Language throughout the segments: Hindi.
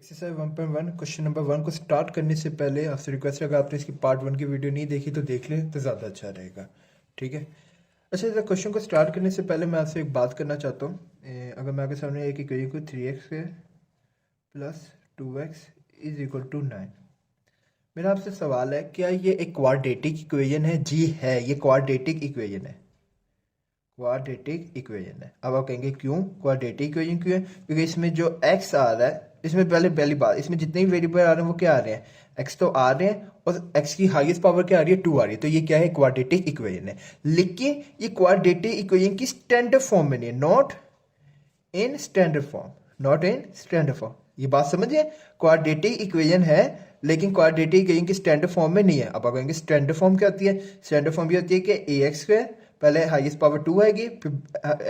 एक्सरसाइज 1.1 क्वेश्चन नंबर 1 को स्टार्ट करने से पहले आपसे रिक्वेस्ट है, अगर आपने इसकी पार्ट 1 की वीडियो नहीं देखी तो देख लें तो ज़्यादा अच्छा रहेगा। ठीक है। अच्छा, इस क्वेश्चन को स्टार्ट करने से पहले मैं आपसे एक बात करना चाहता हूँ। अगर मैं आपके सामने एक इक्वेशन को 3x plus 2x is equal to 9, मेरा आपसे सवाल है, क्या ये एक क्वाड्रेटिक इक्वेशन है? जी है, ये क्वाड्रेटिक इक्वेशन है। क्वाड्रेटिक इक्वेशन है। अब आप कहेंगे क्यों क्वाड्रेटिक इक्वेशन क्यों है? क्योंकि इसमें जो x आ रहा है, इसमें पहली बात, इसमें जितने भी वेरिएबल आ रहे हैं वो क्या आ रहे हैं? x तो आ रहे हैं, और x की हाईएस्ट पावर क्या आ रही है? 2 आ रही है। तो ये क्या है? क्वाड्रेटिक इक्वेशन है। लेकिन ये क्वाड्रेटिक इक्वेशन की स्टैंडर्ड फॉर्म में नहीं है, not in standard form, not in standard form. ये बात समझिए, क्वाड्रेटिक इक्वेशन है लेकिन क्वाड्रेटिक इक्वेशन की स्टैंडर्ड फॉर्म में नहीं है। अब आप कहेंगे स्टैंडर्ड फॉर्म क्या होती है? स्टैंडर्ड फॉर्म ये होती है कि ए एक्स स्क्वायर, पहले हाईएस्ट पावर 2 आएगी, फिर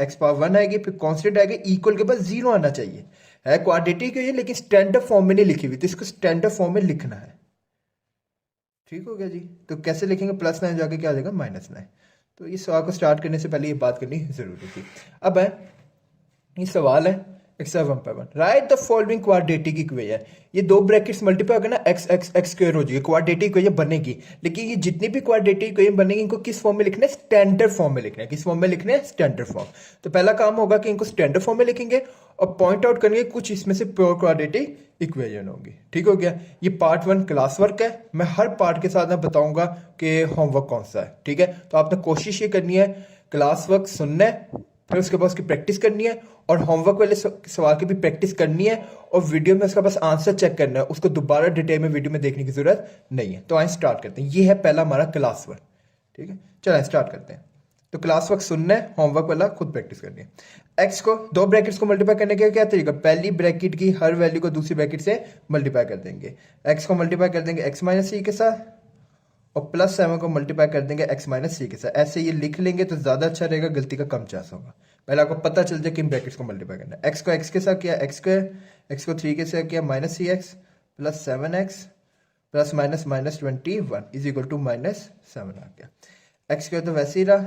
एक्स पावर 1 आएगी, फिर कांस्टेंट आएगी, इक्वल के बाद 0 आना चाहिए। है क्वाड्रेटिक इक्वेशन लेकिन स्टैंडर्ड फॉर्म में नहीं लिखी हुई, तो इसको स्टैंडर्ड फॉर्म में लिखना है। ठीक हो गया जी? तो कैसे लिखेंगे? +9 जाके क्या आ जाएगा? -9। तो इस सवाल को स्टार्ट करने से पहले ये बात करनी जरूरी थी। अब है ये सवाल है exercise 1.1, right the following quadratic equation. ये दो ब्रैकेट्स मल्टीप्लाई होगा ना, एक्स एक्स एक्स स्क्वायर हो जाएगी, क्वाड्रेटिक इक्वेशन बनेगी। लेकिन ये जितनी भी क्वाड्रेटिक इक्वेशन बनेगी इनको किस फॉर्म में लिखना है? स्टैंडर्ड फॉर्म में लिखना है। किस फॉर्म में लिखना है? Standard form. तो पहला काम होगा कि इनको स्टैंडर्ड फॉर्म में लिखेंगे और पॉइंट आउट करेंगे कुछ इसमें से प्योर क्वाड्रेटिक इक्वेशन होगी। ठीक हो गया? ये पार्ट 1 क्लास वर्क है। मैं हर पार्ट के साथ मैं बताऊंगा कि होमवर्क कौन सा है। ठीक है? तो आपने कोशिश ये करनी है, क्लास वर्क सुनना है, फिर उसके बाद उसकी प्रैक्टिस करनी है, और होमवर्क वाले सवाल की भी प्रैक्टिस करनी है, और वीडियो में उसका बस आंसर चेक करना है, उसको दोबारा डिटेल में वीडियो में देखने की जरूरत नहीं है। तो आए स्टार्ट करते हैं। ये है पहला हमारा क्लास वर्क। ठीक है, चलो स्टार्ट करते हैं। तो क्लास वर्क सुनना है, होमवर्क वाला खुद प्रैक्टिस करनी है। एक्स को दो ब्रैकेट्स को मल्टीप्लाई करने का क्या तरीका? पहली ब्रैकेट की हर वैल्यू को दूसरी ब्रैकेट से मल्टीप्लाई कर देंगे। एक्स को मल्टीप्लाई कर देंगे एक्स माइनस सी के साथ, और +7 को मल्टीप्लाई कर देंगे x माइनस सी के साथ। ऐसे ये लिख लेंगे तो ज़्यादा अच्छा रहेगा, गलती का कम चांस होगा। पहले आपको पता चल जाए किन ब्रैकेट्स को मल्टीप्लाई करना है। x को x के साथ किया x स्क्वायर, x को 3 के साथ किया -3x plus 7x plus minus -21 is equal to -7 आ गया। x स्क्वायर तो वैसे ही रहा,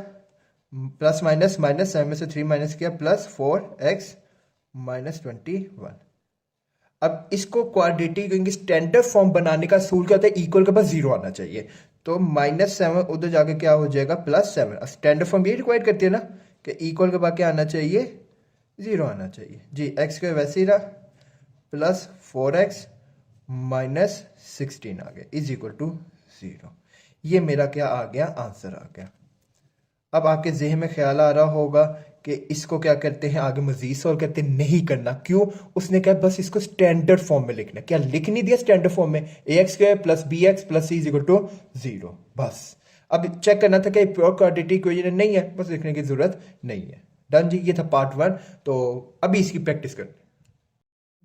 प्लस माइनस माइनस 7 में से 3 माइनस किया, +4x -21। अब इसको क्वाड्रेटिक इनकी स्टैंडर्ड फॉर्म बनाने का सूल क्या होता है? इक्वल के पास 0 आना चाहिए। तो -7 उधर जाके क्या हो जाएगा? +7। स्टैंडर्ड फॉर्म ये रिक्वायर करती है ना कि इक्वल के बाद क्या आना चाहिए? 0 आना चाहिए जी। एक्स का वैसे ही रहा, +4x -16 आ गया इज इक्वल टू 0। ये मेरा क्या आ गया? आंसर आ गया। अब आपके जहन में ख्याल आ रहा होगा कि इसको क्या करते हैं आगे मजीद सॉल्व करते हैं? नहीं करना। क्यों? उसने कहा बस इसको स्टैंडर्ड फॉर्म में लिखना। क्या लिख नहीं दिया स्टैंडर्ड फॉर्म में? ax square plus bx plus c is equal to 0। बस अब चेक करना था कि प्योर क्वाड्रेटिक इक्वेशन नहीं है, बस लिखने की जरूरत नहीं है। डन जी, ये था पार्ट 1। तो अभी इसकी प्रैक्टिस करते हैं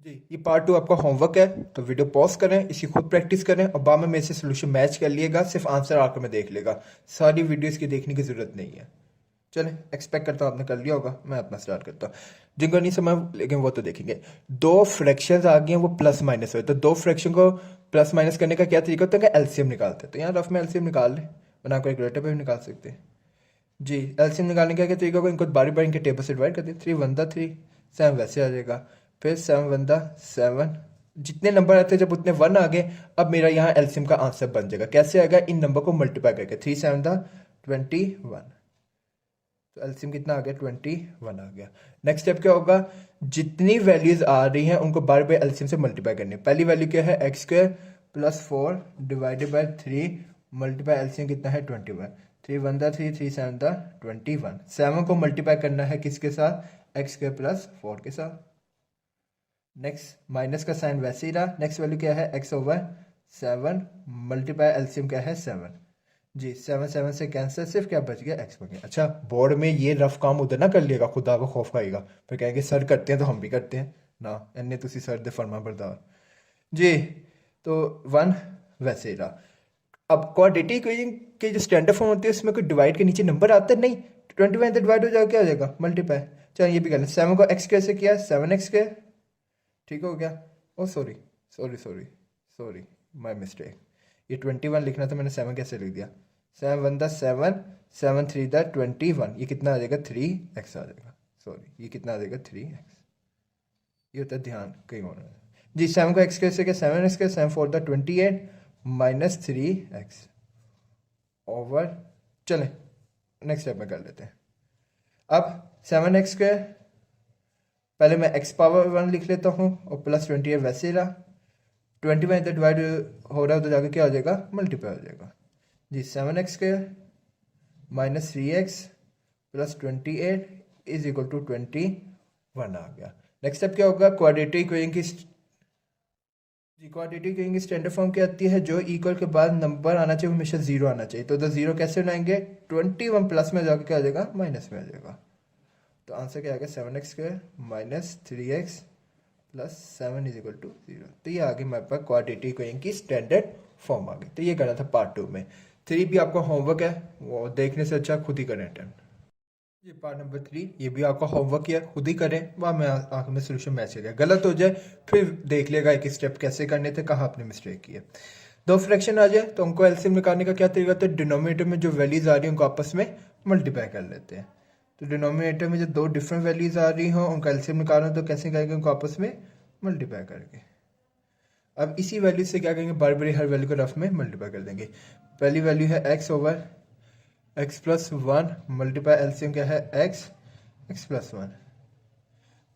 जी। ये पार्ट 2 आपका होमवर्क है, तो वीडियो पॉज करें, इसकी खुद प्रैक्टिस करें, और बाद में मेरे से सोल्यूशन मैच कर लिएगा, सिर्फ आंसर आकर में देख लेगा। सारी वीडियो इसकी देखने की जरूरत नहीं है। चलें, एक्सपेक्ट करता हूँ आपने कर लिया होगा। मैं अपना स्टार्ट करता हूँ। जिनको नहीं समझ लेकिन वो तो देखेंगे। दो फ्रैक्शंस आ गए हैं, वो प्लस माइनस हुए, तो दो फ्रैक्शन को प्लस माइनस करने का क्या तरीका होता है कि एलसीएम निकालते हैं। तो यहाँ रफ में एलसीएम निकाल लें, बना कैलकुलेटर पे भी निकाल सकते हैं जी। एलसीएम निकालने का क्या तरीका होगा? इनको बारी बारी इनके टेबल से डिवाइड कर दें। 3 वन दा 3, 7 वैसे आ जाएगा, फिर 7 वन दा 7। जितने नंबर आते हैं जब उतने 1 आ गए, अब मेरा यहाँ एलसीएम का आंसर बन जाएगा। कैसे आएगा? इन नंबर को मल्टीप्लाई करके। 3 7 दा 21, तो एलसीएम कितना आ गया? 21 आ गया। नेक्स्ट स्टेप क्या होगा? जितनी वैल्यूज आ रही हैं उनको बार बार एलसीएम से मल्टीप्लाई करनी है। पहली वैल्यू क्या है? X square plus 4 divided by 3 multiply LCM कितना है? 21। 3 वन दा 3, 3 7 दा 21। 7 को मल्टीप्लाई करना है किसके साथ? एक्स स्क्वायर प्लस 4 के साथ। नेक्स्ट माइनस का साइन वैसे ही रहा। नेक्स्ट वैल्यू क्या है? एक्स ओवर 7 मल्टीप्लाई एलसीएम क्या है? 7 जी। 7 7 से कैंसिल, सिर्फ क्या बच गया? एक्स बच गया। अच्छा, बोर्ड में ये रफ काम उधर ना कर लिएगा, खुदा को खौफ आएगा, फिर कहेंगे सर करते हैं तो हम भी करते हैं ना। इन्ने तुसी सर दे फरमा बरदार जी। तो 1 वैसे ही रहा। अब क्वाड्रेटिक इक्वेशन के जो स्टैंडर्ड फॉर्म होती है उसमें कोई डिवाइड के नीचे नंबर आता है नहीं। 21 डिवाइड हो जाएगा, क्या हो जाएगा? मल्टीप्लाई। चलो ये भी कर लें। 7 को एक्स कैसे किया? 7x square. ठीक हो गया। Oh sorry sorry sorry sorry, my mistake. ये 21 लिखना था, मैंने 7 कैसे लिख दिया? 7 वन दा 7, 7 3 दा 21। ये कितना आ जाएगा? 3x आ जाएगा। सॉरी, ये कितना आ जाएगा? 3x। ये होता है ध्यान कहीं और। जी 7 को एक्स स्क्वायर से क्या 7 x square, 7 4 28 minus 3x over, चलें नेक्स्ट स्टेप में कर लेते हैं। अब 7x स्क्वायर पहले मैं x पावर 1 लिख लेता हूँ और प्लस 28 वैसे ही रहा, 21 इधर डिवाइड हो रहा है तो जाके क्या हो जाएगा, मल्टीप्लाई हो जाएगा जी। 7x square minus 3x plus 28 is equal to 21 आ गया। नेक्स्ट स्टेप क्या होगा, क्वाड्रेटिक इक्वेशन की जी क्वाड्रेटिक इक्वेशन की स्टैंडर्ड फॉर्म क्या आती है, जो इक्वल के बाद नंबर आना चाहिए हमेशा जीरो आना चाहिए। तो जीरो कैसे बनाएंगे, 21 प्लस में जाके क्या आ जाएगा, माइनस में आ जाएगा। तो आंसर क्या आ गया, 7x square minus 3x plus 7 is equal to 0। तो ये आगे हमारे पास क्वाड्रेटिक इक्वेशन की स्टैंडर्ड फॉर्म आ गई। तो ये करना था पार्ट 2 में। 3 भी आपका होमवर्क है, वो देखने से अच्छा खुद ही करें अटेम्प्ट। ये पार्ट नंबर 3 ये भी आपका होमवर्क है, खुद ही करें, वहाँ मैं आखिर में सोल्यूशन मैसेज है, गलत हो जाए फिर देख लेगा एक स्टेप कैसे करने थे, कहाँ आपने मिस्टेक की है। दो फ्रैक्शन आ जाए तो उनको एलसीएम निकालने का क्या तरीका होता है, डिनोमिनेटर में जो वैल्यूज आ रही है उनको आपस में मल्टीप्लाई कर लेते हैं। तो डिनोमिनेटर में जो दो डिफरेंट वैल्यूज आ रही हो उनका एलसीएम निकालना, तो कैसे करेंगे, उनको आपस में मल्टीप्लाई करके। अब इसी वैल्यू से क्या करेंगे, बार बार हर वैल्यू को रफ में मल्टीप्लाई कर देंगे। पहली वैल्यू है x over x plus 1 multiply LCM क्या है x प्लस 1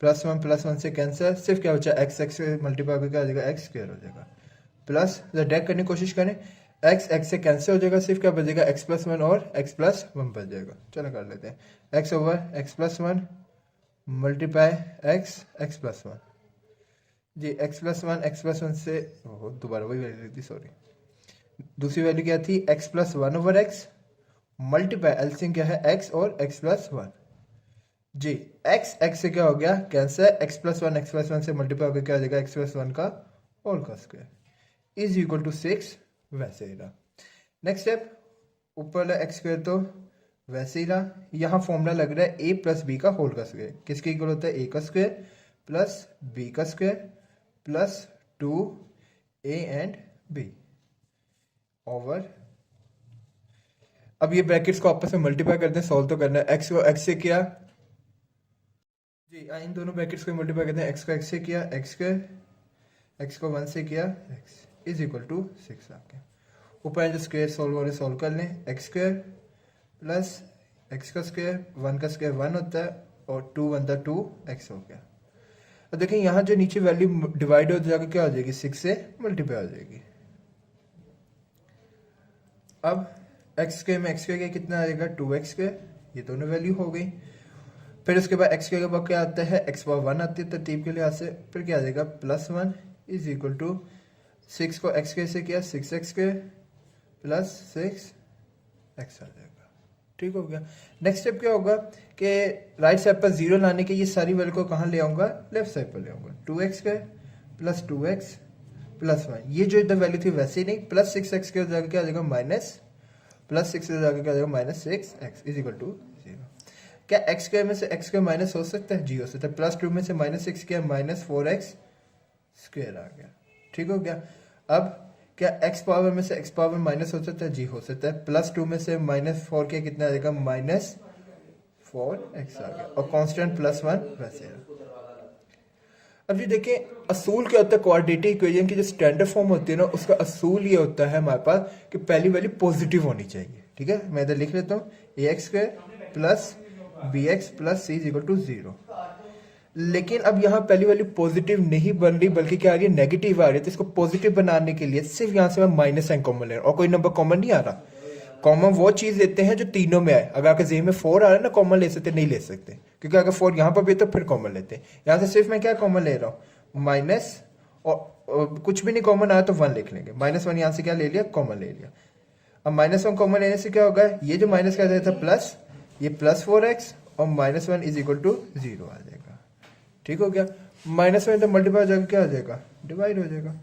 प्लस 1 से कैंसिल, सिर्फ क्या बचा x से मल्टीप्लाई करके आ जाएगा x स्क्वायर हो जाएगा, प्लस डायरेक्ट करने की कोशिश करें, x से कैंसिल हो जाएगा, सिर्फ क्या बचेगा x प्लस 1 और x प्लस 1 बच जाएगा। चलो कर लेते हैं, x over x plus 1 multiply x plus 1 जी, x प्लस 1 से दोबारा वही वैल्यू थी, सॉरी दूसरी वैल्यू क्या थी, x plus 1 over x multiply LCM क्या है x और x प्लस 1 जी, x से क्या हो गया कैंसिल, x प्लस 1 से मल्टीप्लाई होकर क्या आ जाएगा, x प्लस 1 का होल का स्क्वायर इज इक्वल टू 6 वैसे ही रहा। नेक्स्ट स्टेप, ऊपर वाला x स्क्वायर तो वैसे ही रहा, यहाँ फॉर्मूला लग रहा है a प्लस बी का होल का स्क्वायर, किसके इक्वल होता है, a का स्क्वायर प्लस b का square plus 2a and b over, अब ये ब्रैकेट्स को आपस में मल्टीप्लाई करते हैं, सॉल्व तो करना है। x को x से किया जी, इन दोनों ब्रैकेट्स को मल्टीप्लाई करते हैं, x को x से किया x स्क्वायर, x को 1 से किया x इज इक्वल टू 6 आ गया। ऊपर जो स्क्वायर सॉल्व हो रहे सॉल्व कर लें, x स्क्वायर प्लस x का स्क्वायर 1 का स्क्वायर 1 होता है और 2 बनता है 2x हो गया। अब देखें यहाँ जो नीचे वैल्यू डिवाइड हो जाकर क्या हो जाएगी, 6 से मल्टीप्लाई हो जाएगी। अब x स्क्वायर में x स्क्वायर कितना आएगा, 2x स्क्वायर, ये दोनों वैल्यू हो गई। फिर उसके बाद x स्क्वायर के बाद क्या आता है, x पावर 1 आती है तरतीब के लिहाज से, फिर क्या आ जाएगा प्लस 1 इज इक्वल टू 6 को x स्क्वायर से किया 6x स्क्वायर प्लस 6x आ जाएगा, ठीक हो गया। नेक्स्ट स्टेप क्या होगा कि राइट साइड पर 0 लाने के ये सारी वैल्यू को कहाँ ले आऊँगा, लेफ्ट साइड पर ले आऊँगा, 2x square plus 2x plus 1, ये जो इधर वैल्यू थी वैसे ही नहीं, प्लस 6x स्क्वायर जाकर क्या आ जाएगा माइनस, प्लस 6 से जाकर क्या आ जाएगा minus 6x is equal to 0। क्या x स्क्वायर में से x स्क्वायर माइनस हो सकता है, जी हो सकता है। प्लस 2 में से माइनस 6 किया माइनस 4x स्क्वायर आ गया, ठीक हो गया। अब क्या x पावर में से x पावर माइनस हो सकता है, जी हो सकता है। प्लस 2 में से माइनस 4 किया कितना आ जाएगा, माइनस 4x आ गया, और कांस्टेंट प्लस 1 वैसे है। अब ये देखें असूल क्या होता है, क्वाड्रेटिक इक्वेशन की जो स्टैंडर्ड फॉर्म होती है ना, उसका असूल ये होता है हमारे पास कि पहली वैल्यू पॉजिटिव होनी चाहिए, ठीक है। मैं इधर लिख लेता हूँ, ax square plus bx plus c is equal to 0। लेकिन अब यहाँ पहली वैल्यू पॉजिटिव नहीं बन रही बल्कि क्या आ रही है, नेगेटिव आ रही है। तो इसको पॉजिटिव बनाने के लिए सिर्फ यहाँ से मैं माइनस साइन कॉमन ले रहा हूँ और कोई नंबर कॉमन नहीं आ रहा। कॉमन वो चीज लेते हैं जो तीनों में आए। अगर आपके जेब में 4 आ रहा है ना, कॉमन ले सकते, नहीं ले सकते, क्योंकि अगर 4 यहाँ पर भी है तो फिर कॉमन लेते हैं। यहाँ से सिर्फ मैं क्या कॉमन ले रहा हूँ, माइनस, और कुछ भी नहीं कॉमन आया तो 1 लिख लेंगे, -1 यहाँ से क्या ले लिया, कॉमन ले लिया। अब -1 कॉमन लेने से क्या होगा, ये जो माइनस का था प्लस, ये प्लस 4x और -1 इज इक्वल टू 0 आ जाएगा, ठीक हो गया। -1 तो मल्टीप्लाई हो जाएगा, क्या हो जाएगा, डिवाइड हो जाएगा।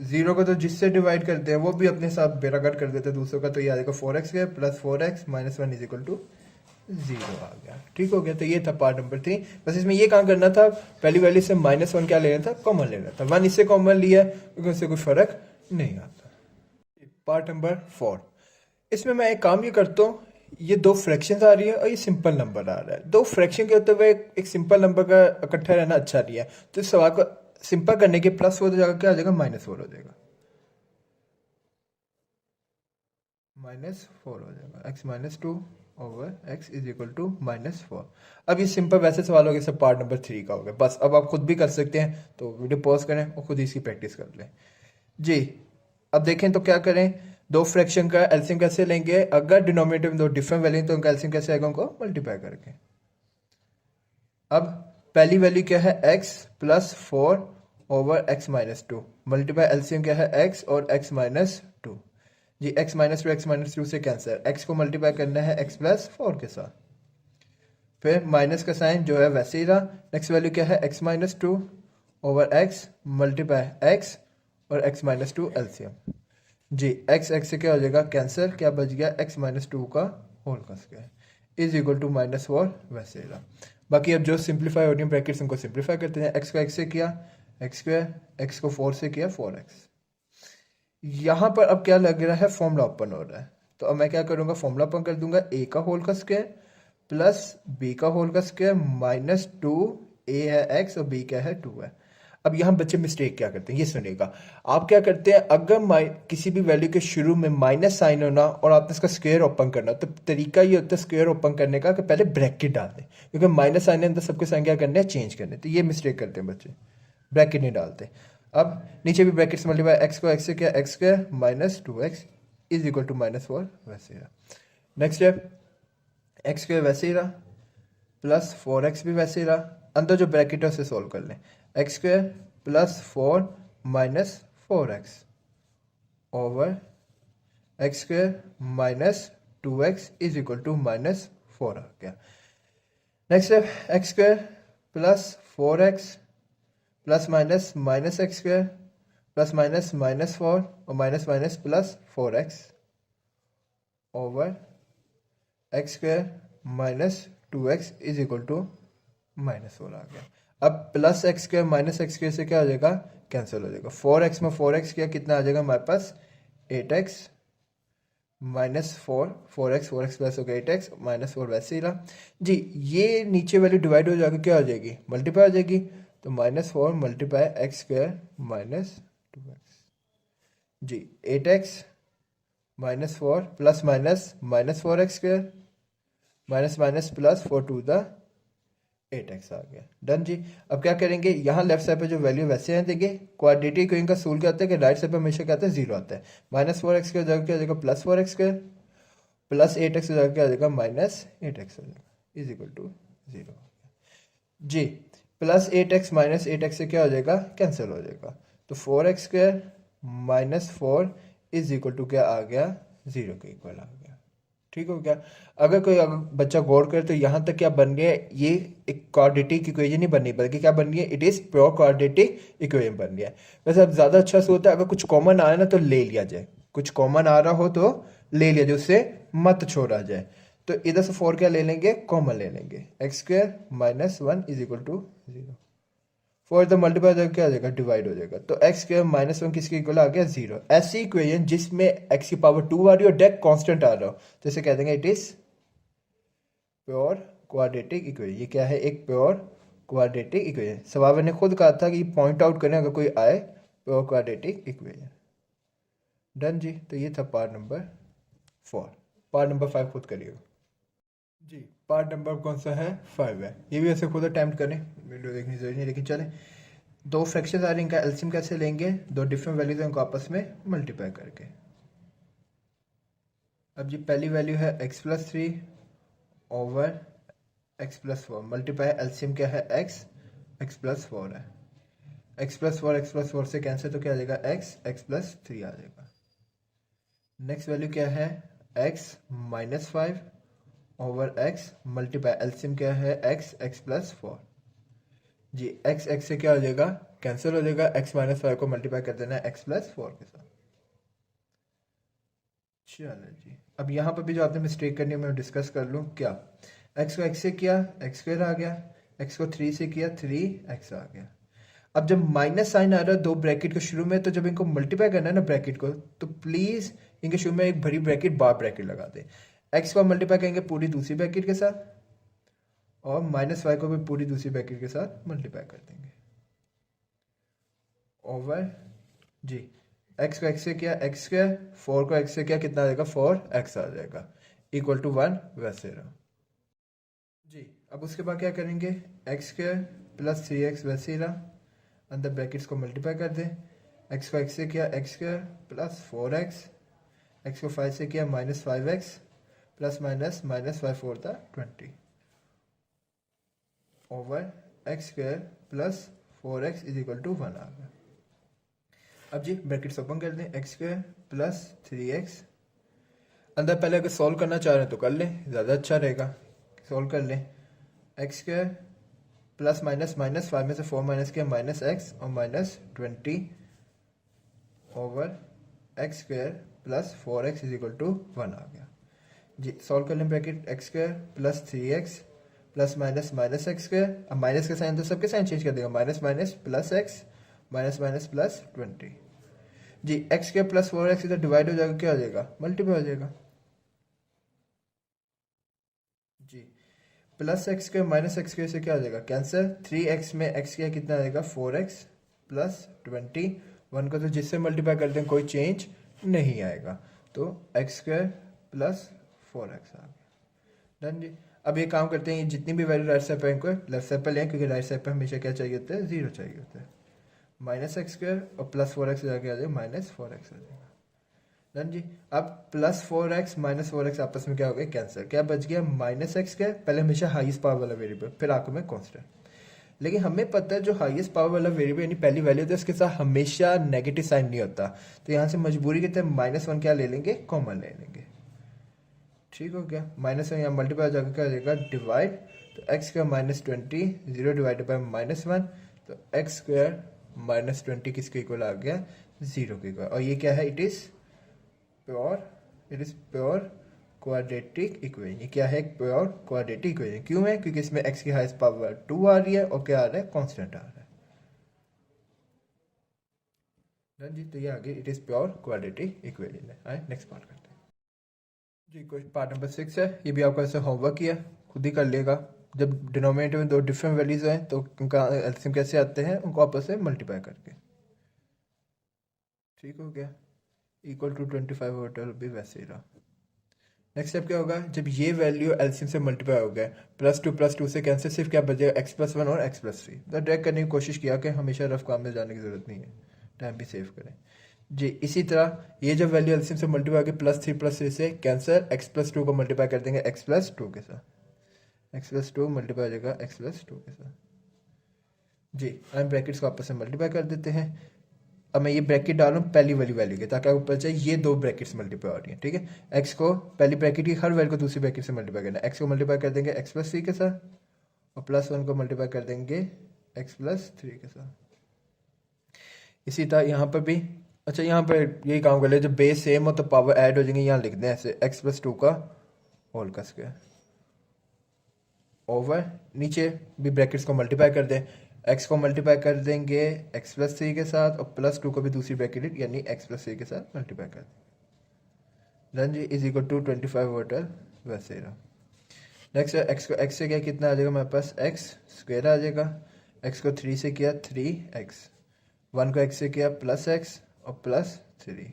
0 को तो जिससे डिवाइड करते हैं वो भी अपने साथ बेरागट कर देते हैं दूसरों का, तो ये आ जाएगा 4x के plus 4x -1 is equal to 0 आ गया, ठीक हो गया। तो ये था पार्ट नंबर 3। बस इसमें ये काम करना था, पहली वैल्यू से -1 क्या लेना था, कॉमन लेना था। 1 इससे कॉमन लिया क्योंकि उससे कोई फर्क नहीं आता। पार्ट नंबर 4, इसमें मैं एक काम ये करता हूँ, ये दो फ्रैक्शंस आ रही है और ये सिंपल नंबर आ रहा है। दो फ्रैक्शन के होते हुए एक सिंपल नंबर का इकट्ठा रहना अच्छा नहीं है, तो इस सवाल को सिंपल करने के +4 हो जाएगा, क्या हो जाएगा, -4 हो जाएगा, -4 हो जाएगा, x-2 over x is equal to -4। अब ये सिंपल वैसे सवाल हो गए, सब पार्ट नंबर 3 का हो गया। बस अब आप खुद भी कर सकते हैं, तो वीडियो पॉज करें और खुद ही इसकी प्रैक्टिस कर लें जी। अब देखें तो क्या करें, दो फ्रैक्शन का एलसीएम कैसे लेंगे, अगर डिनोमिनेटर में दो डिफरेंट वैल्यू तो उनका एलसीएम कैसे आएगा, उनको मल्टीप्लाई करके। अब पहली वैल्यू क्या है, x+4 over x-2, multiply LCM क्या है, x और x-2 जी। x-2 से कैंसर, x को मल्टीप्लाई करना है x+4 के साथ, फिर माइनस का साइन जो है वैसे ही रहा। नेक्स्ट वैल्यू क्या है, x-2 over x multiply x और x-2 एलसीएम जी। x से क्या हो जाएगा, कैंसर, क्या बच गया, x-2 का होल का स्क्वायर इज इक्वल टू -4 वैसे रहा। बाकी अब जो सिंप्लीफाई हो रही है ब्रैकेट्स, उनको सिंप्लीफाई करते हैं। x को x से किया x², x को 4 से किया 4x। यहाँ पर अब क्या लग रहा है, फॉर्मूला ओपन हो रहा है, तो अब मैं क्या करूँगा, फॉर्मूला ओपन कर दूंगा, a का होल का स्क्वायर प्लस b का होल का स्क्वायर -2, a है x और b क्या है 2 है। अब यहाँ बच्चे मिस्टेक क्या करते हैं, ये सुनिएगा। आप क्या करते हैं, अगर किसी भी वैल्यू के शुरू में माइनस साइन होना और आपने इसका स्क्वायर ओपन करना, तो तरीका ये होता है स्क्वायर ओपन करने का कि पहले ब्रैकेट डाल दें, क्योंकि माइनस साइन है तो सबके साइन क्या करने हैं, चेंज करने। तो ये मिस्टेक करते हैं बच्चे, ब्रैकेट नहीं डालते। अब नीचे भी ब्रैकेट से मल्टीप्लाई, x को x से किया x² -2x is equal to -4 वैसे रहा। नेक्स्ट है x² वैसे ही रहा, प्लस 4x भी वैसे ही रहा। अंदर जो ब्रैकेट है उसे सोल्व कर लें, x² +4 -4x over x² -2x is equal to -4 आ गया। नेक्स्ट है x² +4x plus minus -x² plus -4 और minus plus 4x over x² -2x is equal to -4 आ गया। अब प्लस x² -x² से क्या हो जाएगा, कैंसिल हो जाएगा। 4x में 4x किया, कितना आ जाएगा हमारे पास, 8x -4, 4x प्लस हो गया 8x -4 वैसे ही रहा जी। ये नीचे वाली डिवाइड हो जाकर क्या हो जाएगी, मल्टीप्लाई हो जाएगी, तो -4 मल्टीप्लाई x² -2x जी। 8x -4 plus -4x² minus plus 4 two the 8x आ गया, डन जी। अब क्या करेंगे, यहाँ लेफ्ट साइड पे जो वैल्यू वैसे हैं देंगे। क्वाड्रेटिक इक्वेशन का सूल क्या होता है कि राइट साइड पे हमेशा क्या आता है, 0 आता है। -4x की जगह क्या आ जाएगा, +4x² प्लस 8x की जगह क्या आ जाएगा, -8x हो जाएगा इज इक्वल टू 0 जी। प्लस 8x माइनस 8x से क्या हो जाएगा, कैंसिल हो जाएगा, तो 4x² -4 इज इक्वल टू क्या आ गया, 0 के इक्वल आ गया। ठीक हो गया। अगर बच्चा गौर करे तो यहाँ तक क्या बन गया, ये एक क्वाड्रेटिक इक्वेशन नहीं बनी, बल्कि क्या बन गई है, it is pure quadratic equation बन गया। वैसे अब ज्यादा अच्छा से होता है अगर कुछ कॉमन आ रहा है ना तो ले लिया जाए, कुछ कॉमन आ रहा हो तो ले लिया जाए, उससे मत छोड़ा जाए। तो इधर से 4 क्या ले लेंगे, कॉमन ले लेंगे, x² -1 इज इक्वल टू 0। 4 इधर मल्टीप्लाई हो जाएगा, क्या आ जाएगा, डिवाइड हो जाएगा, तो x² -1 किसके इक्वल आ गया, 0। ऐसी इक्वेशन जिसमें x की पावर 2 आ रही हो, डेक कांस्टेंट आ रहा हो, तो इसे कह देंगे it is pure quadratic equation. ये क्या है, एक प्योर क्वाड्रेटिक इक्वेशन। सवाल ने खुद कहा था कि पॉइंट आउट करें अगर कोई आए प्योर क्वाड्रेटिक इक्वेशन, डन जी। तो ये था पार्ट नंबर 4। पार्ट नंबर 5 खुद करिएगा जी। पार्ट नंबर कौन सा है, 5 है। ये भी ऐसे खुद अटैम्प्ट करें, वीडियो देखनी जरूरी नहीं, लेकिन चलें। दो फ्रैक्शंस आ रहे हैं, इनका एलसीएम कैसे लेंगे, दो डिफरेंट वैल्यूज हैं उनको आपस में मल्टीप्लाई करके। अब जी पहली वैल्यू है x+3 over x+4 multiply LCM क्या है, x+4 है, x+4 से कैंसिल, तो क्या आ जाएगा, x+3 आ जाएगा। नेक्स्ट वैल्यू क्या है, x-5 over x multiply LCM क्या है, x+4 जी। x से क्या हो जाएगा, कैंसिल हो जाएगा, x-5 को मल्टीप्लाई कर देना है x+4 के साथ। चलो जी। अब यहाँ पर भी जो आपने मिस्टेक करनी है मैं डिस्कस कर लूँ, क्या, x को x से किया x² आ गया, x को 3 से किया 3x आ गया। अब जब माइनस साइन आ रहा है दो ब्रैकेट के शुरू में, तो जब इनको मल्टीप्लाई करना है ना ब्रैकेट को, तो प्लीज इनके शुरू में एक भरी ब्रैकेट बार ब्रैकेट लगा दे। एक्स को मल्टीप्लाई करेंगे पूरी दूसरी ब्रैकेट के साथ और माइनस वाई को भी पूरी दूसरी ब्रैकेट के साथ मल्टीप्लाई कर देंगे ओवर जी। एक्स को एक्स से किया एक्स स्क्वायर, 4 को एक्स से किया कितना आ जाएगा 4x आ जाएगा इक्वल टू 1 वैसे रहा जी। अब उसके बाद क्या करेंगे एक्स स्क्वायर प्लस 3x वैसे ही रहा, अंदर ब्रैकेट्स को मल्टीप्लाई कर दें। एक्स को एक्स से किया x square plus 4x, x को 5 से किया minus 5x plus minus minus 5 4 था 20 over x square plus 4x is equal to 1 आ गया। अब जी ब्रैकेट्स ओपन कर दें एक्स स्क्वायर प्लस 3x, अंदर पहले अगर सॉल्व करना चाह रहे हैं तो कर लें, ज़्यादा अच्छा रहेगा। सॉल्व कर लें x square plus minus minus 5 में से 4 माइनस किया माइनस x और minus 20 over x square plus 4x is equal to 1 आ गया जी। सॉल्व कर लें bracket x square plus 3x plus minus minus x square, अब माइनस का साइन तो सबके साइन चेंज कर देगा, minus minus plus x minus minus plus 20 जी। एक्स के प्लस 4x इधर डिवाइड हो जाएगा, क्या हो जाएगा मल्टीप्लाई हो जाएगा जी। प्लस एक्स के माइनस एक्स के से क्या हो जाएगा कैंसर, 3x में x के कितना आ जाएगा 4x प्लस 20, 1 को तो जिससे मल्टीप्लाई करते हैं कोई चेंज नहीं आएगा, तो एक्स स्क्वायर प्लस 4x आ गया डन जी। अब ये काम करते हैं, जितनी भी वैल्यू राइट साइड पर इनको लेफ्ट साइड पर लें, क्योंकि राइट साइड पर हमेशा क्या चाहिए होता है 0 चाहिए होता है। माइनस एक्स स्क्वायर और प्लस 4x जाके आ जाएगा माइनस 4x आ जाएगा डन जी। अब प्लस 4x माइनस 4x आपस में क्या हो गया कैंसिल, क्या बच गया माइनस एक्स स्क्वायर, पहले हमेशा हाईएस्ट पावर वाला वेरिएबल फिर आंखों में कॉन्स्टेंट। लेकिन हमें पता है जो हाईएस्ट पावर वाला वेरिएबल यानी पहली वैल्यू होती है उसके साथ हमेशा नेगेटिव साइन नहीं होता, तो यहाँ से मजबूरी के तहत -1 क्या ले लेंगे कॉमन ले लेंगे। ठीक हो गया, -1 यहाँ मल्टीप्लाई जाकर क्या हो जाएगा डिवाइड, तो एक्स स्क्वायर -20 0 डिवाइडेड बाई -1, तो एक्स स्क्वायर -20 किसके इक्वल आ गया 0 के इक्वल। और ये क्या है it is pure quadratic equation. ये क्या है प्योर क्वाड्रेटिक इक्वेशन, क्यों है क्योंकि इसमें x की हाईएस्ट पावर 2 आ रही है और क्या आ रहा है कांस्टेंट आ रहा है डन जी। तो ये आगे it is pure quadratic equation है। आए नेक्स्ट पार्ट करते हैं जी। क्वेश्चन पार्ट नंबर 6 है, ये भी आपका ऐसे होमवर्क किया खुद ही कर लेगा। जब डिनोमिनेटर में दो डिफरेंट वैल्यूज हैं तो उनका एलसीएम कैसे आते हैं, उनको आपस में मल्टीप्लाई करके। ठीक हो गया, इक्वल टू 25/12 भी वैसे ही रहा। नेक्स्ट स्टेप क्या होगा, जब ये वैल्यू एलसीएम से मल्टीप्लाई हो गया +2 से कैंसिल, सिर्फ क्या बचेगा x+1 और x+3। तो डायरेक्ट करने की कोशिश किया कि हमेशा रफ काम में जाने की जरूरत नहीं है, टाइम भी सेव करें जी। इसी तरह ये जब वैल्यू एलसीएम से मल्टीप्लाई होगी +3 से कैंसर, x+2 को मल्टीप्लाई कर देंगे x+2 के साथ, x+2 मल्टीप्लाई हो जाएगा x+2 के साथ जी। हम ब्रैकेट्स को आपस में मल्टीप्लाई कर देते हैं। अब मैं ये ब्रैकेट डाल रहा हूँ पहली वाली वैल्यू के, ताकि आपको पता चले ये दो ब्रैकेट्स मल्टीप्लाई हो रही है। ठीक है, एक्स को पहली ब्रैकेट की हर वैल्यू को दूसरी ब्रैकेट से मल्टीप्लाई करना है। एक्स को मल्टीप्लाई कर देंगे x+3 के साथ और +1 को मल्टीप्लाई कर देंगे x+3 के साथ। इसी तरह यहाँ पर भी, अच्छा यहाँ पर यही काम कर ले, जब बेस सेम हो तो पावर ऐड हो जाएंगे, यहाँ लिख दें ऐसे x+2 का होल का स्क्वायर ओवर, नीचे भी ब्रैकेट्स को मल्टीप्लाई कर दें। x को मल्टीप्लाई कर देंगे x+3 के साथ और +2 को भी दूसरी ब्रैकेट यानी x+3 के साथ मल्टीप्लाई कर दें डन जी, इज इक्वल टू 25/12 वैसे ही रहा। नेक्स्ट x को x से किया कितना आ जाएगा हमारे पास x स्क्वायर आ जाएगा, x को 3 से किया 3x, 1 को x से किया +x और +3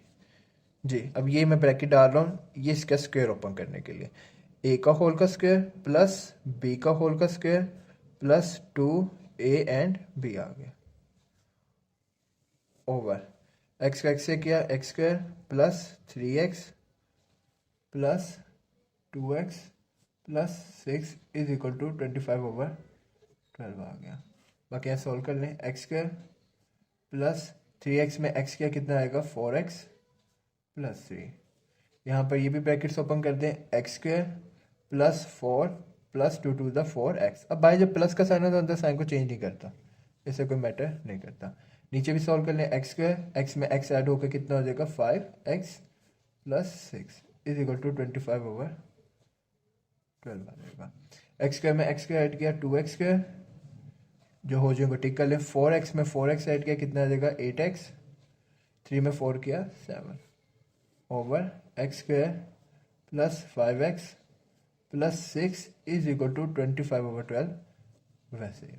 जी। अब ये मैं ब्रैकेट डाल रहा हूँ ये इसका स्क्वायर ओपन करने के लिए, a का होल का स्क्वायर प्लस b का होल का square plus 2a and b आ गया ओवर x का x से किया x square plus 3x plus 2x plus 6 is equal to 25/12 आ गया। बाकी यहाँ सॉल्व कर लें, x स्क्वायर प्लस 3x में x किया कितना आएगा 4x प्लस 3, यहाँ पर ये भी ब्रैकेट्स ओपन कर दें x square plus 4 plus 2 two the 4x। अब भाई जब प्लस का साइन है तो अंदर साइन को चेंज नहीं करता, इससे कोई मैटर नहीं करता। नीचे भी सॉल्व कर लें x स्क्वायर, x में x ऐड होकर कितना हो जाएगा 5x plus 6 is equal to 25/12 आ जाएगा। x स्क्वायर में x स्क्वायर ऐड किया 2x स्क्वायर, जो हो जाएगा टिक कर लें। 4x में 4x ऐड किया कितना आ जाएगा 8x, 3 में 4 किया 7 ओवर x square plus 5x plus 6 is equal to 25/12 वैसे ही।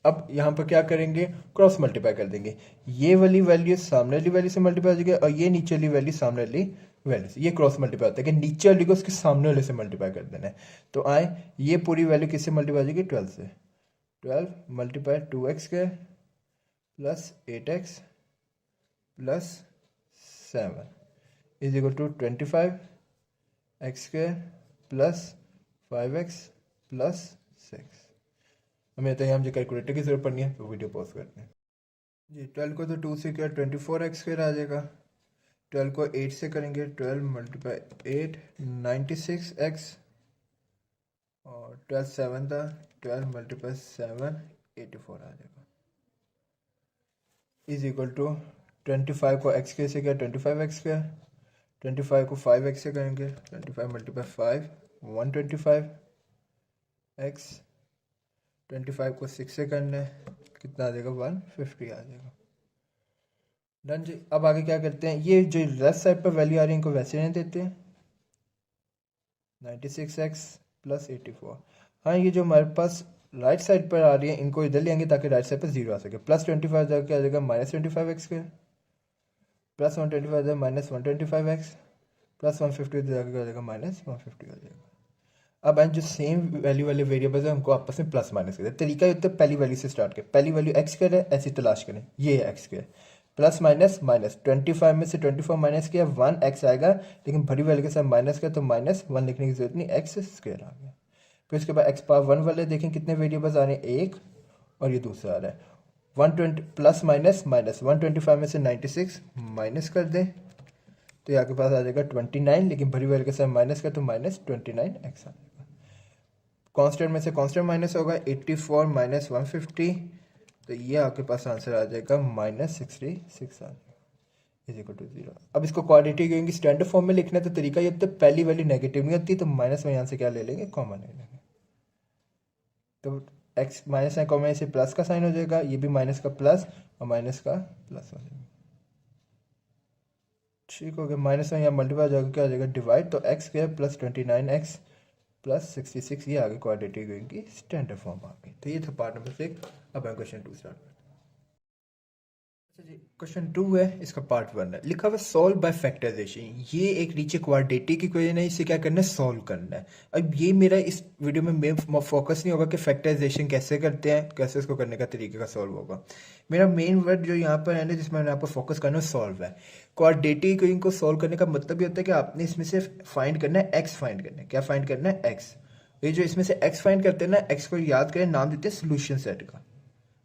अब यहाँ पर क्या करेंगे, क्रॉस मल्टीप्लाई कर देंगे। ये वाली वैल्यू सामने वाली वैल्यू से मल्टीप्लाई हो जाएगी और ये नीचे वाली वैल्यू सामने वाली वैल्यू से। ये क्रॉस मल्टीप्लाई होता है कि नीचे वाली को उसके सामने वाले से मल्टीप्लाई कर देना है। तो आए ये पूरी वैल्यू किससे मल्टीप्लाई हो जाएगी, 12 से। 12 multiply 2x square plus 8x plus 7 is equal to 25x square plus 5x plus 6। हमें तो यहाँ मुझे कैलकुलेटर की जरूरत पड़नी है, तो वीडियो पॉज करते हैं जी। 12 को तो 2 से किया 24x स्क्वायर आ जाएगा। 12 को 8 से करेंगे, 12 मल्टीप्लाई 8 96x और 12 7 था, 12 मल्टीप्लाई 7 84 आ जाएगा। इज इक्वल टू 25 को x स्क्वायर से किया 25x स्क्वायर, 25 को 5x से करेंगे, 25 मल्टीप्लाई 5 125x, 25 को 6 से करना है, कितना आ जाएगा 150 आ जाएगा। डन जी। अब आगे क्या करते हैं, ये जो लेफ्ट साइड पर वैल्यू आ रही है इनको वैसे रहने देते हैं, 96x प्लस 84। हाँ ये जो हमारे पास राइट साइड पर आ रही है इनको इधर ले आएंगे ताकि राइट साइड पर 0 आ सके। प्लस 25 जाकर आ जाएगा माइनस 25x स्क्वायर, प्लस 125 आ जाएगा माइनस 125x, प्लस 150 जाकर आ जाएगा माइनस 150 आ जाएगा। अब जो सेम वैल्यू वाले वेरिएबल्स है उनको आपस में प्लस माइनस करें। तरीका ये होता है पहली वैल्यू से स्टार्ट करें, पहली वैल्यू एक्स स्क्वायर है ऐसी तलाश करें, ये है x square, plus minus minus 25 में से 24 माइनस किया 1 एक्स आएगा, लेकिन बड़ी वैल्यू के साथ माइनस किया तो माइनस 1 लिखने की जरूरत नहीं, एक्स स्क्वायर आ गया। फिर उसके बाद एक्स पावर 1 वाले देखें कितने वेरिएबल्स आ रहे हैं, एक और ये दूसरा आ रहा है 120 प्लस माइनस माइनस 125 में से 96 माइनस कर दें तो यहाँ के पास आ जाएगा 29, लेकिन बड़ी वैल्यू के साथ माइनस का तो माइनस 29 एक्स आ जाएगा। कांस्टेंट में से कांस्टेंट माइनस होगा 84 माइनस 150, तो ये आपके पास आंसर आ जाएगा माइनस 66 आ जाएगा इज इक्वल टू 0। अब इसको क्वाड्रेटिक होंगी स्टैंडर्ड फॉर्म में लिखना है तो तरीका ये होता है पहली वैल्यू नेगेटिव नहीं होती तो माइनस में यहाँ से क्या ले लेंगे, कॉमन ले लेंगे। तो एक्स माइनस है कॉमन से प्लस का साइन हो जाएगा, ये भी माइनस का प्लस और माइनस का प्लस हो जाएगा। ठीक हो गया, माइनस में यहाँ मल्टीप्लाई हो जाएगा क्या हो जाएगा डिवाइड, तो x square plus 29x plus 66 ये आगे क्वाड्रेटिक की स्टैंडर्ड फॉर्म आ गई। तो ये था पार्ट नंबर 6। अब हम क्वेश्चन 2 स्टार्ट करते हैं। अच्छा जी, क्वेश्चन 2 है, इसका पार्ट 1 है, लिखा हुआ सॉल्व बाय फैक्टराइजेशन। ये एक नीचे क्वाड्रेटिक इक्वेशन है, इसे क्या करना है, सॉल्व करना है। अब ये मेरा इस वीडियो में मेन फोकस नहीं होगा कि फैक्टराइजेशन कैसे करते हैं, कैसे इसको करने का तरीके का सॉल्व होगा। मेरा मेन वर्ड जो यहाँ पर है ना जिसमें मैंने आपको फोकस करना है सॉल्व है। क्वाड्रेटिक इक्वेशन को सॉल्व करने का मतलब ये होता है कि आपने इसमें से फाइंड करना है एक्स, फाइंड करना है, क्या फाइंड करना है, एक्स। ये जो इसमें से एक्स फाइंड करते हैं ना, एक्स को याद करें, नाम देते हैं सोल्यूशन सेट का।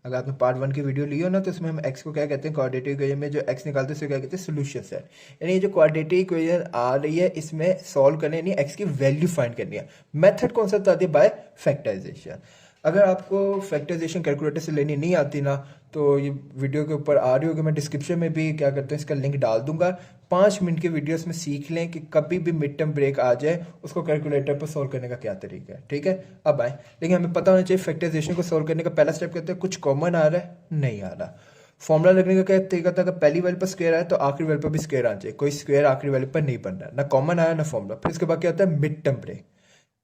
अगर आपने पार्ट 1 की वीडियो ली हो ना तो उसमें हम एक्स को क्या कहते हैं, क्वाड्रेटिक इक्वेशन में जो एक्स निकालते हैं उसे क्या कहते हैं, सोल्यूशन सेट। यानी ये जो क्वाड्रेटिक इक्वेशन आ रही है इसमें सॉल्व करने यानी एक्स की वैल्यू फाइंड करनी है। मेथड कौन सा बताती है, बाय फैक्टराइजेशन। अगर आपको फैक्टराइजेशन कैलकुलेटर से लेनी नहीं आती ना तो ये वीडियो के ऊपर आ रही होगी, मैं डिस्क्रिप्शन में भी क्या करता हूँ इसका लिंक डाल दूंगा। 5 मिनट की वीडियोस में सीख लें कि कभी भी मिड टर्म ब्रेक आ जाए उसको कैलकुलेटर पर सोल्व करने का क्या तरीका है। ठीक है, अब आए, लेकिन हमें पता होना चाहिए फैक्टराइजेशन को सोल्व करने का पहला स्टेप कहते हैं कुछ कॉमन आ रहा है, नहीं आ रहा। फॉर्मूला लगने का क्या तरीका था, अगर पहली वैल्यू पर स्क्वायर आए तो आखिरी वैल्यू पर भी स्क्वायर आना चाहिए, कोई स्क्वायर आखिरी वैल्यू पर नहीं बन रहा, ना कॉमन आया ना फॉर्मूला। फिर इसके बाद क्या होता है, मिड टर्म ब्रेक।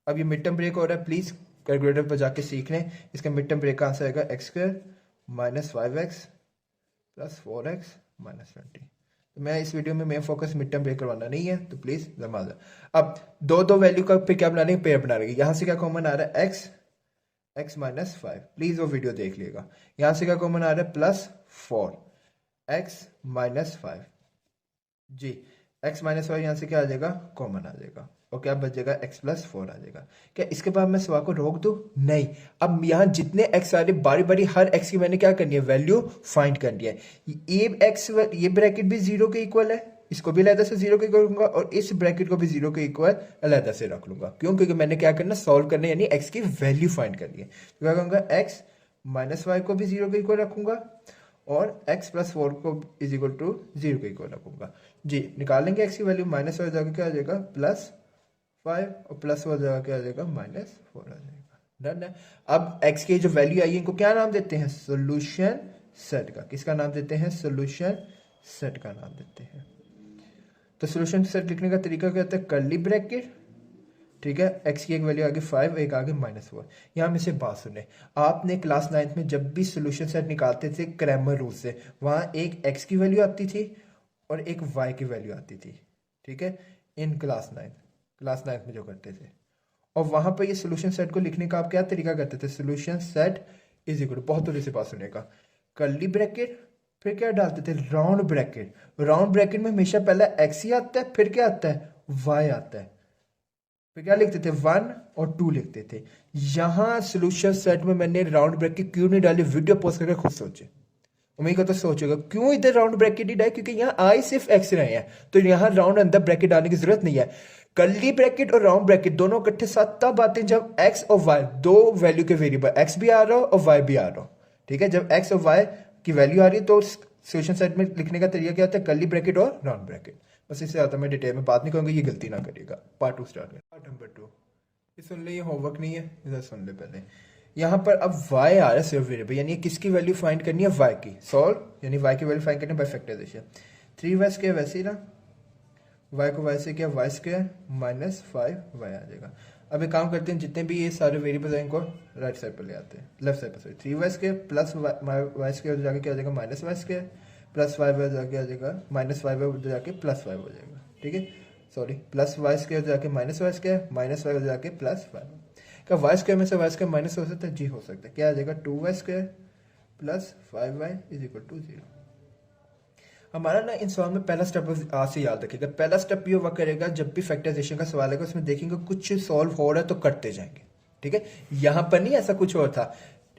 अब ये मिड टर्म ब्रेक हो रहा है, प्लीज कैलकुलेटर पर जाके सीख लें। इसका मिड टर्म ब्रेक का आंसर आएगा x square minus 5x plus 4x minus 20। तो मैं इस वीडियो में main focus mid term break करवाना नहीं है, तो प्लीज जमा दो। अब दो वैल्यू का फिर क्या बना लेंगे, पेयर बना लेंगे। यहां से क्या कॉमन आ रहा है, x माइनस 5, प्लीज वो वीडियो देख लीजिएगा। यहां से क्या कॉमन आ रहा है, प्लस 4x माइनस 5 जी, x माइनस 5 यहाँ से क्या आ जाएगा, कॉमन आ जाएगा और क्या बच जाएगा, x प्लस 4 आ जाएगा। क्या इसके बाद मैं सवाल को रोक दूं, नहीं। अब यहाँ जितने x आ रहे बारी बारी हर x की मैंने क्या करनी है, वैल्यू फाइंड करनी है। ये x ये ब्रैकेट भी 0 के इक्वल है, इसको भी अलहदा से 0 के इक्वल रखूंगा और इस ब्रैकेट को भी 0 के इक्वल अलहदा से रख लूंगा। क्यों, क्योंकि मैंने क्या करना, सॉल्व करना यानी x की वैल्यू फाइंड करनी है। तो क्या कहूंगा, x माइनस 5 को भी 0 के इक्वल रखूंगा और x प्लस 4 को इज इक्वल टू 0 के इक्वल रखूंगा जी। निकालेंगे x की वैल्यू, माइनस हो जाएगा क्या आ जाएगा, प्लस 5 और प्लस हो जाएगा क्या आ जाएगा, माइनस 4 आ जाएगा। डन है। अब x की जो वैल्यू आई है इनको क्या नाम देते हैं, सोल्यूशन सेट का। किसका नाम देते हैं, सोल्यूशन सेट का नाम देते हैं। तो सोल्यूशन सेट लिखने का तरीका क्या होता है, कर्ली ब्रैकेट ठीक है, एक्स की एक वैल्यू आगे 5, एक आगे -4। यहाँ में से बात सुने, आपने क्लास 9th में जब भी सोल्यूशन सेट निकालते थे क्रैमर रूल से, वहाँ एक एक्स की वैल्यू आती थी और एक वाई की वैल्यू आती थी, ठीक है, इन क्लास 9 में जो करते थे। और वहां पर ये सोल्यूशन सेट को लिखने का आप क्या तरीका करते थे, सोल्यूशन सेट इज इक्वल, बहुत थोड़ी सी बात सुनेगा, कर्ली ब्रैकेट, फिर क्या डालते थे, राउंड ब्रैकेट। राउंड ब्रैकेट में हमेशा पहले एक्स ही आता है, फिर क्या आता है, वाई आता है, फिर क्या लिखते थे, 1 और 2 लिखते थे। यहां सोल्यूशन सेट में मैंने राउंड ब्रैकेट क्यों नहीं डाली, वीडियो पोस्ट करके खुद सोचे, उम्मीद करता सोचेगा क्यों इधर राउंड ब्रैकेट ही डाले, क्योंकि यहाँ आई सिर्फ एक्स रहे हैं, तो यहाँ राउंड अंदर ब्रैकेट डालने की जरूरत नहीं है। कर्ली ब्रैकेट और राउंड ब्रैकेट दोनों इकट्ठे साथ तब आते हैं जब एक्स और वाई दो वैल्यू के वेरिएबल, एक्स भी आ रहा हो और वाई भी आ रहा हो, ठीक है। जब एक्स और वाई की वैल्यू आ रही है तो सोल्यूशन सेट में लिखने का तरीका क्या होता है, कर्ली ब्रैकेट और राउंड ब्रैकेट। बस इससे आता मैं डिटेल में बात नहीं करूंगा, ये गलती ना करिएगा। पार्ट 2 स्टार्ट करें। पार्ट नंबर 2 ये सुन ले, ये होमवर्क नहीं है, इधर सुन ले पहले। यहाँ पर अब y आ रहा है सिर्फ वेरिएबल, यानी किसकी वैल्यू फाइंड करनी है, y की। सॉल्व यानी y की वैल्यू फाइंड करनी है बाय फैक्टराइजेशन। 3y स्क्वायर वैसे ही ना, y को y से किया y स्क्वायर माइनस 5y आ जाएगा। अब एक काम करते हैं, जितने भी ये सारे वेरिएबल हैं इनको राइट साइड पर ले आते हैं, लेफ्ट साइड पर। Sorry, 3y square plus y square जाके क्या हो जाएगा, minus y square, plus 5y जाके आ जाएगा, माइनस 5y जाके प्लस 5 हो जाएगा, ठीक है। सॉरी, प्लस y स्क्वायर जाके माइनस y स्क्वायर, माइनस 5 जाके प्लस 5। क्या वाई स्क्वायर में से वाई स्क्वायर माइनस हो सकता है, जी हो सकता है। क्या आ जाएगा, 2y square plus 5y is equal to 0। हमारा ना इन सवाल में पहला स्टेप आज से याद रखिएगा, पहला स्टेप ये हुआ करेगा जब भी फैक्टराइजेशन का सवाल आएगा उसमें देखेंगे कुछ सॉल्व हो रहा है तो करते जाएंगे, ठीक है। यहाँ पर नहीं ऐसा कुछ और था,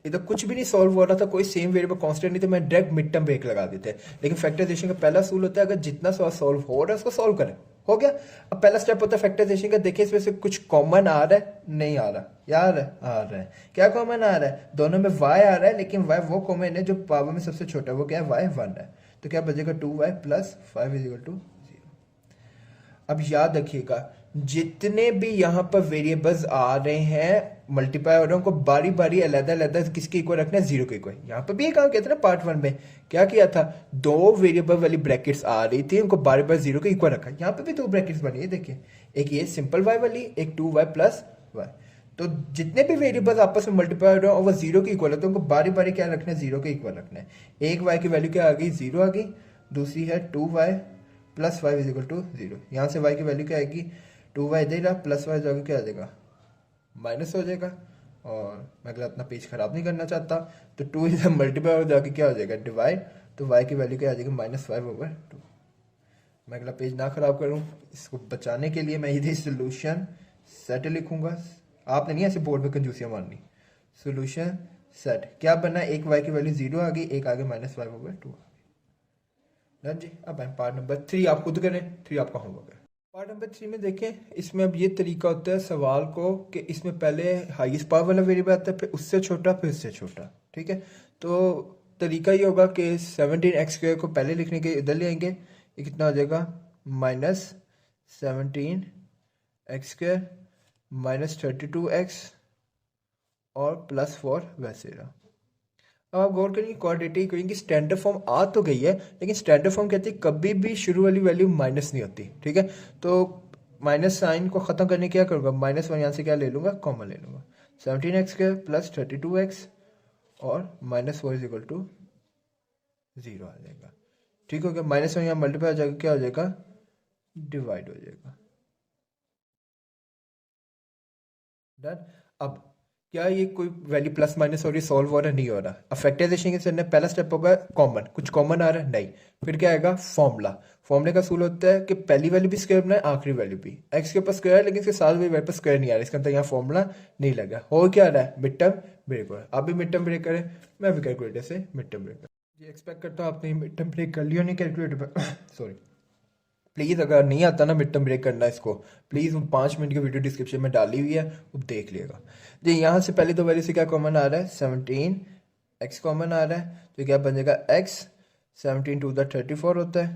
इधर कुछ भी नहीं सॉल्व हो रहा था, कोई सेम वेरिएबल कांस्टेंट नहीं, तो मैं डायरेक्ट मिड टर्म ब्रेक लगा देते। लेकिन फैक्टराइजेशन का पहला सूल होता है अगर जितना सवाल सॉल्व हो रहा है उसको सॉल्व करें, हो गया। अब पहला स्टेप होता है फैक्टराइजेशन का, देखिए इसमें से कुछ कॉमन आ रहा है, नहीं आ रहा, यार आ रहा है। क्या कॉमन आ रहा है, दोनों में y आ रहा है, लेकिन y वो कॉमन है जो पावर में सबसे छोटा है, वो क्या है, y 1 है। तो क्या बचेगा, 2y plus 5 is equal to 0। अब याद रखिएगा, जितने भी यहाँ पर वेरिएबल्स आ रहे हैं मल्टीप्लाई हो रहे हैं, उनको बारी बारी अलग अलग किसके इक्वल रखना है, 0 के इक्वल। यहाँ पर भी एक काम किया था ना पार्ट 1 में, क्या किया था, दो वेरिएबल वाली ब्रैकेट्स आ रही थी, उनको बारी बारी 0 के इक्वल रखा। यहाँ पे भी दो ब्रैकेट्स बनी है, देखिए, एक ये सिंपल y वाली, एक 2y प्लस y। तो जितने भी वेरिएबल्स आपस में मल्टीप्लाई हो रहे हैं और वो 0 के इक्वल है, तो उनको बारी बारी क्या रखना है, 0 के इक्वल रखना है। एक y की वैल्यू क्या आ गई, 0 आ गई, दूसरी है 2y plus 5 is equal to 0। यहाँ से y की वैल्यू क्या आएगी, 2y दे रहा प्लस y जाकर क्या आ जाएगा, माइनस हो जाएगा। और मैं अगला अपना पेज खराब नहीं करना चाहता, तो 2 इधर मल्टीप्लाई हो जाके क्या हो जाएगा, डिवाइड, तो y की वैल्यू क्या आ जाएगी, -5/2। मैं अगला पेज ना खराब करूं, इसको बचाने के लिए मैं इधर सोल्यूशन सेट लिखूंगा। आपने नहीं ऐसे बोर्ड पे कंजूसियां मारनी। सोल्यूशन सेट क्या बना, एक y की वैल्यू 0 आ गई, एक आगे -5/2 आ गई। डन जी। अब पार्ट नंबर 3 आप खुद करें, 3 आपका होमवर्क है। पार्ट नंबर 3 में देखें, इसमें अब ये तरीका होता है सवाल को कि इसमें पहले हाईएस्ट पावर वाला वेरिएबल आता है, फिर उससे छोटा, फिर उससे छोटा, ठीक है। तो तरीका ये होगा कि 17x² को पहले लिखने के इधर ले आएंगे, ये कितना हो जाएगा, -17x² -32x और +4 वैसे रहा। अब आप गौर करेंगे क्वाड्रेटिक इक्वेशन स्टैंडर्ड फॉर्म आ तो गई है, लेकिन स्टैंडर्ड फॉर्म कहती है कभी भी शुरू वाली वैल्यू माइनस नहीं होती, ठीक है। तो माइनस साइन को खत्म करने क्या करूँगा, -1 यहाँ से क्या ले लूँगा, कॉमन ले लूँगा, 17x² +32x और -4 इज इक्वल टू 0 आ जाएगा, ठीक हो गया। -1 यहाँ मल्टीप्लाई हो जाएगा, क्या हो जाएगा, डिवाइड हो जाएगा। डन। अब क्या ये कोई वैल्यू प्लस माइनस हो रही, सॉल्व हो रहा, नहीं हो रहा। अब फैक्टराइजेशन के पहला स्टेप होगा कॉमन, कुछ कॉमन आ रहा है, नहीं। फिर क्या आएगा, फॉर्मूला। फॉर्मूले का सूल होता है कि पहली वैल्यू भी स्क्वायर बनाए, आखिरी वैल्यू भी। एक्स के ऊपर स्क्वायर है, लेकिन इसके साथ भी वैल्यू पर स्क्वायर नहीं आ रहा, इसका मतलब यहाँ फॉर्मूला नहीं लगा। हो क्या रहा है, मिड टर्म ब्रेक हो रहा है। आप भी मिड टर्म ब्रेक करें, मैं भी कैलकुलेटर से मिड टर्म ब्रेक करें। एक्सपेक्ट करता हूँ आपने मिड टर्म ब्रेक कर लिया, नहीं कैलकुलेटर पर सॉरी। प्लीज़ अगर नहीं आता ना मिड टर्म ब्रेक करना, इसको प्लीज़ 5 मिनट की वीडियो डिस्क्रिप्शन में डाली हुई है, वो देख लिएगा जी। यहाँ से पहले तो वैल्यू से क्या कॉमन आ रहा है, 17x कॉमन आ रहा है, तो क्या बन जाएगा x, 17 2 34 होता है,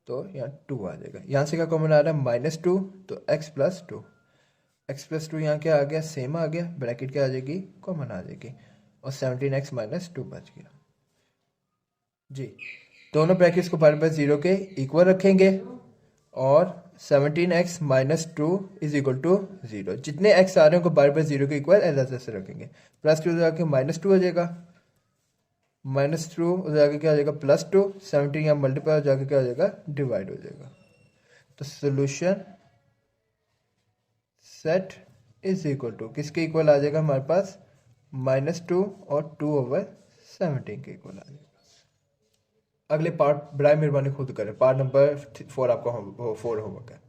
तो यहाँ 2 आ जाएगा। यहाँ से क्या कॉमन आ रहा है, -2, तो x + 2 यहाँ क्या आ गया, सेम आ गया, ब्रैकेट क्या आ जाएगी, कॉमन आ जाएगी, और 17x - 2 बच गया जी। दोनों ब्रैकेट्स को बार बार 0 के इक्वल रखेंगे और 17x minus two is equal to 0। जितने x आ रहे हैं उनको बार बार 0 के इक्वल ऐसे ऐसे रखेंगे। प्लस टू जाके माइनस टू हो जाएगा, माइनस टू हो जाके क्या हो जाएगा प्लस टू, 17 यहाँ मल्टीप्लाई हो जाके क्या हो जाएगा डिवाइड हो जाएगा। तो solution set is equal to किसके इक्वल आ जाएगा हमारे पास -2 और 2/17 के इक्वल आ जाएगा। अगले पार्ट बराए मेहरबानी खुद करें, पार्ट नंबर 4 आपका 4 होमवर्क है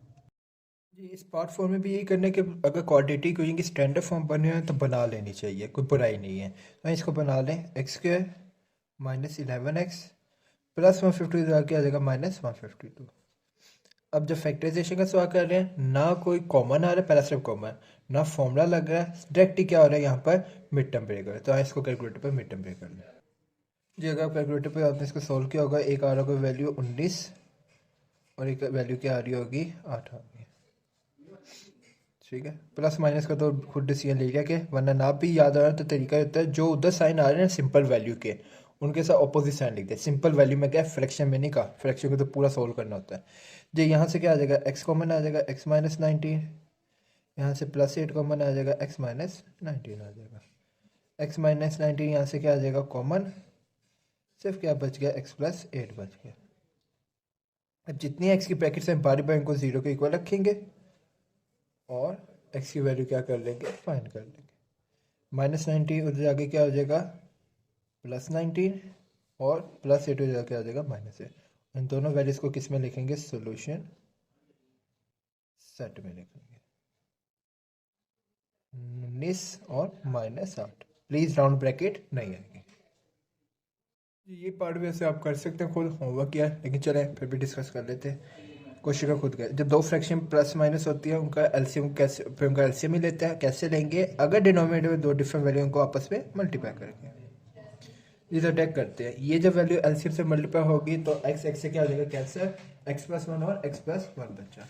जी। इस पार्ट 4 में भी यही करने के अगर क्वाड्रेटिक इक्वेशन की स्टैंडर्ड फॉर्म बने हैं तो बना लेनी चाहिए, कोई बुराई नहीं है। तो इसको बना लें, x² माइनस 11x प्लस 152 क्या आ जाएगा -152। अब जब फैक्टराइजेशन का सवाल कर रहे हैं ना कोई कॉमन आ रहा है, पहला स्टेप कॉमन, ना फॉर्मूला लग रहा है, डायरेक्ट ही क्या हो रहा है यहाँ पर मिड टर्म ब्रेकर। तो इसको कैलकुलेटर पर मिड टर्म ब्रेकर लें जी। अगर आप कैलकुलेटर पे आपने इसको सोल्व किया होगा, एक आ रहा होगा वैल्यू 19 और एक वैल्यू क्या आ रही होगी 8 आ रही है, ठीक है। प्लस माइनस का तो खुद डिसीजन ले लिया कि वरना ना भी याद आ रहा है तो तरीका होता है जो उधर साइन आ रहे हैं सिंपल वैल्यू के उनके साथ ऑपोजिट साइन लिखते हैं। सिंपल वैल्यू में क्या है, फ्रैक्शन में नहीं कहा, फ्रैक्शन को तो पूरा सोल्व करना होता है जी। यहाँ से क्या आ जाएगा x कॉमन आ जाएगा x माइनस 19, यहाँ से +8 कॉमन आ जाएगा x माइनस 19 आ जाएगा। x माइनस 19 यहाँ से क्या आ जाएगा कॉमन, सिर्फ क्या बच गया x प्लस 8 बच गया। अब जितनी x की ब्रैकेट्स हैं बारी बारी इनको 0 के इक्वल रखेंगे और x की वैल्यू क्या कर लेंगे फाइंड कर लेंगे। -19 उधर आगे क्या हो जाएगा +19 और +8 हो जाएगा क्या हो जाएगा -8। इन दोनों वैल्यूज को किस में लिखेंगे, सॉल्यूशन सेट में लिखेंगे 19 और -8। प्लीज राउंड ब्रैकेट नहीं आएगी। ये पार्ट भी ऐसे आप कर सकते हैं, खुद होमवर्क किया है, लेकिन चलें फिर भी डिस्कस कर लेते हैं। क्वेश्चन का खुद का, जब दो फ्रैक्शन प्लस माइनस होती है उनका एलसीएम कैसे, फिर उनका एलसीएम ही लेते हैं, कैसे लेंगे, अगर डिनोमिनेटर में दो डिफरेंट वैल्यू को आपस में मल्टीप्लाई करेंगे। ये तो अटैक करते हैं, ये जब वैल्यू एलसीएम से मल्टीप्लाई होगी तो x से क्या हो जाएगा कैंसर, x+1 और x+1 बचा,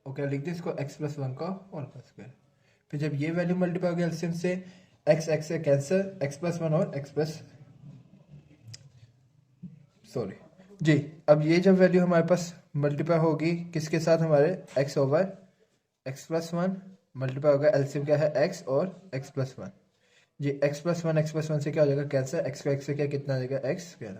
और क्या लिख दिया इसको x+1 का होल स्क्वायर। फिर जब ये वैल्यू मल्टीप्लाई होगी एलसीएम से, x से कैंसर, x+1 और सॉरी जी। अब ये जब वैल्यू हमारे पास मल्टीप्लाई होगी किसके साथ, हमारे x/x+1 मल्टीप्लाई होगा, एलसीएम क्या है x और x+1 जी। x+1 से क्या हो जाएगा कैंसर, x का x से क्या कितना आ जाएगा x स्क्वायर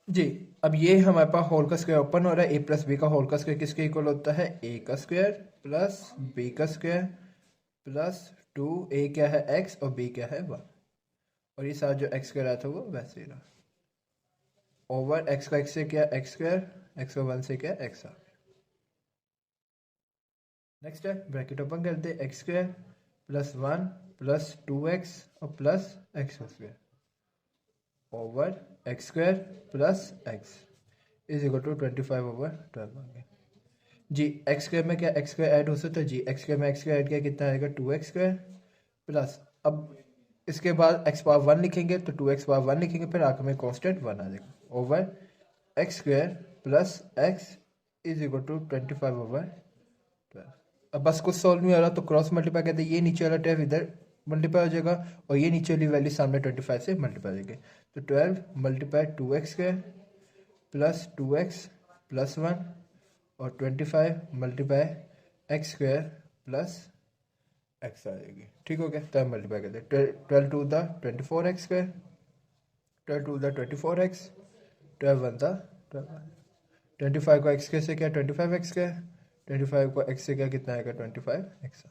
जी। अब ये हमारे पास होल का स्क्वायर ओपन हो रहा है, a+b का होल का स्क्वायर किसके इक्वल होता है, a का स्क्वायर प्लस b का स्क्वायर प्लस 2a क्या है x और b क्या है 1, और ये साथ जो x स्क्वायर आया था वो वैसे ही रहा, ओवर x का x से क्या x स्क्वायर, x का 1 से क्या x आ गया। नेक्स्ट है ब्रैकेट ओपन कर दे, x square plus 1 plus 2x और plus x square over x square plus x is equal to 25/12 आ गया जी। x स्क्वायर में क्या x स्क्वायर ऐड हो सकता है जी, x स्क्वायर में x स्क्वायर ऐड किया कितना आएगा 2x स्क्वायर प्लस, अब इसके बाद x पावर 1 लिखेंगे तो 2x पावर 1 लिखेंगे, फिर आखिर में कॉन्स्टेंट 1 आ जाएगा over x square plus x is equal to 25/12। अब बस कुछ सॉल्व नहीं हो रहा तो क्रॉस मल्टीप्लाई कहते हैं, ये नीचे वाला टर्म इधर मल्टीप्लाई हो जाएगा और ये नीचे वाली वैल्यू सामने 25 से मल्टीप्लाई हो जाएगी। तो 12 multiply 2x square plus 2x plus 1 और 25 multiply x square plus x आ जाएगी, ठीक हो गया। तब मल्टीप्लाई करते हैं 12 two the 24x square, 12 two the 24x, 12 one the 25 को x के से क्या 25x स्क्वायर, 25 को x से क्या कितना आएगा 25x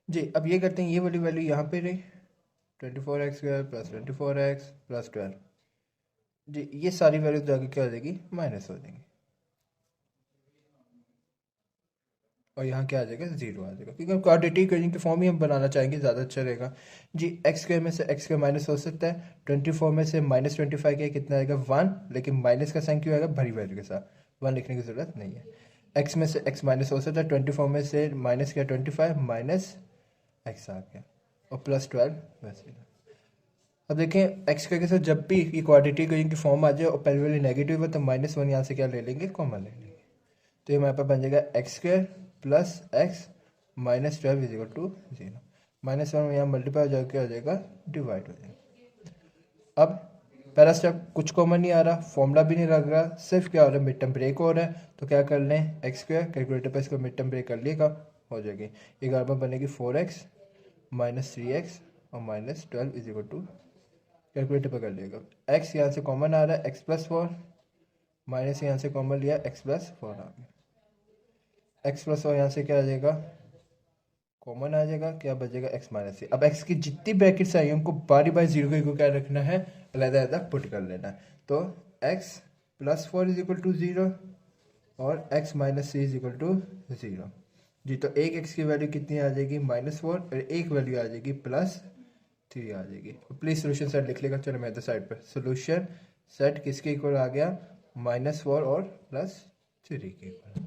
जी। अब ये करते हैं, ये वाली वैल्यू यहाँ पे रही 24x square plus 24x plus 12 जी, ये सारी वैल्यू जाके क्या हो जाएगी माइनस हो जाएंगी और यहाँ क्या आ जाएगा 0 आ जाएगा, क्योंकि हम क्वाड्रेटिक इक्वेशन की फॉर्म ही हम बनाना चाहेंगे, ज़्यादा अच्छा रहेगा जी। x स्क्वायर में से x स्क्वायर माइनस हो सकता है, 24 में से -25 के कितना आएगा 1, लेकिन माइनस का साइन क्यों आएगा, भरी वैल्यू के साथ 1 लिखने की जरूरत नहीं है। x में से x माइनस हो सकता है, 24 में से माइनस किया 25 माइनस x आ गया और प्लस 12 वैसे। अब देखें x के साथ जब भी ये क्वाड्रेटिक इक्वेशन की फॉर्म आ जाए और पहले वाली नेगेटिव है तो -1 यहाँ से क्या ले लेंगे कॉमन ले लेंगे, तो ये हमारे पास बन जाएगा x square plus x minus 12 is equal to 0। -1 यहाँ मल्टीप्लाई हो जाएगा क्या हो जाएगा डिवाइड हो जाएगा। अब पहला स्टेप कुछ कॉमन नहीं आ रहा, फॉर्मूला भी नहीं लग रहा, सिर्फ क्या हो रहा है मिड टर्म ब्रेक हो रहा है। तो क्या कर लें, एक्स स्क्वायर कैलकुलेटर पर इसको मिड टर्म ब्रेक कर लिएगा, हो जाएगी। ये घर पर बनेगी 4x माइनस 3x और minus 12 is equal to, calculator पर कर लिएगा। x यहाँ से कॉमन आ रहा है, x प्लस 4 माइनस यहाँ से कॉमन लिया, x प्लस 4 आ गया। x प्लस 4 यहाँ से क्या आ जाएगा, कॉमन आ जाएगा, क्या बचेगा x माइनस 3। अब x की जितनी ब्रैकेट्स आई उनको बारी बारी जीरो को क्या रखना है, अलग-अलग पुट कर लेना है। तो x plus 4 is equal to 0 और x minus 3 is equal to 0 जी। तो एक x की वैल्यू कितनी आ जाएगी, -4, और एक वैल्यू आ जाएगी +3 आ जाएगी। तो प्लीज सोल्यूशन सेट लिख लेगा। चलो मैं इधर साइड पर सोल्यूशन सेट किसके इक्वल आ गया, -4 और +3 के इक्वल।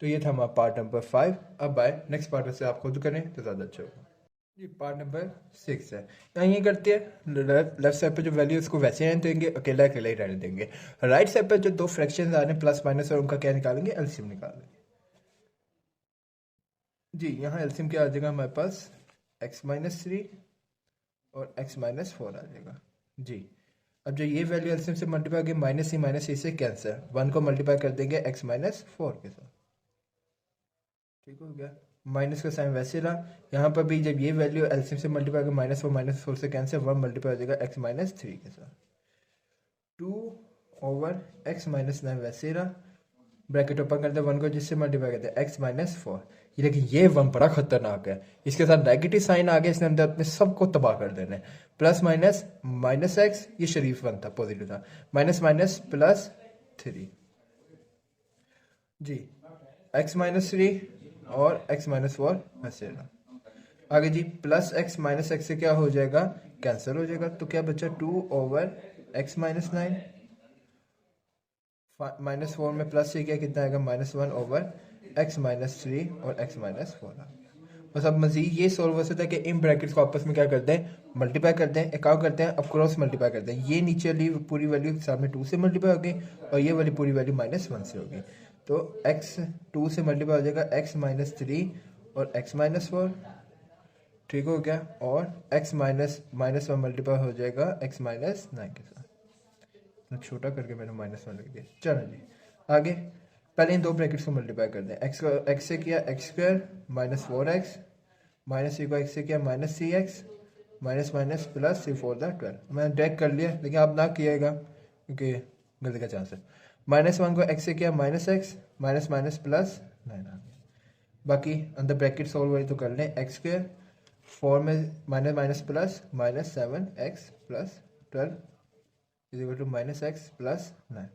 तो ये था हमारा पार्ट नंबर 5। अब आए नेक्स्ट पार्ट में से आप खुद करें तो ज़्यादा अच्छा होगा जी। पार्ट नंबर 6 है, यहाँ ये करते हैं लेफ्ट साइड पे जो वैल्यू उसको वैसे रहने देंगे, अकेला अकेला ही रहने देंगे। राइट साइड पे जो दो फ्रैक्शंस आ रहे हैं प्लस माइनस, और उनका क्या निकालेंगे, एलसीएम निकालेंगे जी। यहाँ एलसीएम क्या आ जाएगा हमारे पास, x माइनस 3 और x माइनस 4 आ जाएगा जी। अब जो ये वैल्यू एलसीएम से मल्टीप्लाई होगी, माइनस सी से कैंसर, 1 को मल्टीप्लाई कर देंगे x माइनस 4 के साथ, ठीक हो गया। माइनस का साइन वैसे रहा, यहाँ पर भी जब ये वैल्यू एलसीएम से मल्टीप्लाई होगी, -4 से कैंसर, 1 मल्टीप्लाई हो जाएगा x माइनस 3 के साथ, 2 ओवर x माइनस 9 वैसे रहा, ब्रैकेट ओपन करते हैं, 1 को जिससे मल्टीप्लाई करते हैं x माइनस 4। ये देखिए ये 1 बड़ा खतरनाक है, इसके साथ नेगेटिव साइन आ गया, इसने अंदर अपने सबको तबाह कर देना है। प्लस माइनस माइनस x, ये शरीफ 1 था, पॉजिटिव था, माइनस माइनस प्लस 3 जी, x माइनस 3 और x माइनस 4 ऐसे रहा। आगे जी प्लस x माइनस x से क्या हो जाएगा, कैंसिल हो जाएगा, तो क्या बचा 2 ओवर x माइनस 9, -4 में प्लस से क्या कितना आएगा, -1 ओवर x माइनस 3 और x माइनस 4 आ गया। बस अब मजीद ये सोल्व हो सकता है कि इन ब्रैकेट्स को आपस में क्या करते हैं, मल्टीप्लाई करते हैं, एक काम करते हैं, अब क्रॉस मल्टीप्लाई करते हैं। ये नीचे वाली पूरी वैल्यू सामने 2 से मल्टीप्लाई होगी और ये वाली पूरी वैल्यू -1 से होगी। तो x 2 से मल्टीप्लाई हो जाएगा x माइनस 3 और x माइनस 4, ठीक हो गया। और x माइनस -1 मल्टीप्लाई हो जाएगा x माइनस 9 के साथ, छोटा करके मैंने -1 लिख दिया। चलो जी आगे, पहले इन दो ब्रैकेट्स को मल्टीप्लाई कर दें। x से किया x square minus 4x, minus C को x से किया minus 3x, minus minus plus 3×4 मैंने डायरेक्ट कर लिया, लेकिन आप ना किएगा क्योंकि गलती का चांस है। -1 को x से किया -x, माइनस माइनस प्लस 9 आ गया। बाकी अंदर ब्रैकेट सॉल्व हुई तो कर लें, x स्क्वायर 4 में minus minus plus -7x plus 12 is equal to -x plus 9।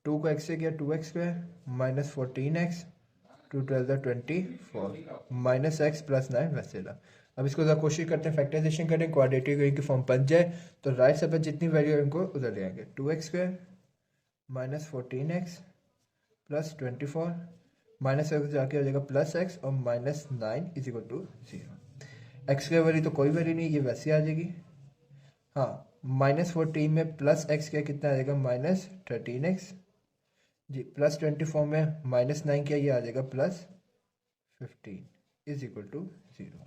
2 को x से किया 2x square minus 14x, 2 12 24 minus x plus 9 वैसे रहा। अब इसको ज़रा कोशिश करते हैं फैक्टराइजेशन करें, क्वाड्रेटिक की फॉर्म बन जाए। तो राइट साइड पर जितनी वैल्यू है उनको उधर ले आएंगे, 2x square minus 14x plus 24 minus x जाके हो जाएगा प्लस एक्स और -9 इज इक्वल टू 0। एक्स की वैल्यू तो कोई वैल्यू नहीं, ये वैसे आ जाएगी। हाँ -14 में प्लस एक्स का कितना आ जाएगा, -13x जी, प्लस 24 में -9 क्या, ये आ जाएगा +15 इज इक्वल टू 0।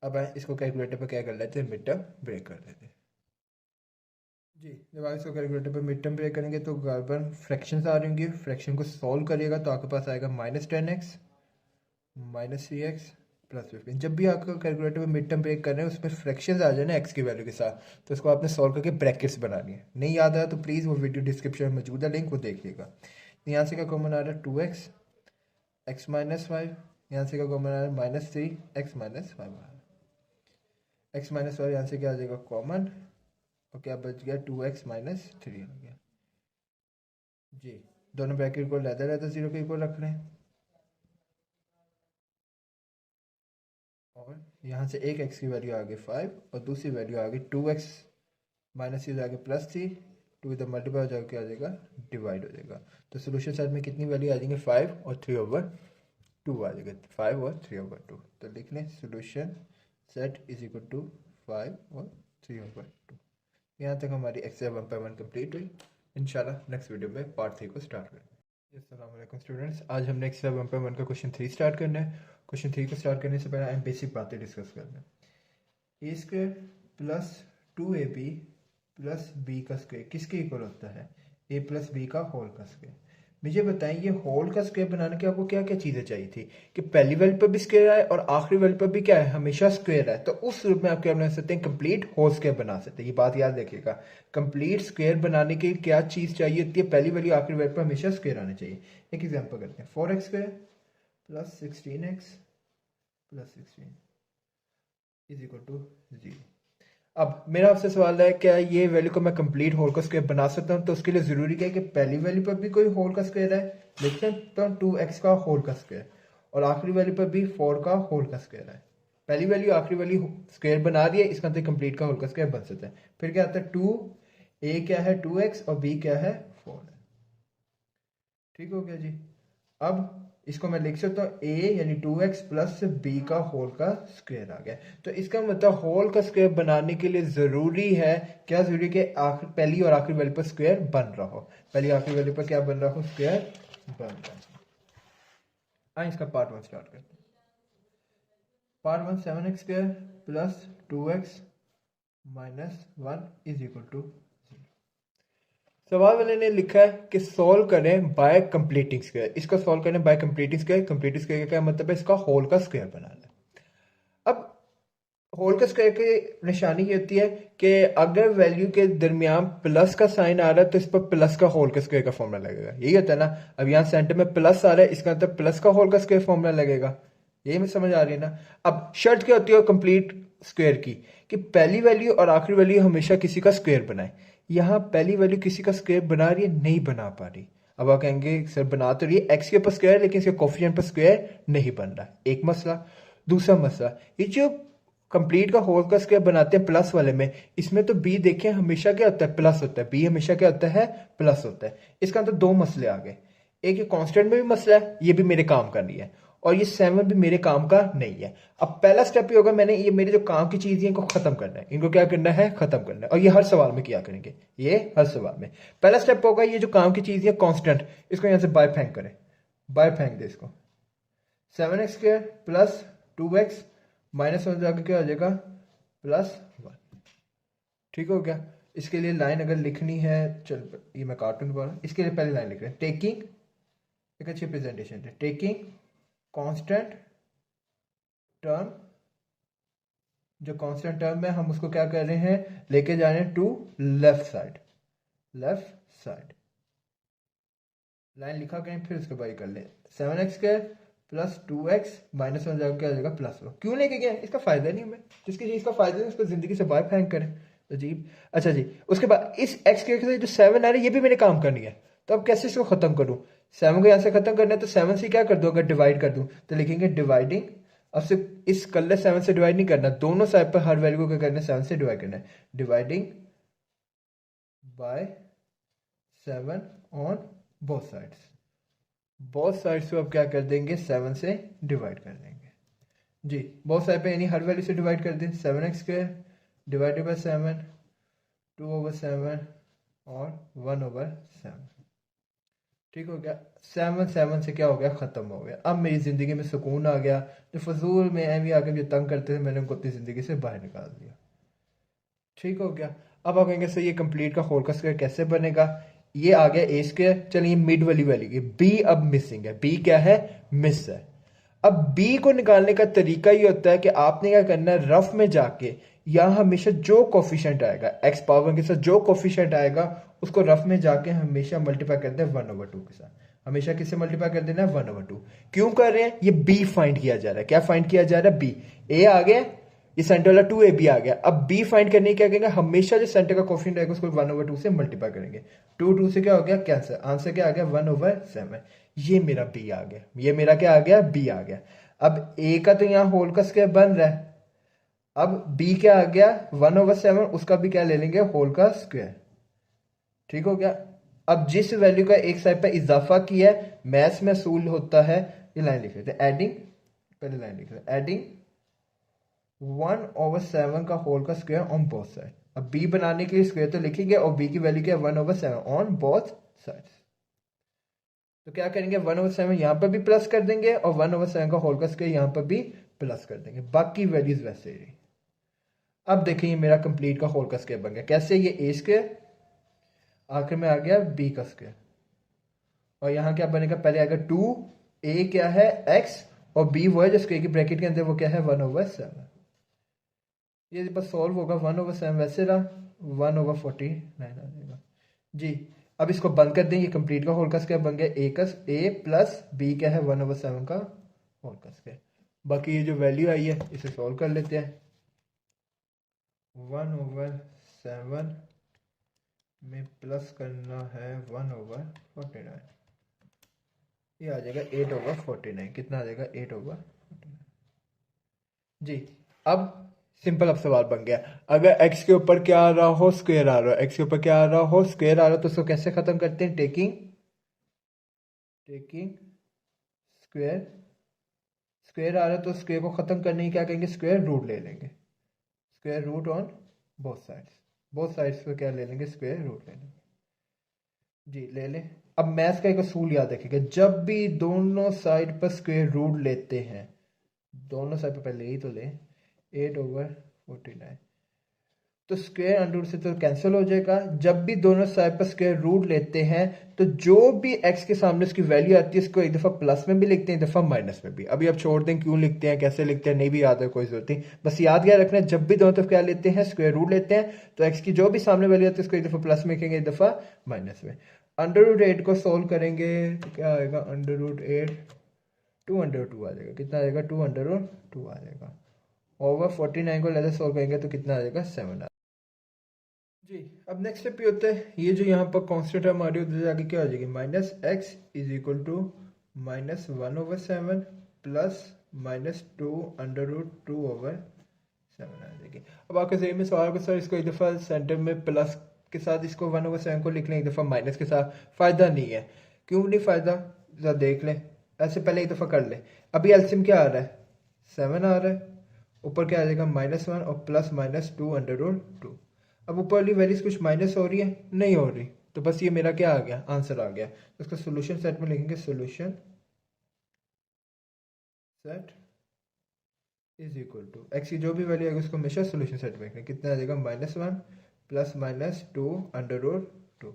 अब इसको कैलकुलेटर पर क्या कर लेते हैं, मिड टर्म ब्रेक कर देते हैं जी। जब आप इसको कैलकुलेटर पर मिड टर्म ब्रेक करेंगे तो कार्बन फ्रैक्शंस आ रही होंगी, फ्रैक्शन को सॉल्व करिएगा तो आपके पास आएगा -10x -3x प्लस 15। जब भी आपको कैलकुलेटर में मिड टर्म ब्रेक कर रहे हैं उसमें फ्रैक्शंस आ जाए ना एक्स की वैल्यू के साथ, तो उसको आपने सॉल्व करके ब्रैकेट्स बनानी है। नहीं याद आया तो प्लीज़ वो वीडियो डिस्क्रिप्शन में मौजूद है, लिंक वो देखिएगा। यहाँ से क्या कॉमन आ रहा है 2x x माइनस 5, यहाँ से क्या कॉमन आ रहा है -3 x माइनस 5 आ रहा है। x माइनस 5 यहाँ से क्या आ जाएगा कॉमन, और क्या बच गया 2x माइनस 3 आ गया जी। दोनों ब्रैकेट को लेदर लेदर 0 के इक्वल रख लें, और यहाँ से एक x की वैल्यू आ गई 5 और दूसरी वैल्यू आ गई 2x माइनस आ गई +3, 2 इधर मल्टीप्लाई हो जाएगा, क्या आ जाएगा डिवाइड हो जाएगा। तो सोल्यूशन साइड में कितनी वैल्यू आ जाएंगे 5 और 3/2 आ जाएगा, 5 और 3/2। तो लिख लें solution set is equal to 5 और 3/2। यहाँ तक हमारी एक्सरसाइज 1.1 कंप्लीट हुई। इंशाल्लाह नेक्स्ट वीडियो में पार्ट 3 को स्टार्ट करेंगे। अस्सलाम वालेकुम स्टूडेंट्स, आज हमने एक्सरसाइज 1.1 का क्वेश्चन 3 स्टार्ट करना है। क्वेश्चन 3 को स्टार्ट करने से पहले हम बेसिक बातें डिस्कस करना है। a² + 2ab प्लस बी का स्क्वायर किसके इक्वल होता है, ए प्लस बी का होल का स्क्वायर। मुझे बताएं ये होल का स्क्वायर बनाने के आपको क्या क्या चीजें चाहिए थी कि पहली वैल्यू पर भी स्क्वायर आए और आखिरी वैल्यू पर भी क्या है, हमेशा स्क्वायर आए। तो उस रूप में आप क्या बना सकते हैं, कंप्लीट होल स्क्वायर बना सकते हैं। ये बात याद रखिएगा, कंप्लीट स्क्वायर बनाने के लिए क्या चीज चाहिए होती है, पहली वैल्यू आखिरी वैल्यू पर हमेशा स्क्वायर आने चाहिए। एक एग्जाम्पल करते हैं, 4x square plus 16x plus 16 is equal to 0। अब मेरा आपसे सवाल है, क्या ये वैल्यू को मैं कंप्लीट होल का स्क्वायर बना सकता हूँ? तो उसके लिए जरूरी क्या है कि पहली वैल्यू पर भी कोई होल का स्क्वायर है, लिखते हैं तो 2x का होल का स्क्वायर, और आखिरी वैल्यू पर भी 4 का होल का स्क्वायर है। पहली वैल्यू आखिरी वैल्यू स्क्वायर बना रही है, इसका मतलब कंप्लीट का होल का स्क्वायर बन सकता है। फिर क्या आता है, 2 a क्या है 2x और b क्या है 4 है। ठीक हो गया जी। अब इसको मैं लिख सकता हूँ a यानी 2x प्लस बी का होल का स्क्वायर आ गया। तो इसका मतलब होल का स्क्वायर बनाने के लिए जरूरी है, क्या जरूरी कि आखिर पहली और आखिरी वैल्यू पर स्क्वायर बन रहा हो, पहली आखिरी वैल्यू पर क्या बन रहा हो, स्क्वायर बन रहा हो। आइए इसका पार्ट 1 स्टार्ट करते हैं। Part 1 7x square plus 2x minus 1 is equal to. सवाल वाले ने लिखा है कि सॉल्व करें बाय कंप्लीटिंग स्क्वायर। इसको सॉल्व करें by completing square. Completing square का क्या मतलब है, इसका होल का स्क्वायर बनाना। अब होल का स्क्वायर की निशानी ये होती है कि अगर वैल्यू के दरमियान प्लस का साइन आ रहा है तो इस पर प्लस का होल का स्क्वायर का फॉर्मूला लगेगा, यही होता है ना। अब यहाँ सेंटर में प्लस आ रहा है, इसका मतलब प्लस का होल का स्क्वायर फॉर्मूला लगेगा, यही में समझ आ रही है ना। अब शर्त क्या होती है कंप्लीट स्क्वायर की, कि पहली वैल्यू और आखिरी वैल्यू हमेशा किसी का स्क्वायर बनाए। यहाँ पहली वैल्यू किसी का स्क्वायर बना रही है, नहीं बना पा रही। अब आप कहेंगे सर बना तो रही है एक्स के ऊपर स्क्वायर, लेकिन इसके कोफिशिएंट पर स्क्वायर नहीं बन रहा, एक मसला। दूसरा मसला, ये जो कंप्लीट का होल का स्क्वायर बनाते हैं प्लस वाले में, इसमें तो बी देखें हमेशा क्या होता है, प्लस होता है। बी हमेशा क्या होता है, प्लस होता है। इसका तो दो मसले आ गए, एक ये कांस्टेंट में भी मसला है, ये भी मेरे काम का नहीं है, और ये 7 भी मेरे काम का नहीं है। अब पहला स्टेप ये होगा, मैंने ये मेरे जो काम की चीज है इनको खत्म करना है, इनको क्या करना है, खत्म करना है। और ये हर सवाल में किया करेंगे, ये हर सवाल में पहला स्टेप होगा, ये जो काम की चीज है कांस्टेंट, इसको यहां से बाय फेंक करें, बाय फेंक दे इसको। 7x square plus 2x minus 1 जाकर क्या हो जाएगा, +1। ठीक हो गया। इसके लिए लाइन अगर लिखनी है, चल ये मैं कार्टून पर, इसके लिए पहले लाइन लिख रहे हैं, टेकिंग, एक अच्छी प्रेजेंटेशन है, टेकिंग कांस्टेंट टर्म, जो कांस्टेंट टर्म है हम उसको क्या कर रहे हैं, लेके जा रहे हैं to left side, left side. Line लिखा करें, फिर उसके बाद कर लें 7x square plus 2x minus 1 जाकर क्या हो जाएगा, +1। क्यों लेके गया, इसका फायदा नहीं हमें, जिसकी चीज का फायदा है उसको जिंदगी से बाहर फेंक करें, अजीब। अच्छा जी, उसके बाद इस x के जो 7 आ रही है ये भी मेरे काम करनी है, तो अब कैसे इसको खत्म करूं, 7 को यहां से खत्म करना है तो 7 से क्या कर दूं, अगर डिवाइड कर दूं तो लिखेंगे डिवाइडिंग। अब सिर्फ इस कलर 7 से डिवाइड नहीं करना, दोनों साइड पर हर वैल्यू को क्या करना है, 7 से डिवाइड करना है, dividing by 7 on both sides. Both sides को अब क्या कर देंगे, 7 से डिवाइड कर देंगे जी। बोथ साइड पे यानी हर वैल्यू से डिवाइड कर दें, 7x स्क्वायर डिवाइडेड बाय 7, 2/7 और 1/7। ठीक हो गया। 7 से क्या हो गया, खत्म हो गया। अब मेरी जिंदगी में सुकून आ गया, जो फजूल में एवी आकर जो तंग करते थे मैंने उनको अपनी जिंदगी से बाहर निकाल दिया। ठीक हो गया। अब आप कहेंगे सर ये कंप्लीट का होल का स्क्वायर कैसे बनेगा, ये आ गया ए स्क्वायर, चलिए मिड वाली वैल्यू बी अब मिसिंग है, बी क्या है, मिस है। अब बी को निकालने का तरीका ये होता है कि आपने क्या करना है, रफ में जाके यहां हमेशा जो कोफिशिएंट आएगा एक्स पावर के साथ, जो कोफिशिएंट आएगा उसको रफ में जाके हमेशा मल्टीप्लाई करते हैं 1/2 के साथ। हमेशा किससे मल्टीप्लाई कर देना है, 1/2। क्यों कर रहे हैं, ये बी फाइंड किया जा रहा है। क्या फाइंड किया जा रहा है, बी। ए आ गया, ये सेंटर वाला 2ab आ गया। अब b फाइंड करने क्या करेंगे, हमेशा जो सेंटर का कोफिशिएंट रहेगा उसको 1/2 से मल्टीप्लाई करेंगे। 2 से क्या हो गया, कैंसिल, आंसर क्या आ गया, 1/7। ये मेरा b आ गया, ये मेरा क्या आ गया, b आ गया। अब a का तो यहाँ होल का स्क्वायर बन रहा है, अब b क्या आ गया, 1/7, उसका भी क्या ले लेंगे, होल का स्क्वायर। ठीक हो गया। अब जिस वैल्यू का एक साइड पर इजाफा किया है, मैथ्स में असूल होता है, ये लाइन लिख लेते हैं, एडिंग, पहले लाइन लिख लेते हैं, एडिंग 1/7 का होल का स्क्वायर ऑन बोथ साइड। अब b बनाने के लिए स्क्वायर तो लिखेंगे, और b की वैल्यू क्या है, 1/7 ऑन बोथ साइड्स। तो क्या करेंगे, 1/7 यहां पर भी प्लस कर देंगे, और 1/7 का होल का स्क्वायर यहां पर भी प्लस कर देंगे, बाकी वैल्यूज वैसे ही। अब देखें ये मेरा कंप्लीट का होल का स्क्वायर बन गया। कैसे? ये ए स्क्वायर आखिर में आ गया बी का स्क्वायर, और यहाँ क्या बनेगा? पहले आएगा 2a क्या है x, और b वो है जो स्क्वायर की ब्रैकेट के अंदर वो क्या है 1/7। ये बस सॉल्व होगा 1/7 वैसे रहा 1/49 आ जाएगा जी। अब इसको बंद कर दें, ये कंप्लीट का होल का स्क्वायर बन गया a प्लस b क्या है 1/7 का होल का स्क्वायर। बाकी ये जो वैल्यू आई है इसे सॉल्व कर लेते हैं। 1/7 में प्लस करना है 1/49, ये आ जाएगा 8/49। कितना आ जाएगा? 8/49 जी। अब सिंपल अब सवाल बन गया, अगर x के ऊपर क्या आ रहा हो? स्क्वायर आ रहा हो। x के ऊपर क्या आ रहा हो? स्क्वायर आ रहा हो। तो इसको कैसे खत्म करते हैं? Taking square. स्क्वायर आ रहा है तो स्क्वायर को खत्म करने की क्या करेंगे? स्क्वायर रूट ले लेंगे। Square root on both sides पे क्या ले लेंगे? स्क्वायर रूट ले लेंगे जी। ले लें। अब मैथ्स का एक असूल याद रखिएगा, जब भी दोनों साइड पर स्क्वायर रूट लेते हैं, दोनों साइड पर पहले ही तो लें 8/49, तो स्क्वायर अंडर रूट से तो कैंसिल हो जाएगा। जब भी दोनों साइड पर स्क्वायर रूट लेते हैं तो जो भी x के सामने उसकी वैल्यू आती है इसको एक दफा प्लस में भी लिखते हैं, एक दफा माइनस में भी। अभी आप छोड़ दें क्यों लिखते हैं, कैसे लिखते हैं, नहीं भी याद है, कोई जरूरत नहीं। बस याद क्या रखना है, जब भी दोनों तरफ क्या लेते हैं? स्क्वायर रूट लेते हैं, तो x की जो भी सामने वैल्यू आती है उसको एक दफा प्लस में लिखेंगे, एक दफा माइनस में। √8 को सोल्व करेंगे तो क्या आएगा? √8 2/2 आ जाएगा। कितना आ जाएगा? 2/2 आ जाएगा। ओवर 49 को लेकर सोल्व करेंगे तो कितना आ जाएगा? 7 जी। अब नेक्स्ट स्टेप ये होता है, ये जो यहाँ पर कांस्टेंट है हमारी उधर जाके क्या हो जाएगी? -x is equal to -1/7 plus -2√2/7 आ जाएगी। अब आपके जहन में सवाल को, सर इसको एक दफ़ा सेंटर में प्लस के साथ इसको 1/7 को लिख लें, एक दफ़ा माइनस के साथ। फ़ायदा नहीं है। क्यों नहीं फ़ायदा? ज़रा देख लें। ऐसे पहले एक दफ़ा कर लें। अभी एलसीएम क्या आ रहा है? 7 आ रहा है। ऊपर क्या आ जाएगा? -1 और प्लस -2√2। अब ऊपर वाली वैल्यूज कुछ माइनस हो रही है? नहीं हो रही। तो बस ये मेरा क्या आ गया? आंसर आ गया। तो इसका सोल्यूशन सेट में लिखेंगे, solution set is equal to x की जो भी वैल्यू आएगी उसको हमेशा सोल्यूशन सेट में लिखेंगे। कितना आ जाएगा? -1 प्लस -2√2।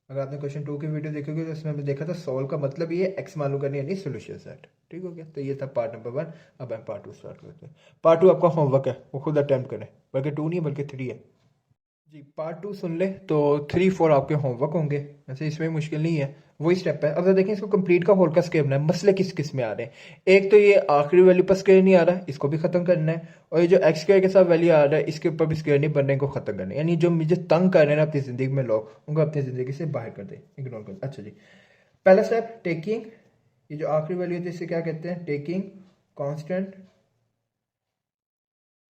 अगर आपने क्वेश्चन 2 की वीडियो देखोगे तो उसमें हमने देखा था सॉल्व का मतलब ये एक्स मालूम करनी यानी सोल्यूशन सेट। ठीक हो गया? तो ये था पार्ट नंबर 1। अब हम पार्ट 2 स्टार्ट करते हैं। पार्ट 2 आपका होमवर्क है, वो खुद अटेम्प्ट करें, बल्कि 2 नहीं बल्कि 3 है जी। पार्ट 2 सुन ले तो 3 4 आपके होमवर्क होंगे। वैसे इसमें मुश्किल नहीं है, वही स्टेप है। अब जरा देखें इसको कंप्लीट का होल का स्क्वायर बनाए। मसले किस किस में आ रहे हैं? एक तो ये आखिरी वैल्यू पर स्क्वायर नहीं आ रहा है, इसको भी खत्म करना है। और ये जो एक्स स्क्वायर के साथ वैल्यू आ रहा है इसके ऊपर भी स्क्वायर नहीं बनने को खत्म करना है। यानी जो मुझे तंग कर रहे हैं अपनी जिंदगी में लोग, उनको अपनी जिंदगी से बाहर कर दे, इग्नोर कर दे। अच्छा जी, पहला स्टेप टेकिंग, ये जो आखिरी वैल्यू होती है इसे क्या कहते हैं? Taking constant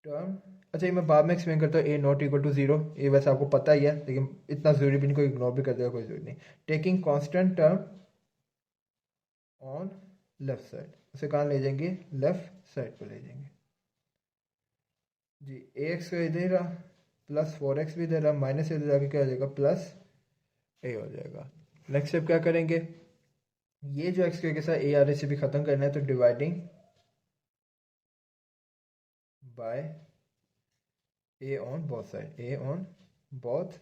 term. अच्छा ये मैं बाद में एक्सप्लेन करता हूँ। ए नॉट इक्वल टू 0, ये वैसे आपको पता ही है लेकिन इतना जरूरी भी नहीं, कोई इग्नोर भी कर देगा, कोई जरूरी नहीं। Taking constant term on left side, उसे कहाँ ले जाएंगे? लेफ्ट साइड पर ले जाएंगे जी। ए एक्स का इधर रहा, प्लस 4x भी इधर रहा, माइनस इधर जाके क्या हो जाएगा? प्लस ए हो जाएगा। नेक्स्ट स्टेप क्या करेंगे? ये जो एक्स के साथ ए आर से भी खत्म करना है, तो dividing by A on both side, A on both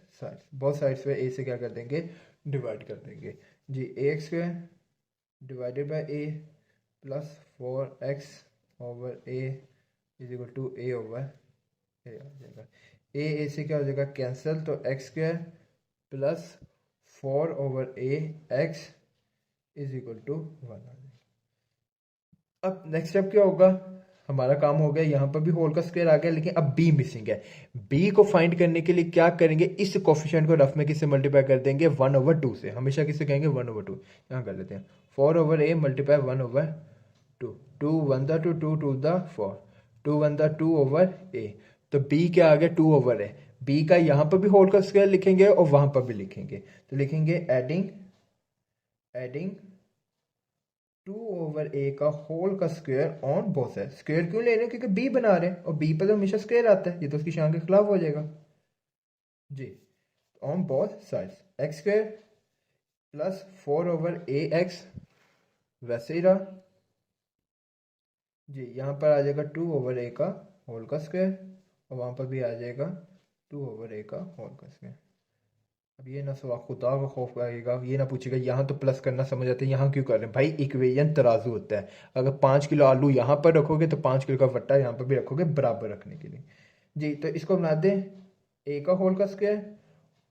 sides पे ए से क्या कर देंगे? डिवाइड कर देंगे जी। A X square divided by A plus 4x over A is equal to A over A आ जाएगा। ए से क्या हो जाएगा? कैंसिल, तो x square plus 4 over A x is equal to 1 आ जाएगा। अब नेक्स्ट स्टेप क्या होगा? हमारा काम हो गया, यहाँ पर भी होल का स्क्वायर आ गया, लेकिन अब बी मिसिंग है। बी को फाइंड करने के लिए क्या करेंगे? इस कोफिशिएंट को रफ में किससे मल्टीप्लाई कर देंगे? 1/2 से। हमेशा किससे कहेंगे? 1/2। यहाँ कर लेते हैं 4 ओवर ए मल्टीप्लाई 1/2। 2 1 द 2 2 2 द 4, 2 1 द 2 ओवर ए। तो बी क्या आ गया? 2 ओवर ए। बी का यहाँ पर भी होल का स्क्वायर लिखेंगे और वहां पर भी लिखेंगे, तो लिखेंगे एडिंग 2 ओवर ए का होल का square on both side. Square क्यों ले रहे हैं? क्योंकि बी बना रहे हैं और बी पर तो हमेशा स्क्वायर आता है, ये तो उसकी शान के खिलाफ हो जाएगा जी। On both sides X square plus 4 over A X वैसे ही रहा जी। यहाँ पर आ जाएगा 2 ओवर ए का होल का स्क्वायर और वहाँ पर भी आ जाएगा 2/a का होल का स्क्वायर। अब ये ना सवाल खुदा का खौफ आएगा, ये ना पूछेगा यहाँ तो प्लस करना समझ आते हैं, यहाँ क्यों कर रहे हैं भाई। इक्वेशन तराजू होता है, अगर 5 किलो आलू यहाँ पर रखोगे तो 5 किलो का वट्टा यहाँ पर भी रखोगे बराबर रखने के लिए। जी तो इसको बना दें ए का होल का स्क्वायर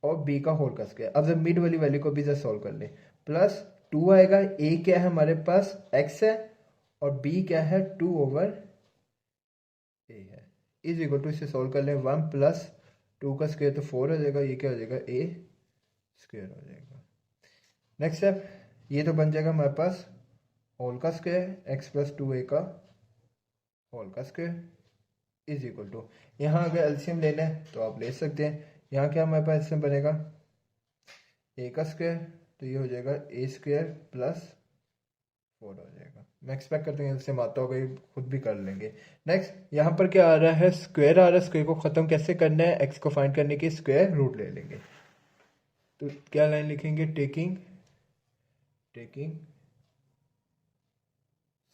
और बी का होल का स्क्वायर। अब जब मिड वाली वैल्यू को भी जरा सॉल्व कर लें, प्लस 2 आएगा, ए क्या है हमारे पास एक्स है और बी क्या है 2/a है, इज इक्वल टू, इसे सॉल्व कर लें 1 प्लस 2 का स्क्वायर तो 4 हो जाएगा, ये क्या हो जाएगा a स्क्वायर हो जाएगा। नेक्स्ट स्टेप, ये तो बन जाएगा हमारे पास होल का स्क्वायर x प्लस 2a का होल का स्क्वायर इज इक्वल टू, यहाँ अगर एलसीएम लेना है तो आप ले सकते हैं। यहाँ क्या हमारे पास एलसीएम बनेगा a का स्क्वायर, तो ये हो जाएगा a स्क्वायर प्लस 4 हो जाएगा। मैं एक्सपेक्ट करते हैं एलसीएम आता होगा, ये खुद भी कर लेंगे। नेक्स्ट यहाँ पर क्या आ रहा है, स्क्वायर आ रहा है, स्क्वायर को ख़त्म कैसे करना है, x को फाइंड करने के स्क्वायर रूट ले लेंगे। तो क्या लाइन लिखेंगे, taking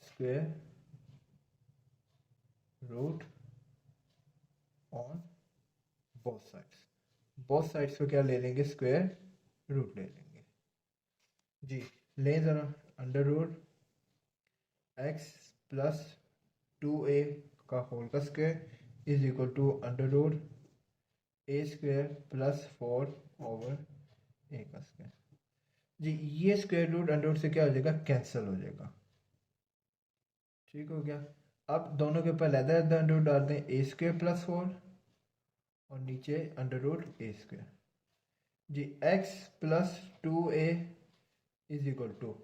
square root on both sides पे क्या ले लेंगे, स्क्वायर रूट ले लेंगे। जी ले ज़रा, under root X plus 2a का होल का square is equal to under root a square plus 4/a का स्क्वायर। जी ये स्क्वायर रूट अंडर रूट से क्या हो जाएगा, कैंसिल हो जाएगा। ठीक हो गया। अब दोनों के ऊपर लहदा अंडर रूट डाल दें, a स्क्वायर प्लस 4 और नीचे अंडर रूट a स्क्वायर। जी x plus 2a is equal to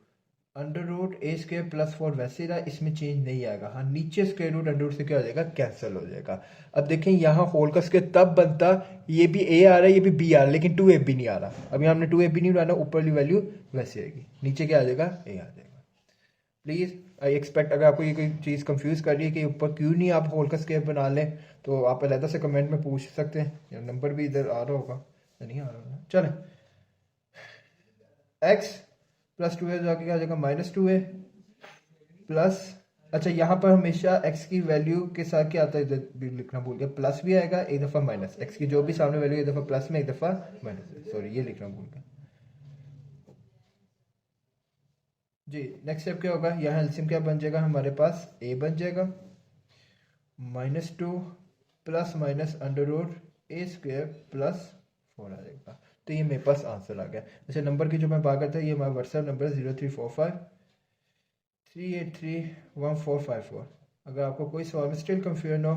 under root a square plus 4 वैसे रहा, इसमें चेंज नहीं आएगा। हाँ नीचे स्क्वायर रूट अंडर रूट से क्या हो जाएगा, कैंसिल हो जाएगा। अब देखें यहाँ होल का स्क्वायर तब बनता, ये भी a आ रहा है ये भी b आ रहा है, लेकिन 2ab नहीं आ रहा। अभी हमने 2ab नहीं बनाना, ऊपर वाली वैल्यू वैसे आएगी, नीचे क्या आ जाएगा, a आ जाएगा। प्लीज़ आई एक्सपेक्ट, अगर आपको ये कोई चीज़ कंफ्यूज कर रही है कि ऊपर क्यों नहीं आप होल का स्क्वायर बना लें, तो आप अलहदा से कमेंट में पूछ सकते हैं, या नंबर भी इधर आ रहा होगा, नहीं आ रहा है। चलें, x प्लस 2a जाके क्या आ जाएगा, -2a प्लस, अच्छा यहाँ पर हमेशा x की वैल्यू के साथ क्या आता है, इधर भी लिखना भूल गया, प्लस भी आएगा एक दफ़ा माइनस, x की जो भी सामने वैल्यू एक दफ़ा प्लस में एक दफ़ा माइनस, सॉरी ये लिखना भूल गया। जी नेक्स्ट स्टेप क्या होगा, यहाँ एलसीएम क्या बन जाएगा हमारे पास, a बन जाएगा -2 plus minus under root a square plus 4 आ जाएगा। तो ये मेरे पास आंसर आ गया। अच्छा नंबर की जो मैं बात करता हूँ, ये हमारा व्हाट्सएप नंबर है 0345383154। अगर आपको कोई सवाल में स्टिल कंफ्यूजन हो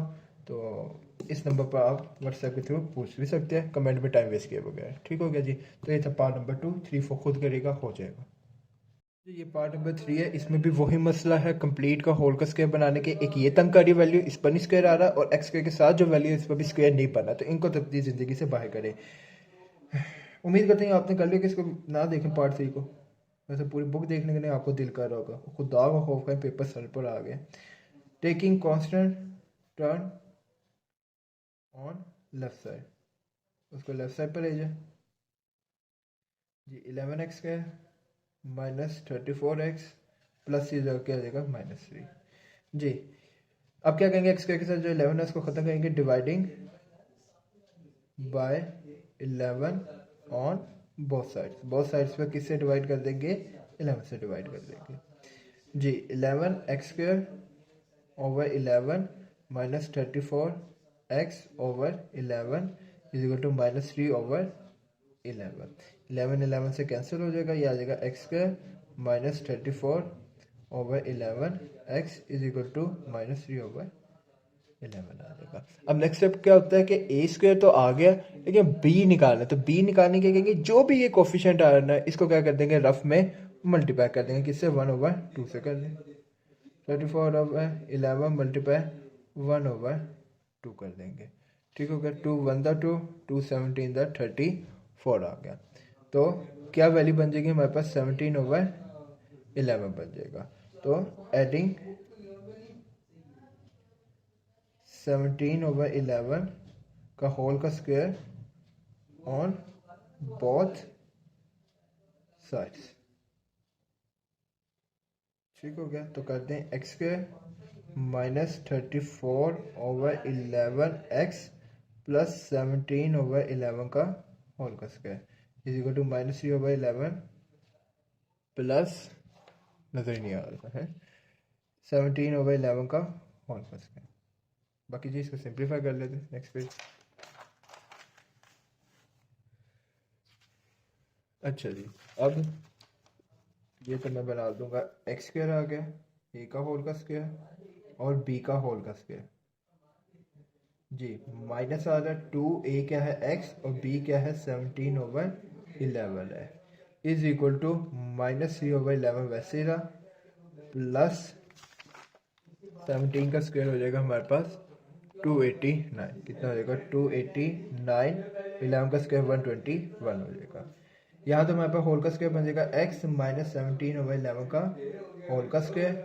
तो इस नंबर पर आप व्हाट्सएप के थ्रू पूछ भी सकते हैं, कमेंट में टाइम वेस्ट किए बगैर। ठीक हो गया जी। तो ये था पार्ट नंबर 2, 3, 4 खुद करेगा, हो जाएगा। ये पार्ट नंबर 3 है, इसमें भी वही मसला है कंप्लीट का होल का स्क्वायर बनाने के। एक ये तंग कारी वैल्यू, इस पर नहीं स्क्वायर आ रहा, और एक्स स्क्वायर के साथ जो वैल्यू है इस पर भी स्क्वायर नहीं बना, तो इनको तो अपनी ज़िंदगी से बाहर करें। उम्मीद करते हैं आपने कर लिया कि इसको ना देखें पार्ट 3 को, वैसे पूरी बुक देखने के लिए आपको दिल कर रहा होगा, खुदा का खौफ का पेपर सर पर आ गया। Taking constant turn on left side, उसको लेफ्ट साइड पर ले जाए जी। 11x स्क्वायर -34x प्लस ये जगह क्या आ जाएगा, -3 जी। अब क्या करेंगे, एक्स के साथ जो 11 है उसको खत्म करेंगे, dividing by 11 on both sides पे किससे डिवाइड कर देंगे, 11 से डिवाइड कर देंगे जी। 11x square over 11 -34x over 11 is equal to -3/11। 11 से कैंसिल हो जाएगा, ये आ जाएगा x square -34/11 x is equal to -3/11 आ जाएगा। अब नेक्स्ट स्टेप क्या होता है कि a स्क्वायर तो आ गया, लेकिन b निकालना है, तो b निकालने के कहेंगे जो भी ये कोफिशिएंट आ रहा है इसको क्या कर देंगे, रफ में मल्टीप्लाई कर देंगे, किससे 1/2 से कर देंगे। 34/11 मल्टीप्लाई 1/2 कर देंगे। ठीक हो गया, 2 1 2 2 17 34 आ गया। तो क्या वैल्यू बन जाएगी हमारे पास, 17/11 बन जाएगा। तो एडिंग 17/11 का होल का स्क्वायर ऑन बोथ साइड्स। ठीक हो गया, तो करते हैं एक्स स्क्वायर -34/11 x प्लस 17/11 का होल का square is equal to -3/11 plus नजर नहीं आ रहा है 17/11 का होल का स्क्वायर। बाकी चीज़ को सिंप्लीफाई कर लेते हैं। Next page. अच्छा जी, अब ये तो मैं बना दूंगा एक्स स्क्वायर आ गया, ए का होल का स्क्वायर और बी का होल का स्क्वायर जी। माइनस आ रहा है 2a क्या है एक्स और बी क्या है 17/11 है इज इक्वल टू -3/11 वैसे ही रहा प्लस 17 का स्क्वायर हो जाएगा हमारे पास 289। कितना हो जाएगा 289, 11 का स्क्वायर 121 हो जाएगा। यहाँ तो हमारे पास होल का स्क्वायर बन जाएगा x -17/11 का होल का स्क्वायर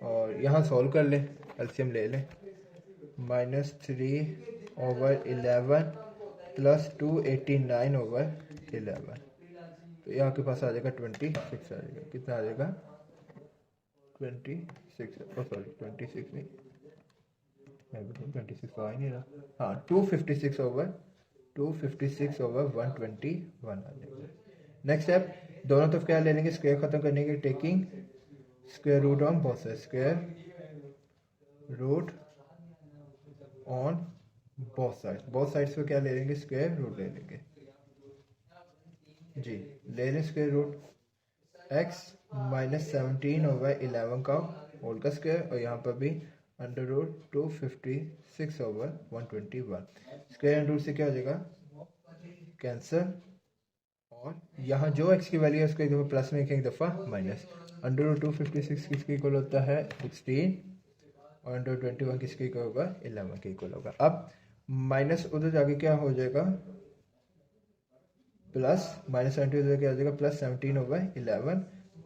और यहाँ सॉल्व कर ले, एलसीएम ले ले। -3/11 प्लस 289/11 तो यहाँ के पास आ जाएगा 26 आ जाएगा। कितना आ जाएगा 26, सॉरी 26 नहीं, 26 तो आ ही नहीं रहा, हाँ 256/121 आ जाएगा। नेक्स्ट स्टेप, दोनों तरफ क्या ले लेंगे स्क्वायर खत्म करने के, taking square root on both side, square root on both sides पे क्या ले लेंगे स्क्वायर रूट ले लेंगे जी। ले लें स्क्वायर रूट x -17/11 का होल का स्क्वायर और यहाँ पर भी √256/121 स्क्वायर एंड रूट से क्या हो जाएगा कैंसर और यहाँ जो x की वैल्यू है उसको एक दफ़ा प्लस में एक दफ़ा माइनस। √256 किसके इक्वल होता है 16 और √21 किसके इक्वल होगा 11 के इक्वल होगा। अब माइनस उधर जाके क्या हो जाएगा प्लस -17 उधर क्या हो जाएगा प्लस 17/11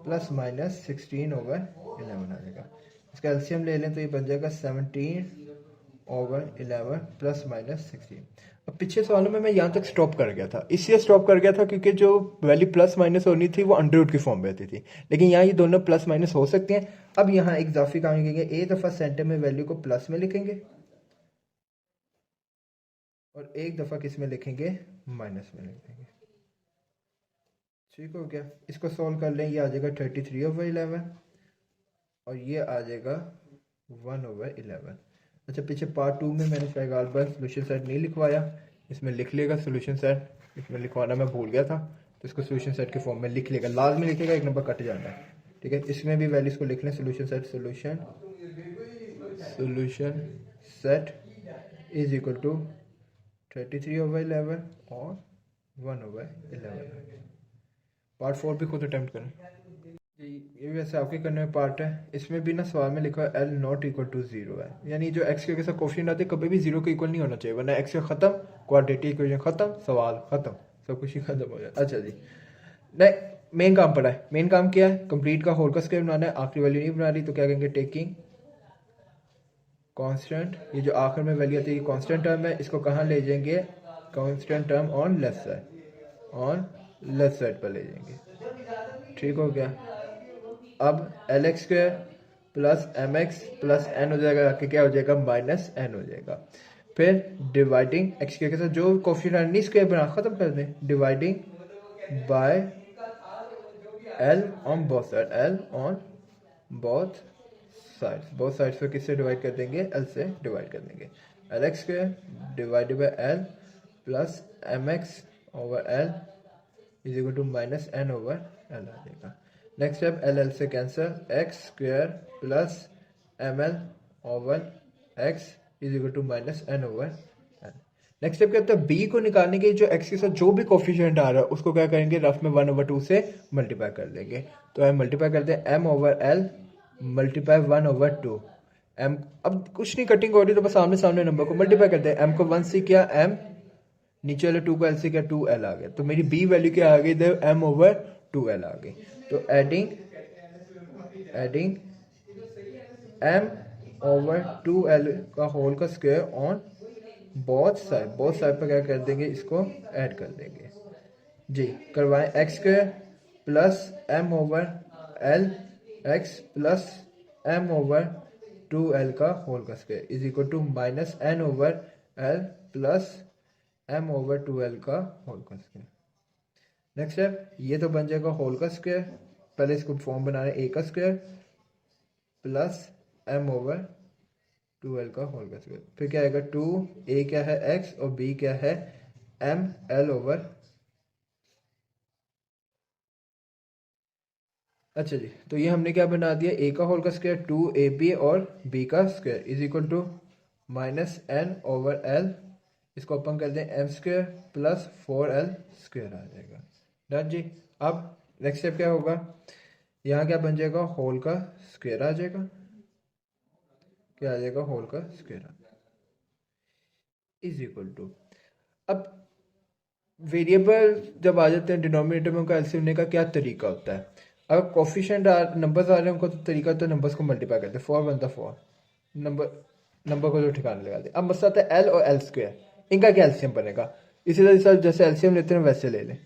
प्लस -16/11 आ जाएगा। इसका एलसीएम ले लें तो ये बन जाएगा 17/11 प्लस -16। अब पिछले सवालों में मैं यहाँ तक स्टॉप कर गया था, इसलिए स्टॉप कर गया था क्योंकि जो वैल्यू प्लस माइनस होनी थी वो अंडर रूट की फॉर्म में आती थी, लेकिन यहाँ ये दोनों प्लस माइनस हो सकते हैं। अब यहाँ एक इजाफी काम लिखेंगे, एक दफ़ा सेंटर में वैल्यू को प्लस में लिखेंगे और एक दफ़ा किस में लिखेंगे माइनस में लिखेंगे। ठीक हो गया, इसको सॉल्व कर लें, ये आ जाएगा 33/11 और ये आ जाएगा 1/11। अच्छा, पीछे पार्ट 2 में मैंने शायद बार सोल्यूशन सेट नहीं लिखवाया, इसमें लिख लेगा सोल्यूशन सेट, इसमें लिखवाना मैं भूल गया था तो इसको सोल्यूशन सेट के फॉर्म में लिख लेगा, लाजमी लिखेगा, एक नंबर कट जाना है। ठीक है, इसमें भी वैल्यूज को लिख लें, solution set is equal to 33/11 और 1/11। पार्ट 4 भी खुद अटेम्प्ट करें जी, ये वैसे आपके करने में पार्ट है। इसमें भी ना सवाल में लिखा है L नॉट इक्वल टू 0 है, यानी जो x के साथ कोफिशिएंट आते कभी भी 0 के इक्वल नहीं होना चाहिए, वरना x खत्म, क्वाड्रेटिक इक्वेशन खत्म, सवाल खत्म, सब कुछ ही खत्म हो जाए। अच्छा जी, नहीं मेन काम पड़ा है। मेन काम क्या है, कंप्लीट का होल का स्क्वायर बनाना है, आखिरी वैल्यू नहीं बना रही तो क्या कहेंगे टेकिंग कांस्टेंट, ये जो आखिर में वैल्यू आती है कांस्टेंट टर्म है, इसको कहाँ ले जाएंगे constant term on left side पर ले जाएंगे। ठीक हो गया, अब LX square plus MX plus N हो जाएगा, आके क्या हो जाएगा -N हो जाएगा। फिर डिवाइडिंग x के साथ जो कोफिशिएंट नहीं स्क्वायर बना खत्म कर दें, dividing by L on both sides पे किससे डिवाइड कर देंगे L से डिवाइड कर देंगे। LX square divided by L plus MX over L is equal to -N over L आ जाएगा। नेक्स्ट स्टेप LL से cancel, x square plus ML over x is equal to -N over L। Next step क्या होता है, b को निकालने के जो x के साथ जो भी कोफिशिएंट आ रहा है उसको क्या करेंगे रफ में 1/2 से मल्टीप्लाई कर देंगे। तो हम मल्टीप्लाई करते हैं m over l multiply 1/2 m। अब कुछ नहीं कटिंग हो रही तो बस आमने सामने नंबर को मल्टीप्लाई करते हैं, m को 1 से किया m, नीचे वाले 2 को l से किया 2l आ गया, तो मेरी b वैल्यू क्या आ गई इधर m ओवर 2l आ गई। तो एडिंग m ओवर 2l का होल का स्क्वायर ऑन बोथ साइड पर क्या कर देंगे इसको ऐड कर देंगे जी। करवाएं x square plus m over l x plus m over 2l का होल का square is equal to minus n over l plus m over 2l का होल का स्क्वायर। नेक्स्ट स्टेप, ये तो बन जाएगा होल का स्क्वायर, पहले इसको फॉर्म बना रहे a का square plus m over 2l का होल का स्क्वायर। फिर क्या आएगा 2a क्या है x और b क्या है m l ओवर। अच्छा जी, तो ये हमने क्या बना दिया, a का होल का स्क्वायर 2ab और b का square is equal to minus n over l, इसको अपन कर दें m square plus 4l square आ जाएगा। डन जी। अब नेक्स्ट स्टेप क्या होगा, यहाँ क्या बन जाएगा होल का स्क्वायर आ जाएगा, क्या आ जाएगा होल का स्क्वायर इज इक्वल टू। अब वेरिएबल जब आ जाते हैं डिनोमिनेटर में उनका एलसीएम लेने का क्या तरीका होता है, अगर कोफिशिएंट नंबर्स आ रहे हैं उनको तो तरीका तो नंबर्स को मल्टीप्लाई करते हैं, 4 1 4 नंबर को जो ठिकाने लगा दे। अब मसला आता है एल और एल स्क्वायर, इनका क्या एलसीएम बनेगा, इसी तरह जैसे एलसीएम लेते हैं वैसे ले लें,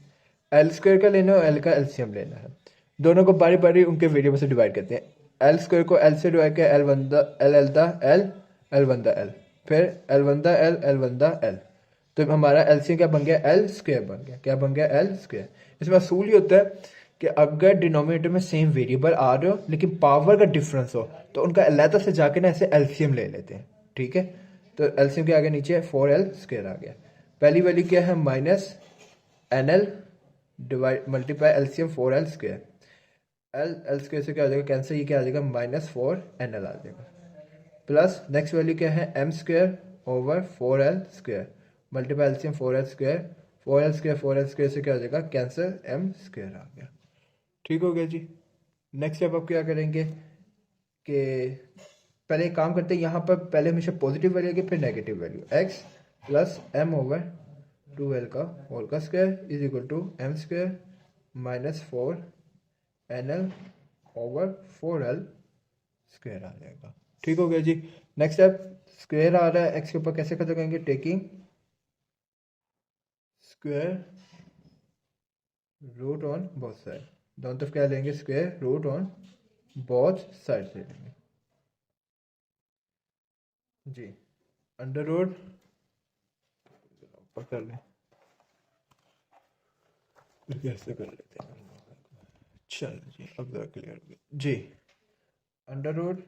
एल स्क्वायर का लेना है और एल का एलसीएम लेना है, दोनों को बारी बारी उनके वेरिएबल से डिवाइड करते हैं। एल स्क्वायर को एल से डिवाइड किया, एल वन दा एल एल दा एल एल वन दा एल, फिर एल वन दा एल एल वन दा एल, तो हमारा एलसीएम क्या बन गया एल स्क्वायर बन गया, क्या बन गया एल स्क्वायर। इसमें असूल ही होता है कि अगर डिनोमिनेटर में सेम वेरिएबल आ रहे हो लेकिन पावर का डिफरेंस हो तो उनका अलहदा से जाके ना ऐसे एलसीएम ले लेते हैं, ठीक है। तो एलसीएम क्या आ गया नीचे 4l स्क्वायर आ गया, पहली वैल्यू क्या है minus n l divide multiply LCM 4l square, l l square से क्या आ जाएगा कैंसिल, ये क्या आ जाएगा माइनस 4nl आ जाएगा, प्लस नेक्स्ट वैल्यू क्या है m square over 4l square multiply LCM 4l square, 4l square से क्या आ जाएगा कैंसिल m स्क्वायर आ गया। ठीक हो गया जी। नेक्स्ट स्टेप आप क्या करेंगे कि पहले एक काम करते हैं, यहाँ पर पहले हमेशा पॉजिटिव वैल्यू आएगी फिर negative value, x plus m over 2l का होल का square is equal to m square minus 4nl over 4l square आ जाएगा। ठीक हो गया जी। नेक्स्ट स्टेप, स्क्वायर आ रहा है x के ऊपर, कैसे खत्म करेंगे, taking square root on both side, दोनों तरफ क्या लेंगे square root on both side ले लेंगे जी। अंडर रूट ऊपर कर लें, कैसे कर लेते हैं, चलो जी अब जरा क्लियर हो गया जी। Under root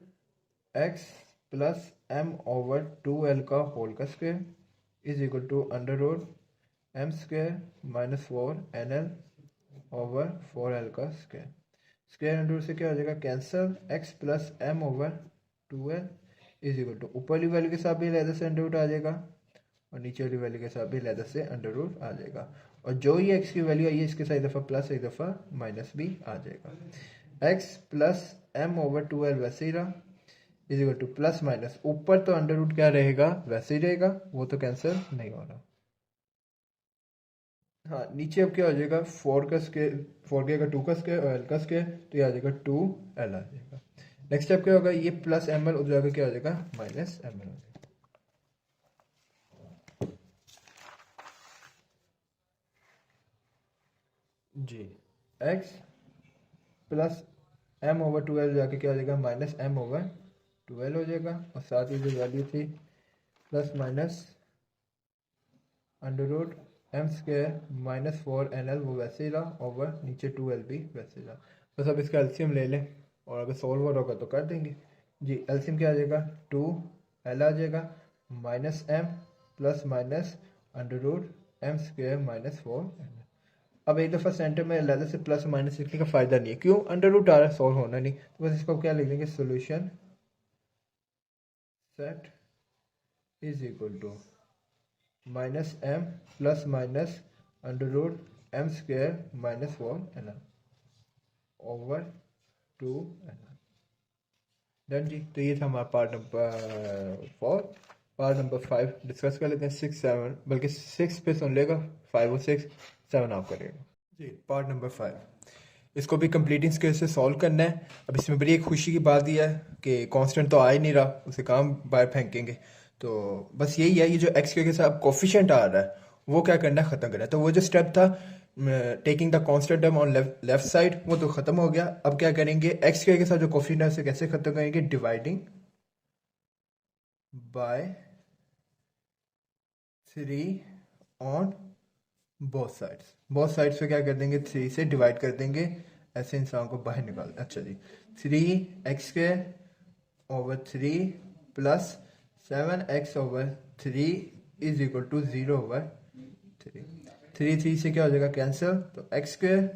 X plus m over 2l का होल का square is equal to under root m square minus 4nl over 4l का स्क्वायर, स्क्वायर अंडर से क्या हो जाएगा cancel, x plus m over 2l is equal to ऊपर वाली वैल्यू के साथ भी लहदा से अंडर रूट आ जाएगा और नीचे वाली वैल्यू के साथ भी लहदा से अंडर रूट आ जाएगा, और जो ये x की वैल्यू आई है इसके साथ एक दफ़ा प्लस एक दफ़ा माइनस भी आ जाएगा। x plus m over 2l वैसे ही रहा is equal two plus minus, ऊपर तो अंडर रूट क्या रहेगा वैसे ही रहेगा, वो तो कैंसिल नहीं हो रहा। हाँ नीचे अब क्या हो जाएगा 4 का स्क्वायर, 4 का 2 का स्क्वायर और l का स्क्वायर, तो ये आ जाएगा 2l आ जाएगा। नेक्स्ट स्टेप क्या होगा, ये प्लस एम एल उधर जाकर क्या हो जाएगा माइनस एम एल हो जाएगा जी। x plus m over 2l जाके क्या हो जाएगा माइनस m ओवर 2l हो जाएगा, और साथ ही जो वैल्यू थी plus minus under root m square minus 4nl वो वैसे ही रहा, ओवर नीचे 2l भी वैसे ही रहा। बस अब इसका एलसीएम ले लें और अगर सोल्व होगा तो कर देंगे जी। एलसीएम क्या आ जाएगा 2l आ जाएगा minus m plus minus under root m square minus 4nl। अब एक दफ़ा सेंटर में अलग से प्लस माइनस लिखने का फ़ायदा नहीं है, क्यों अंडर रूट आ रहा है, सॉल्व होना नहीं, तो बस इसको क्या लिख देंगे solution set is equal to minus m plus minus under root m square minus 4nl over 2nl। Done जी। तो ये था हमारा part number 4। Part number 5 discuss कर लेते हैं, 6 7 बल्कि 6 पे सुन लेगा, 5 और 6 7 आप करेगा जी। पार्ट नंबर 5 इसको भी कंप्लीटिंग स्केल से सॉल्व करना है। अब इसमें बड़ी एक खुशी की बात यह है कि कांस्टेंट तो आ ही नहीं रहा, उसे काम बाहर फेंकेंगे, तो बस यही है, ये जो एक्स के साथ कोफिशिएंट आ रहा है वो क्या करना है, ख़त्म करना है। तो वो जो स्टेप था taking the constant term on left side वो तो ख़त्म हो गया। अब क्या करेंगे, एक्स के साथ जो कोफिशिएंट है उसे कैसे ख़त्म करेंगे, dividing by 3 on both sides पे क्या कर देंगे, 3 से डिवाइड कर देंगे, ऐसे इंसान को बाहर निकाल। अच्छा जी, 3x² over 3 plus 7x over 3 is equal to 0 over 3। 3 से क्या हो जाएगा कैंसिल, तो x²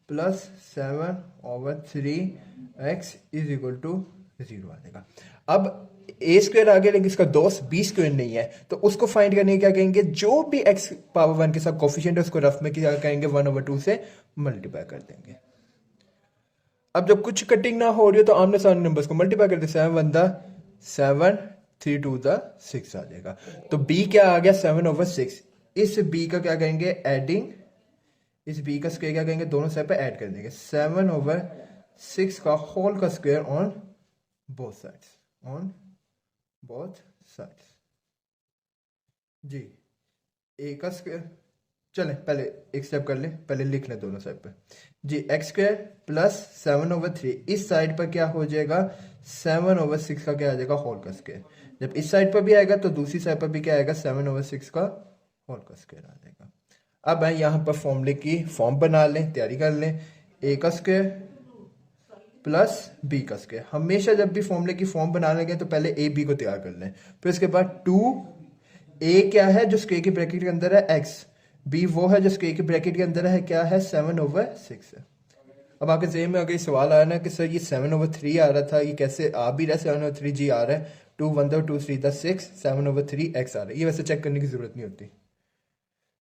plus 7 over 3x is equal to 0 आ जाएगा। अब a² आ गया, लेकिन इसका दोस्त b² नहीं है, तो उसको फाइंड करने के क्या कहेंगे, जो भी x पावर 1 के साथ कोफिशिएंट है उसको रफ में क्या कहेंगे, 1/2 से मल्टीप्लाई कर देंगे। अब जब कुछ कटिंग ना हो रही हो तो आमने सामने नंबर्स को मल्टीप्लाई कर दे, 7 3 2 6 आ जाएगा। तो b क्या आ गया, 7/6। इस b का क्या कहेंगे, एडिंग, इस b का स्क्वायर क्या कहेंगे, दोनों साइड पे ऐड कर देंगे, 7/6 का होल का स्क्वायर ऑन बोथ साइड्स जी। a का स्क्वायर, चलें पहले एक स्टेप कर लें, पहले लिख लें दोनों साइड पे जी। x² प्लस 7/3 इस साइड पर क्या हो जाएगा, 7/6 का क्या आ जाएगा, होल का स्क्वायर। जब इस साइड पर भी आएगा तो दूसरी साइड पर भी क्या आएगा, 7/6 का होल का स्क्वायर आ जाएगा। अब है यहाँ पर फॉर्मूले की फॉर्म बना लें, तैयारी कर लें, a का स्क्वायर प्लस b का स्क्वायर। हमेशा जब भी फॉर्मूले की फॉर्म बनाने लगे तो पहले a b को तैयार कर लें, फिर उसके बाद 2a क्या है जो स्क्वायर की ब्रैकेट के अंदर है, x, b वो है जो स्क्वायर की ब्रैकेट के अंदर है, क्या है, 7/6 है। अब आपके जेहन में अगर सवाल आया ना कि सर ये 7/3 आ रहा था, ये कैसे आ भी रहा है, 7/3 जी आ रहा है, 2 1 2 3 6 7/3 x आ रहा है, ये वैसे चेक करने की जरूरत नहीं होती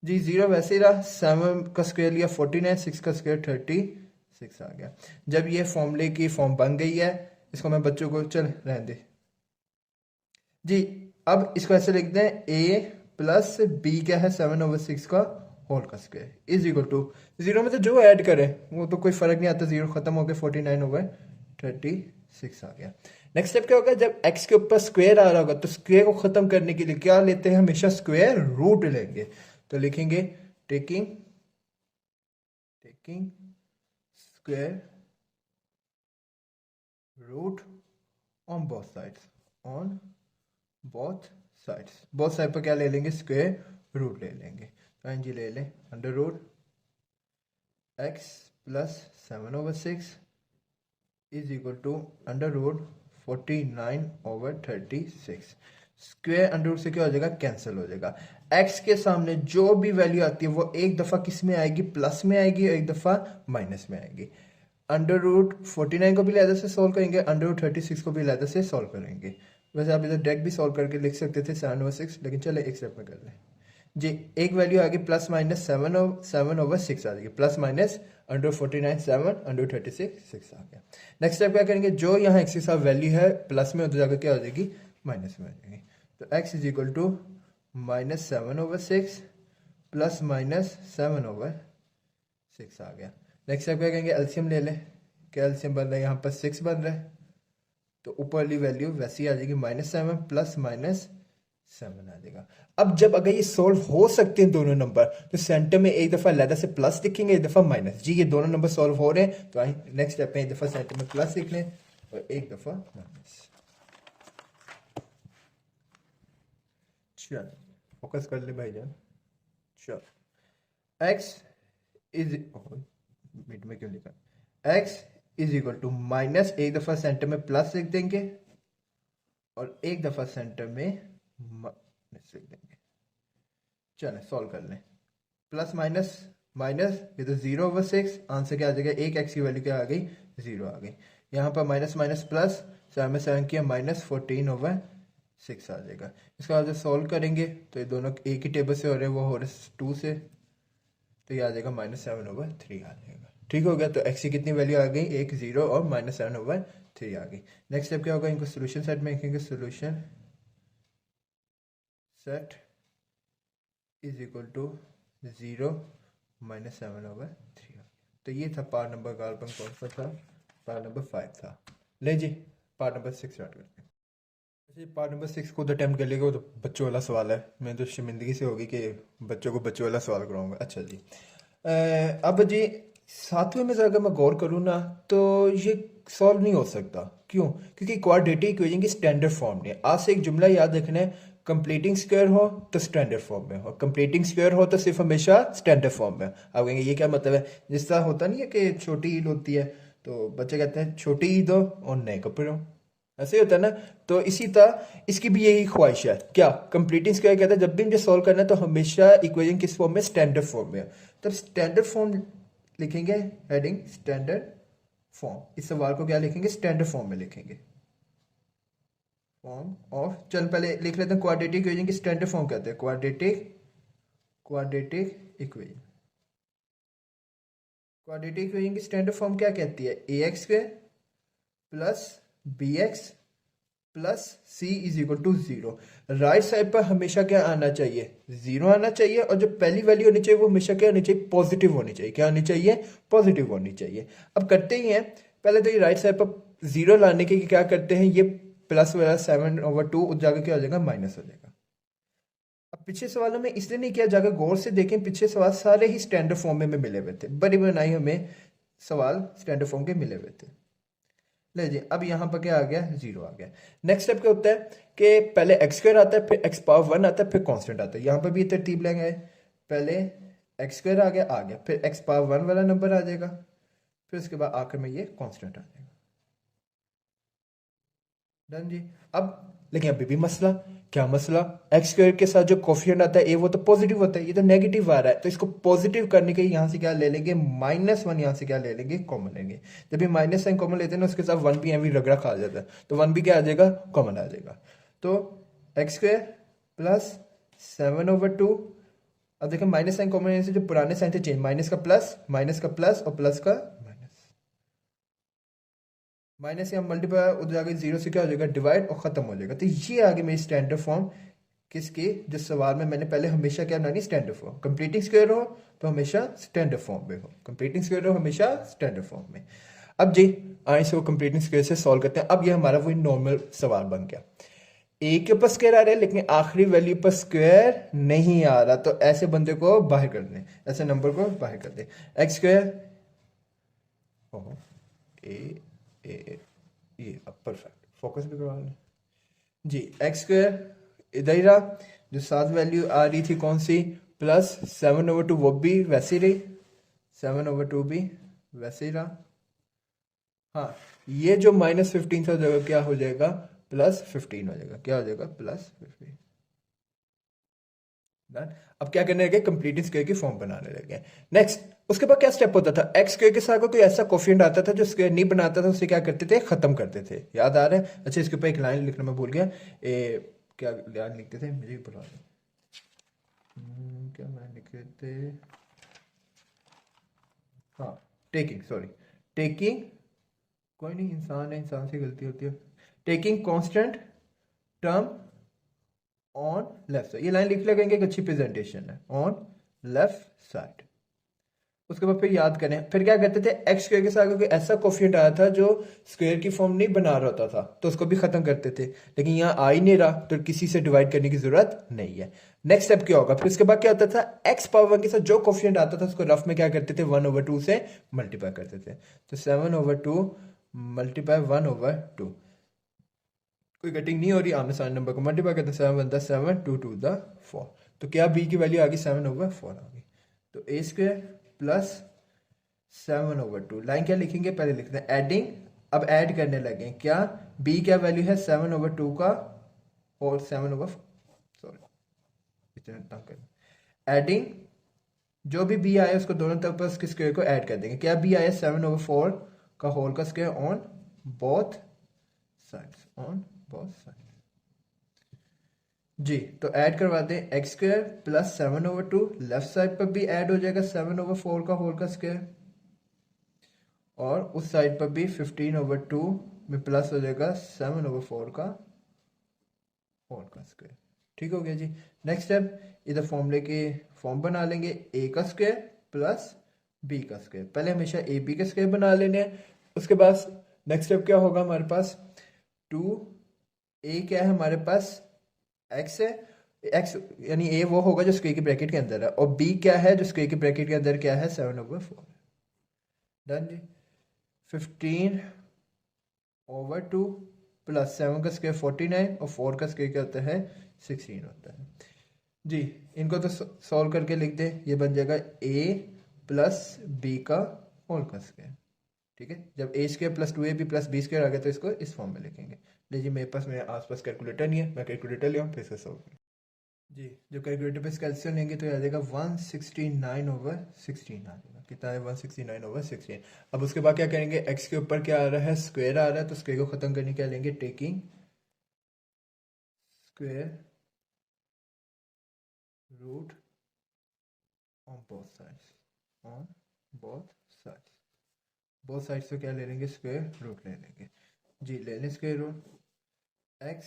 जी। 0 वैसे ही रहा, 7 का स्क्वायर लिया 49, 6 का स्क्वायर 36 आ गया। जब ये फॉर्मूले की फॉर्म बन गई है, इसको मैं बच्चों को चल रहने दे जी। अब इसको ऐसे लिखते हैं, a प्लस b क्या है, 7/6 का होल का स्क्वायर इज इक्वल टू 0 में तो जो ऐड करें वो तो कोई फर्क नहीं आता, 0 खत्म हो गया, 49/36 आ गया। नेक्स्ट स्टेप क्या होगा, जब x के ऊपर स्क्वायर आ रहा होगा तो स्क्वायर को खत्म करने के लिए क्या लेते हैं, हमेशा स्क्वायर रूट लेंगे। तो लिखेंगे taking square root on both sides, both side पर क्या ले लेंगे, स्क्वायर रूट ले लेंगे। तो जी ले लें under root x plus 7/6 is equal to under root 49/36। Square under root से क्या हो जाएगा, कैंसिल हो जाएगा। x के सामने जो भी वैल्यू आती है वो एक दफा किस में आएगी, प्लस में आएगी, और एक दफा माइनस में आएगी। अंडर रूट 49 को भी लहदा से सॉल्व करेंगे, अंडर रूट 36 को भी लहदा से सॉल्व करेंगे। वैसे आप इधर डायरेक्ट भी सॉल्व करके लिख सकते थे 7/6, लेकिन चले एक स्टेप में कर लें जी। एक वैल्यू आ गई प्लस माइनस 7/6 आ जाएगी, प्लस माइनस अंडर 49 7 अंडर 36 6 आ गया। नेक्स्ट स्टेप क्या करेंगे, जो यहाँ x के साथ वैल्यू है प्लस में, उधर जाकर क्या हो जाएगी, माइनस में आ जाएगी। तो x is equal to minus 7/6 plus minus 7/6 आ गया। नेक्स्ट स्टेप क्या करेंगे, एलसीएम ले लें। क्या एलसीएम बन रहा है, यहाँ पर 6 बन रहा है, तो ऊपर वाली वैल्यू वैसी आ जाएगी, -7 प्लस -7 आ जाएगा। अब जब अगर ये सोल्व हो सकते हैं दोनों नंबर, तो सेंटर में एक दफा अलग से प्लस लिखेंगे, एक दफा माइनस जी। ये दोनों नंबर सोल्व हो रहे हैं, तो आई नेक्स्ट स्टेप में एक दफा सेंटर में प्लस लिख लें और एक दफा माइनस। चल फोकस कर ले भाईजान। चल x इज मिड में क्यों लिखा, x is equal to minus, एक दफा सेंटर में प्लस लिख देंगे और एक दफा सेंटर में माइनस लिख देंगे। चलें सॉल्व कर लें, प्लस माइनस माइनस, ये तो 0/6, आंसर क्या आ जाएगा, एक x की वैल्यू क्या आ गई, 0 आ गई। यहाँ पर माइनस माइनस प्लस, 7 में 7 किया, -14/6 आ जाएगा। इसका बाद सॉल्व करेंगे तो ये दोनों एक ही टेबल से हो रहे हैं, वो हो रहे 2 से, तो ये आ जाएगा -7/3 आ जाएगा। ठीक हो गया, तो x की कितनी वैल्यू आ गई, एक 0 और -7/3 आ गई। नेक्स्ट स्टेप क्या होगा, इनको सोल्यूशन सेट में लिखेंगे, solution set is equal to 0 -7/3। तो ये था पार्ट नंबर, कार्बन कौन सा था, पार्ट नंबर 5 था। ले जी पार्ट नंबर 6 स्टार्ट करते हैं। अच्छा पार्ट नंबर 6 को तो अटैम्प्ट कर लेगा, वो तो बच्चों वाला सवाल है, मैं तो शर्मिंदगी से होगी कि बच्चों को बच्चों वाला सवाल कराऊंगा। अच्छा जी अब जी सातवें में अगर मैं गौर करूँ ना तो ये सॉल्व नहीं हो सकता। क्यों? क्योंकि क्वाड्रेटिक इक्वेशन की स्टैंडर्ड फॉर्म नहीं है। आज से एक जुमला याद रखना है, कंप्लीटिंग स्क्वायर हो तो स्टैंडर्ड फॉर्म में हो, कंप्लीटिंग स्क्वायर हो तो सिर्फ हमेशा स्टैंडर्ड फॉर्म में। आप कहेंगे ये क्या मतलब है? जिस तरह होता नहीं है कि छोटी ईद होती है तो बच्चे कहते हैं छोटी ईद हो और नए कपड़े हो, ऐसे ही होता है ना। तो इसी तरह इसकी भी यही ख्वाहिश है, क्या कंप्लीटिंग स्क्वायर कहता है जब भी मुझे सॉल्व करना है तो हमेशा इक्वेशन किस फॉर्म में? स्टैंडर्ड फॉर्म में। तो स्टैंडर्ड फॉर्म लिखेंगे, हेडिंग स्टैंडर्ड फॉर्म। इस सवाल को क्या लिखेंगे? स्टैंडर्ड फॉर्म में लिखेंगे। फॉर्म ऑफ, चल पहले लिख लेते हैं क्वाड्रेटिक इक्वेशन की स्टैंडर्ड फॉर्म कहते हैं क्वाड्रेटिक इक्वेशन। क्वाड्रेटिक इक्वेशन की स्टैंडर्ड फॉर्म क्या कहती है? A X square plus B X plus C is equal to zero. Right side पर हमेशा क्या आना चाहिए? जीरो आना चाहिए। और जो पहली वैल्यू होनी चाहिए वो हमेशा क्या होनी चाहिए? पॉजिटिव होनी चाहिए। क्या होनी चाहिए? पॉजिटिव होनी चाहिए। अब करते ही हैं, पहले तो ये राइट साइड पर जीरो लाने के क्या करते हैं, ये प्लस वाला 7/2 उस जगह क्या हो जाएगा? माइनस हो जाएगा। अब पिछले सवालों में इसलिए नहीं किया जाएगा, गौर से देखें पिछले सवाल सारे ही स्टैंडर्ड फॉर्म में मिले हुए थे, बड़ी बनाई हमें सवाल स्टैंडर्ड फॉर्म के मिले हुए थे। ले जी, अब यहाँ पर क्या आ गया? जीरो आ गया। नेक्स्ट स्टेप क्या होता है कि पहले एक्स स्क्वायर आता है, फिर एक्स पावर 1 आता है, फिर कांस्टेंट आता है। यहाँ पर भी तरतीब लेंगे, पहले एक्स स्क्वायर आ गया, फिर एक्स पावर 1 वाला नंबर आ जाएगा, फिर उसके बाद आखिर में ये कांस्टेंट आ जाएगा। डन जी। अब लेकिन अभी भी मसला, क्या मसला? एक्स स्क्वायर के साथ जो कोफिशिएंट आता है ए वो तो पॉजिटिव होता है, ये तो नेगेटिव आ रहा है। तो इसको पॉजिटिव करने के यहाँ से क्या ले लेंगे? -1 यहाँ से क्या ले लेंगे? कॉमन लेंगे। जब ये माइनस साइन कॉमन लेते हैं ना उसके साथ 1 भी एम रग रखा आ जाता है, तो 1 भी क्या आ जाएगा? कॉमन आ जाएगा। तो एक्स स्क्वायर प्लस 7/2। अब देखिए माइनस साइन कॉमन लेने से जो पुराने साइन थे चेंज, माइनस का प्लस और प्लस का माइनस या मल्टीप्लाई उधर जाके जीरो से क्या हो जाएगा? डिवाइड, और खत्म हो जाएगा। तो ये आगे मेरी स्टैंडर्ड फॉर्म किसकी? जिस सवाल में मैंने पहले हमेशा क्या बनानी? Standard form. कंप्लीटिंग स्क्वायर हो तो हमेशा स्टैंडर्ड फॉर्म में हो, कंप्लीटिंग स्क्वायर हो हमेशा स्टैंडर्ड फॉर्म में। अब जी आए इसको कंप्लीटिंग स्क्वायर से सॉल्व करते हैं। अब ये हमारा वही नॉर्मल सवाल बन गया, ए के ऊपर स्क्वायर आ रहा है लेकिन आखिरी वैल्यू पर स्क्वायर नहीं आ रहा, तो ऐसे बंदे को बाहर कर दें, ऐसे नंबर को बाहर कर दें। एक्स स्क्वायर ए ए ये अब परफेक्ट फोकस भी करवा लें जी। एक्स स्क्वायर इधर ही रहा, जो साथ वैल्यू आ रही थी कौन सी? प्लस 7/2, वो भी वैसे ही रही, 7/2 भी वैसे ही रहा। हाँ, ये जो -15 था जगह क्या हो जाएगा? +15 हो जाएगा। क्या हो जाएगा? +15। डन। अब क्या करने लगे? कंप्लीटिंग स्क्वायर की फॉर्म बनाने लगे। नेक्स्ट, उसके बाद क्या स्टेप होता था? एक्स स्क्वायर के साथ कोई ऐसा कोफिशिएंट आता था जो स्क्वायर नहीं बनाता था, उसे क्या करते थे? खत्म करते थे। याद आ रहा है? अच्छा, इसके ऊपर एक लाइन लिखना मैं भूल गया, क्या लाइन लिखते थे मुझे भी भुला दो। क्या लाइन लिखे थे? हाँ, टेकिंग, सॉरी, टेकिंग, कोई नहीं, इंसान है, इंसान से गलती होती है। Taking constant term on left side, ये लाइन लिख लगेंगे, एक अच्छी प्रेजेंटेशन है, ऑन लेफ्ट साइड। उसके बाद फिर याद करें, फिर क्या करते थे? एक्स स्क्वायर के साथ कोई ऐसा कोफिशिएंट आया था जो स्क्वायर की फॉर्म नहीं बना रहा होता था, तो उसको भी खत्म करते थे। लेकिन यहाँ आ ही नहीं रहा तो किसी से डिवाइड करने की जरूरत नहीं है। नेक्स्ट स्टेप क्या होगा? फिर उसके बाद क्या होता था? एक्स पावर 1 के साथ जो कोफिशिएंट आता था उसको रफ में क्या करते थे? 1/2 से मल्टीप्लाई करते थे। तो 7/2 मल्टीप्लाई 1/2, कोई कटिंग नहीं हो रही, आमने सामने नंबर को मल्टीप्लाई करते हैं, 7 बनता है 7, 2 2 द 4। तो क्या बी की वैल्यू आ गई? 7/4 आ गई। तो ए स्क्वायर प्लस 7/2, लाइन क्या लिखेंगे? पहले लिखते हैं एडिंग। अब ऐड करने लगे, क्या बी क्या वैल्यू है? 7/2 का और 7/, सॉरी इतना तंग कर, एडिंग जो भी बी आया उसको दोनों तरफ उसके स्क्वायर को ऐड कर देंगे। क्या बी आया? 7/4 का होल का square on both sides, on both side जी। तो ऐड करवा दें, X square plus 7/2, left side पर भी ऐड हो जाएगा 7/4 का होल का स्क्वायर, और उस साइड पर भी 15/2 में प्लस हो जाएगा 7/4 का होल का स्क्वायर। ठीक हो गया जी। नेक्स्ट स्टेप, इधर फॉर्मूले के फॉर्म बना लेंगे, ए का स्क्वायर प्लस बी का स्क्वायर। पहले हमेशा ए बी के स्क्वायर बना लेने हैं। उसके बाद नेक्स्ट स्टेप क्या होगा हमारे पास? 2a क्या है हमारे पास? x है, x यानी a वो होगा जो स्क्वायर की ब्रैकेट के अंदर है, और b क्या है जो स्क्वायर की ब्रैकेट के अंदर क्या है? 7/4। डन जी। 15/2 प्लस 7 का स्क्वायर 49 और 4 का स्क्वायर क्या होता है 16 होता है जी। इनको तो सॉल्व करके लिख दे, ये बन जाएगा a प्लस बी का होल का स्क्वायर। ठीक है, जब A square plus 2ab plus B square आ गया तो इसको इस फॉर्म में लिखेंगे। लीजिए मेरे आसपास कैलकुलेटर नहीं है, मैं कैलकुलेटर लिया फिर से सॉल्व करें जी। जो कैलकुलेटर पे कैल्शियम लेंगे तो ये आ जाएगा 169/16 आ जाएगा। कितना है 169/16। अब उसके बाद क्या करेंगे, एक्स के ऊपर क्या आ रहा है स्क्वायर आ रहा है, तो स्क्वायर को खत्म करने क्या लेंगे, taking square root on both sides, on both sides. Both sides से क्या ले लेंगे, स्क्वायर रूट ले लेंगे जी। ले लें स्क्वायर रूट एक्स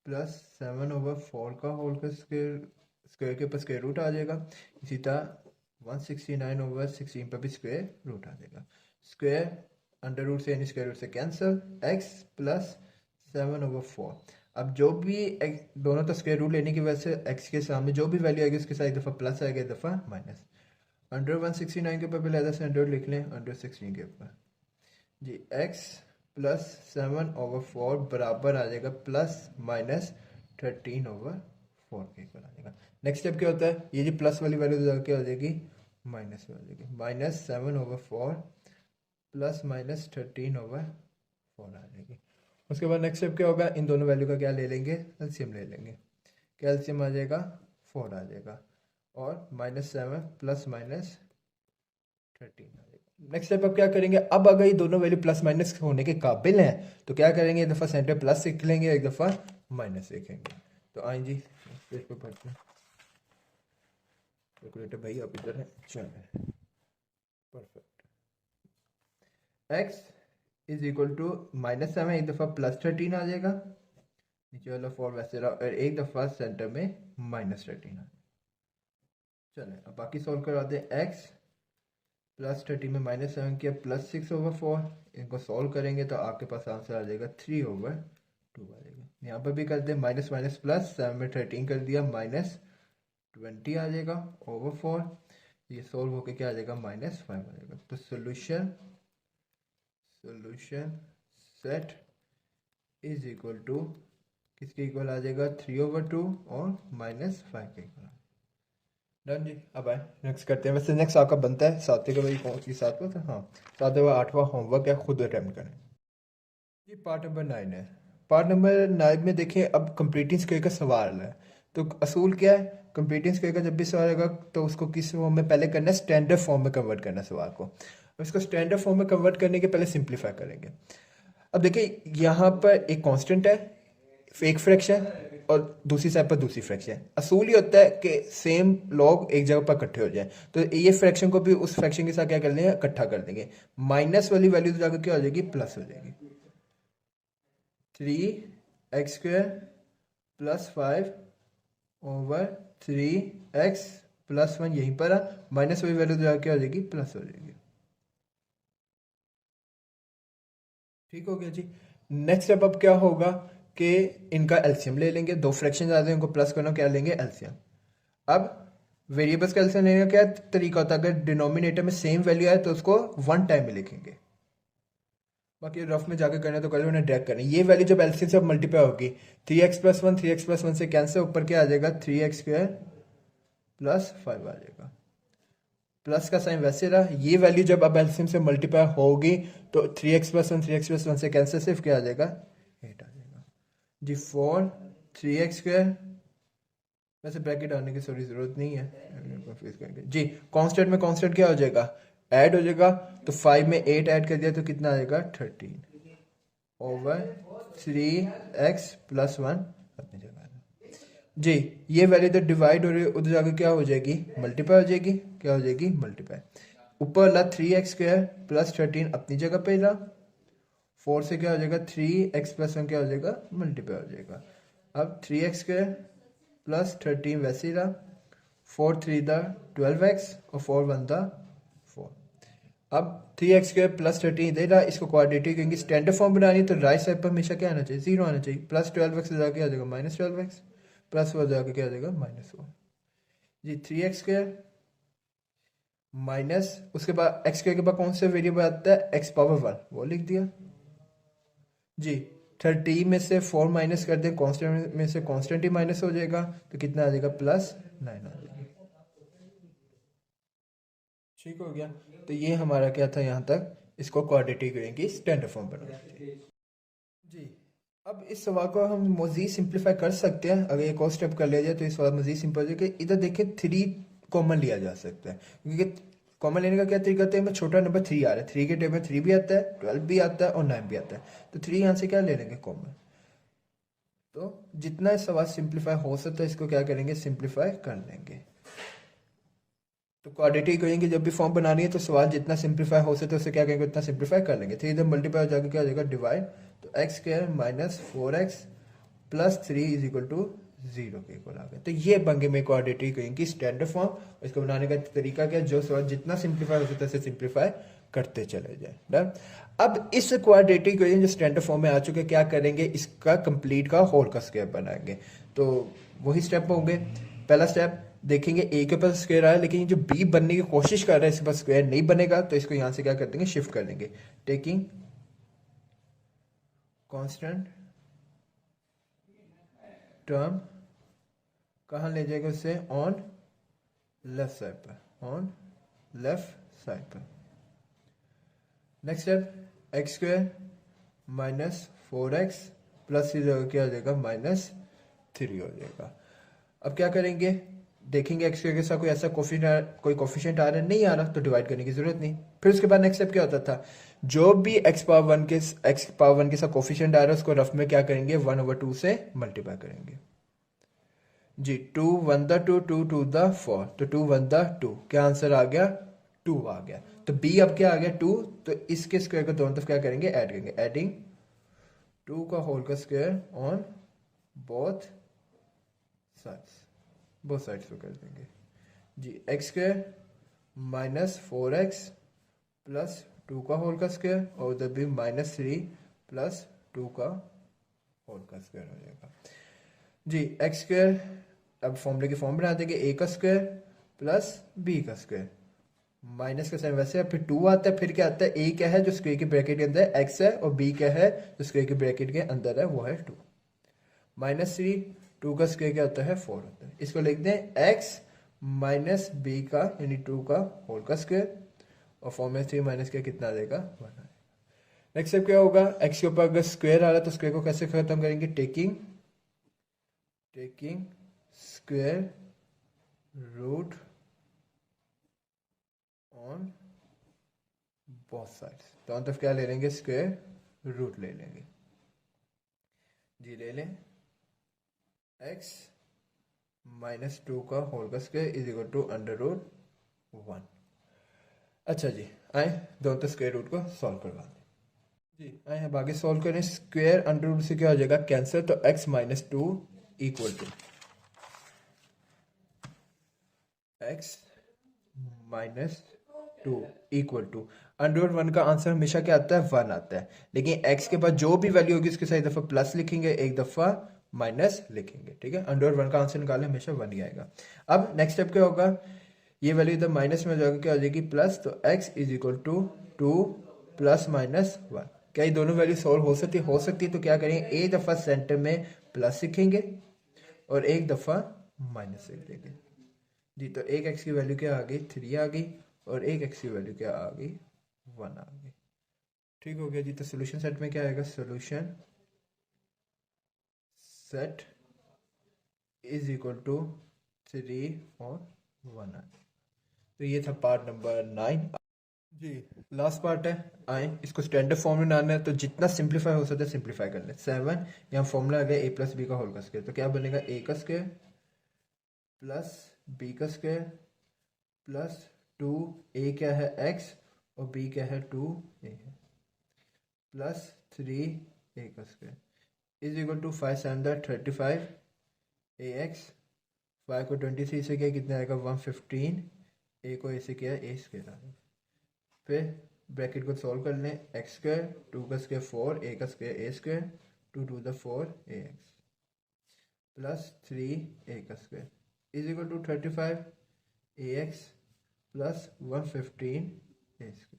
प्लस 7/4 का होल का स्क्वायर, स्क्वायर के ऊपर स्क्वायर रूट आ जाएगा। इसी तरह 169/16 पर भी स्क्वायर रूट आ जाएगा। स्क्वायर अंडर रूट से यानी स्क्वायर रूट से कैंसिल, एक्स प्लस 7/4। अब जो भी दोनों तो स्क्वायर रूट लेने की वजह से एक्स के सामने जो भी वैल्यू आएगी उसके साथ एक दफ़ा प्लस आएगा एक दफ़ा माइनस। अंडर 169 के ऊपर पहले आधा से अंडर लिख लें अंडर 16 के ऊपर जी। एक्स प्लस 7/4 बराबर आ जाएगा प्लस माइनस 13/4 के इक्वल आ जाएगा। नेक्स्ट स्टेप क्या होता है, ये जो प्लस वाली वैल्यू क्या हो जाएगी, माइनस में हो जाएगी। -7/4 प्लस माइनस 13/4 आ जाएगी। उसके बाद नेक्स्ट स्टेप क्या होगा, इन दोनों वैल्यू का क्या ले लेंगे, एलसीएम ले लेंगे। क्या एलसीएम आ जाएगा 4 आ जाएगा और -7 प्लस माइनस 13 आ जाएगा। नेक्स्ट स्टेप अब क्या करेंगे, अब अगर ये दोनों वैल्यू प्लस माइनस होने के काबिल हैं तो क्या करेंगे, एक दफ़ा सेंटर प्लस लिख लेंगे एक दफ़ा माइनस लिखेंगे। तो आए जी पेज पे पढ़ते हैं। कैलकुलेटर भाई आप इधर है, चलो perfect. X is equal to -7 एक दफ़ा +13 आ जाएगा, नीचे वाला 4 वैसे रहा, और एक दफ़ा सेंटर में -13 आ जाएगा। चलें अब बाकी सॉल्व करा दें। एक्स +13 में -7 किया +6/4, इनको सॉल्व करेंगे तो आपके पास आंसर आ जाएगा 3/2 आ जाएगा। यहाँ पर भी कर दें माइनस माइनस प्लस, 7 में 13 कर दिया -20 आ जाएगा ओवर 4। ये सॉल्व होके क्या आ जाएगा -5 आ जाएगा। तो solution set is equal to किसके इक्वल आ जाएगा 3/2 और -5 के इक्वल। डन जी। अब आए नेक्स्ट करते हैं। वैसे नेक्स्ट आपका बनता है 7वें का, वही कौन सी 7वां था, हाँ 7वां 8वां होमवर्क है, खुद अटेम्प्ट करें जी। पार्ट नंबर 9 है। पार्ट नंबर 9 में देखें, अब कंप्लीटिंग स्क्वायर का सवाल है। तो असूल क्या है, कंप्लीटिंग स्क्वायर का जब भी सवाल आएगा तो उसको किस फॉर्म में पहले करना है, स्टैंडर्ड फॉर्म में कन्वर्ट करना है सवाल को। इसको स्टैंडर्ड फॉर्म में कन्वर्ट करने के पहले सिंप्लीफाई करेंगे। अब देखिए यहाँ पर एक कांस्टेंट है, एक फ्रैक्शन और दूसरी साइड पर दूसरी फ्रैक्शन। असूल ही होता है कि सेम लॉग एक जगह पर इकट्ठे हो जाए, तो ये फ्रैक्शन को भी उस फ्रैक्शन के साथ क्या कर लेंगे, इकट्ठा कर देंगे। माइनस वाली वैल्यू तो जाकर क्या हो जाएगी, प्लस हो जाएगी। 3x² +5/3x+1 यहीं पर है, माइनस वाली वैल्यू तो जाकर क्या हो जाएगी, प्लस हो जाएगी। ठीक हो गया जी। नेक्स्ट स्टेप अब क्या होगा कि इनका एलसीएम ले लेंगे। दो फ्रैक्शन आते हैं, इनको प्लस करना, क्या लेंगे, एलसीएम। अब वेरिएबल्स का एलसीएम लेने का क्या तरीका होता है, अगर डिनोमिनेटर में सेम वैल्यू आए तो उसको वन टाइम में लिखेंगे। बाकी रफ में जाकर करना तो कल उन्हें ड्रैग करना। ये वैल्यू जब एलसीएम से अब मल्टीप्लाई होगी, 3x+1 से कैंसिल, ऊपर क्या आ जाएगा 3x² +5 आ जाएगा। प्लस का साइन वैसे रहा। ये वैल्यू जब अब एलसीएम से मल्टीप्लाई होगी तो 3x+1 से कैंसिल, सिर्फ क्या आ जाएगा 8 आ जाएगा जी। 4 3x², वैसे ब्रैकेट आने की थोड़ी जरूरत नहीं है, कंफ्यूज करेंगे जी। कांस्टेंट में कांस्टेंट क्या हो जाएगा, ऐड हो जाएगा। तो 5 में 8 ऐड कर दिया तो कितना आ जाएगा 13/3x+1 अपनी जगह जी। ये वैल्यू तो डिवाइड हो रही है, उधर जाकर क्या हो जाएगी, मल्टीप्लाई हो जाएगी। क्या हो जाएगी, मल्टीप्लाई। ऊपर वाला 3x² +13 अपनी जगह पे रहा, 4 से क्या हो जाएगा 3x+1 क्या हो जाएगा, मल्टीप्लाई हो जाएगा। अब 3x² +13 वैसे ही रहा, 4 3 दा 12x और 4 1 दा 4। अब 3x² +13 दे रहा, इसको क्वाड्रेटिक कहेंगे। स्टैंडर्ड फॉर्म बनानी तो राइट साइड पर हमेशा क्या आना चाहिए, 0 आना चाहिए। +12x से जाके आ जाएगा -12x, +4 जाके क्या आ जाएगा -4 जी। 3x² माइनस उसके बाद एक्स स्क्वायर के बाद कौन सा वेरिएबल आता है, एक्स पावर वन, वो लिख दिया जी। 30 में से 4 माइनस कर दें, कांस्टेंट में से कांस्टेंट ही माइनस हो जाएगा, तो कितना आ जाएगा, +9 आ जाएगा। ठीक हो गया। तो ये हमारा क्या था यहाँ तक, इसको क्वाड्रेटिक रे की स्टैंडर्ड फॉर्म बनाते थे जी। अब इस सवाल को हम मज़ीद सिंप्लीफाई कर सकते हैं, अगर एक और स्टेप कर लिया जाए तो इस सवाल मज़ीद सिंपल हो जाएगा। इधर देखिए 3 कॉमन लिया जा सकता है, क्योंकि कॉमन लेने का क्या तरीका होता है, मैं छोटा नंबर 3 आ रहा है, 3 के टेबल में 3 भी आता है, 12 भी आता है और 9 भी आता है, तो 3 यहाँ से क्या ले लेंगे कॉमन। तो जितना इस सवाल सिंप्लीफाई हो सकता है इसको क्या करेंगे, सिंप्लीफाई कर लेंगे। तो क्वाड्रेटिक करेंगे जब भी फॉर्म बनानी है तो सवाल जितना सिंप्लीफाई हो सकता है उससे क्या करेंगे, उतना सिंप्लीफाई कर लेंगे। 3 इधर मल्टीप्लाई हो जाकर क्या हो जाएगा, डिवाइड, तो x square minus 4x plus 3 is equal to 0 के इक्वल आ गया। तो ये बन गए मेरे क्वाड्रेटिक की स्टैंडर्ड फॉर्म। इसको बनाने का तरीका क्या, जो सवाल जितना सिंप्लीफाई हो सकता है सिंप्लीफाई करते चले जाए। डन। अब इस क्वाड्रेटिक जो स्टैंडर्ड फॉर्म में आ चुके, क्या करेंगे, इसका कंप्लीट का होल का स्क्वायर बनाएंगे। तो वही स्टेप होंगे। पहला स्टेप देखेंगे ए के पास स्क्वायर आया, लेकिन जो बी बनने की कोशिश कर रहा है इसके पास स्क्वायर नहीं बनेगा, तो इसको यहां से क्या कर देंगे, शिफ्ट कर देंगे। टेकिंग कांस्टेंट टर्म कहाँ ले जाएगा उससे, ऑन लेफ्ट साइड पर, ऑन लेफ्ट साइड पर। Next step x square minus 4x plus क्या हो जाएगा, -3 हो जाएगा। अब क्या करेंगे, देखेंगे एक्स स्क्वायर के साथ कोई ऐसा कोफिशिएंट आ रहा है, नहीं आ रहा तो डिवाइड करने की जरूरत नहीं। फिर उसके बाद नेक्स्ट स्टेप क्या होता था, जो भी एक्स पावर वन के साथ कोफिशिएंट आ रहा है उसको रफ में क्या करेंगे, 1/2 से मल्टीप्लाई करेंगे जी। 2 1 द 2 2 2 द 4, तो 2 1 द 2, क्या आंसर आ गया, 2 आ गया। तो बी अब क्या आ गया, 2, तो इसके स्क्वायर को दोनों तरफ क्या करेंगे, ऐड करेंगे, एडिंग 2 का होल का square on both sides, both sides को कर देंगे जी। X square minus 4x plus 2 का होल का स्क्वायर, और उधर भी -3 प्लस 2 का होल का स्क्वायर हो जाएगा जी। एक्स स्क्वायर अब फॉर्मूले की फॉर्म बना देंगे, ए का स्क्वायर प्लस बी का स्क्वायर, माइनस का साइन वैसे है, फिर 2 आता है, फिर क्या आता है, ए क्या है जो स्क्वायर के ब्रैकेट के अंदर एक्स है, और बी क्या है जो स्क्वायर के ब्रैकेट के अंदर है, वो है 2, -3, 2 का स्क्वायर क्या होता है, 4 होता है। इसको लिख दें एक्स माइनस बी का यानी 2 का होल का स्क्वायर, और फॉर्म में 3 माइनस का कितना आ जाएगा, 1 आएगा। नेक्स्ट स्टेप क्या होगा, एक्स के ऊपर अगर स्क्वायर आ रहा है तो स्क्वायर को कैसे खत्म करेंगे, taking square root on both sides, दोनों तरफ क्या ले लेंगे, स्क्वायर रूट ले लेंगे जी। ले लें एक्स -2 का होल का स्क्वायर इज इक्वल टू √1। अच्छा जी, आए दोनों तरफ स्क्वायर रूट को सॉल्व करवा दें जी। आए अब आगे सॉल्व करें, स्क्वायर अंडर रूट से क्या हो जाएगा, कैंसिल, तो x -2 equal to x -2 equal to √1 का आंसर हमेशा क्या आता है, 1 आता है, लेकिन x के पास जो भी वैल्यू होगी उसके साथ एक दफा प्लस लिखेंगे, एक दफा माइनस लिखेंगे, ठीक है। √1 का आंसर निकाले हमेशा 1 ही आएगा। अब नेक्स्ट स्टेप क्या होगा, ये वैल्यू इधर माइनस में हो जाएगा, क्या हो जाएगी, प्लस, तो x इज इक्वल टू 2 + -1। क्या ये दोनों वैल्यू सॉल्व हो सकती है, तो क्या करेंगे, एक दफा सेंटर में प्लस लिखेंगे और एक दफा माइनस लिख देंगे जी। तो एक x की वैल्यू क्या आ गई, 3 आ गई, और एक x की वैल्यू क्या आ गई, 1 आ गई। ठीक हो गया जी। तो सोल्यूशन सेट में क्या आएगा, solution set is equal to 3 और 1 आ। तो ये था पार्ट नंबर 9 जी। लास्ट पार्ट है, आए इसको स्टैंडर्ड फॉर्म में लाना है, तो जितना सिंप्लीफाई हो सकता है सिंप्लीफाई कर ले। 7 यहाँ फॉर्मूला आ गया a + b का होल का स्क्वायर, तो क्या बनेगा, a का स्क्वायर प्लस b का स्क्वायर प्लस 2, a क्या है x और b क्या है 2a है, प्लस 3a का square is equal to 5 7 35 ax, 5 को 23 से किया कितना आएगा, 115, a को a से किया a स्क्वायर आ गया। फिर ब्रैकेट को सॉल्व कर लें, एक्स स्क्वायर 2 का स्क्वायर 4, a का square a square, 2 2 the 4 ax plus 3a का square is equal to 35 ax, plus 115 a square.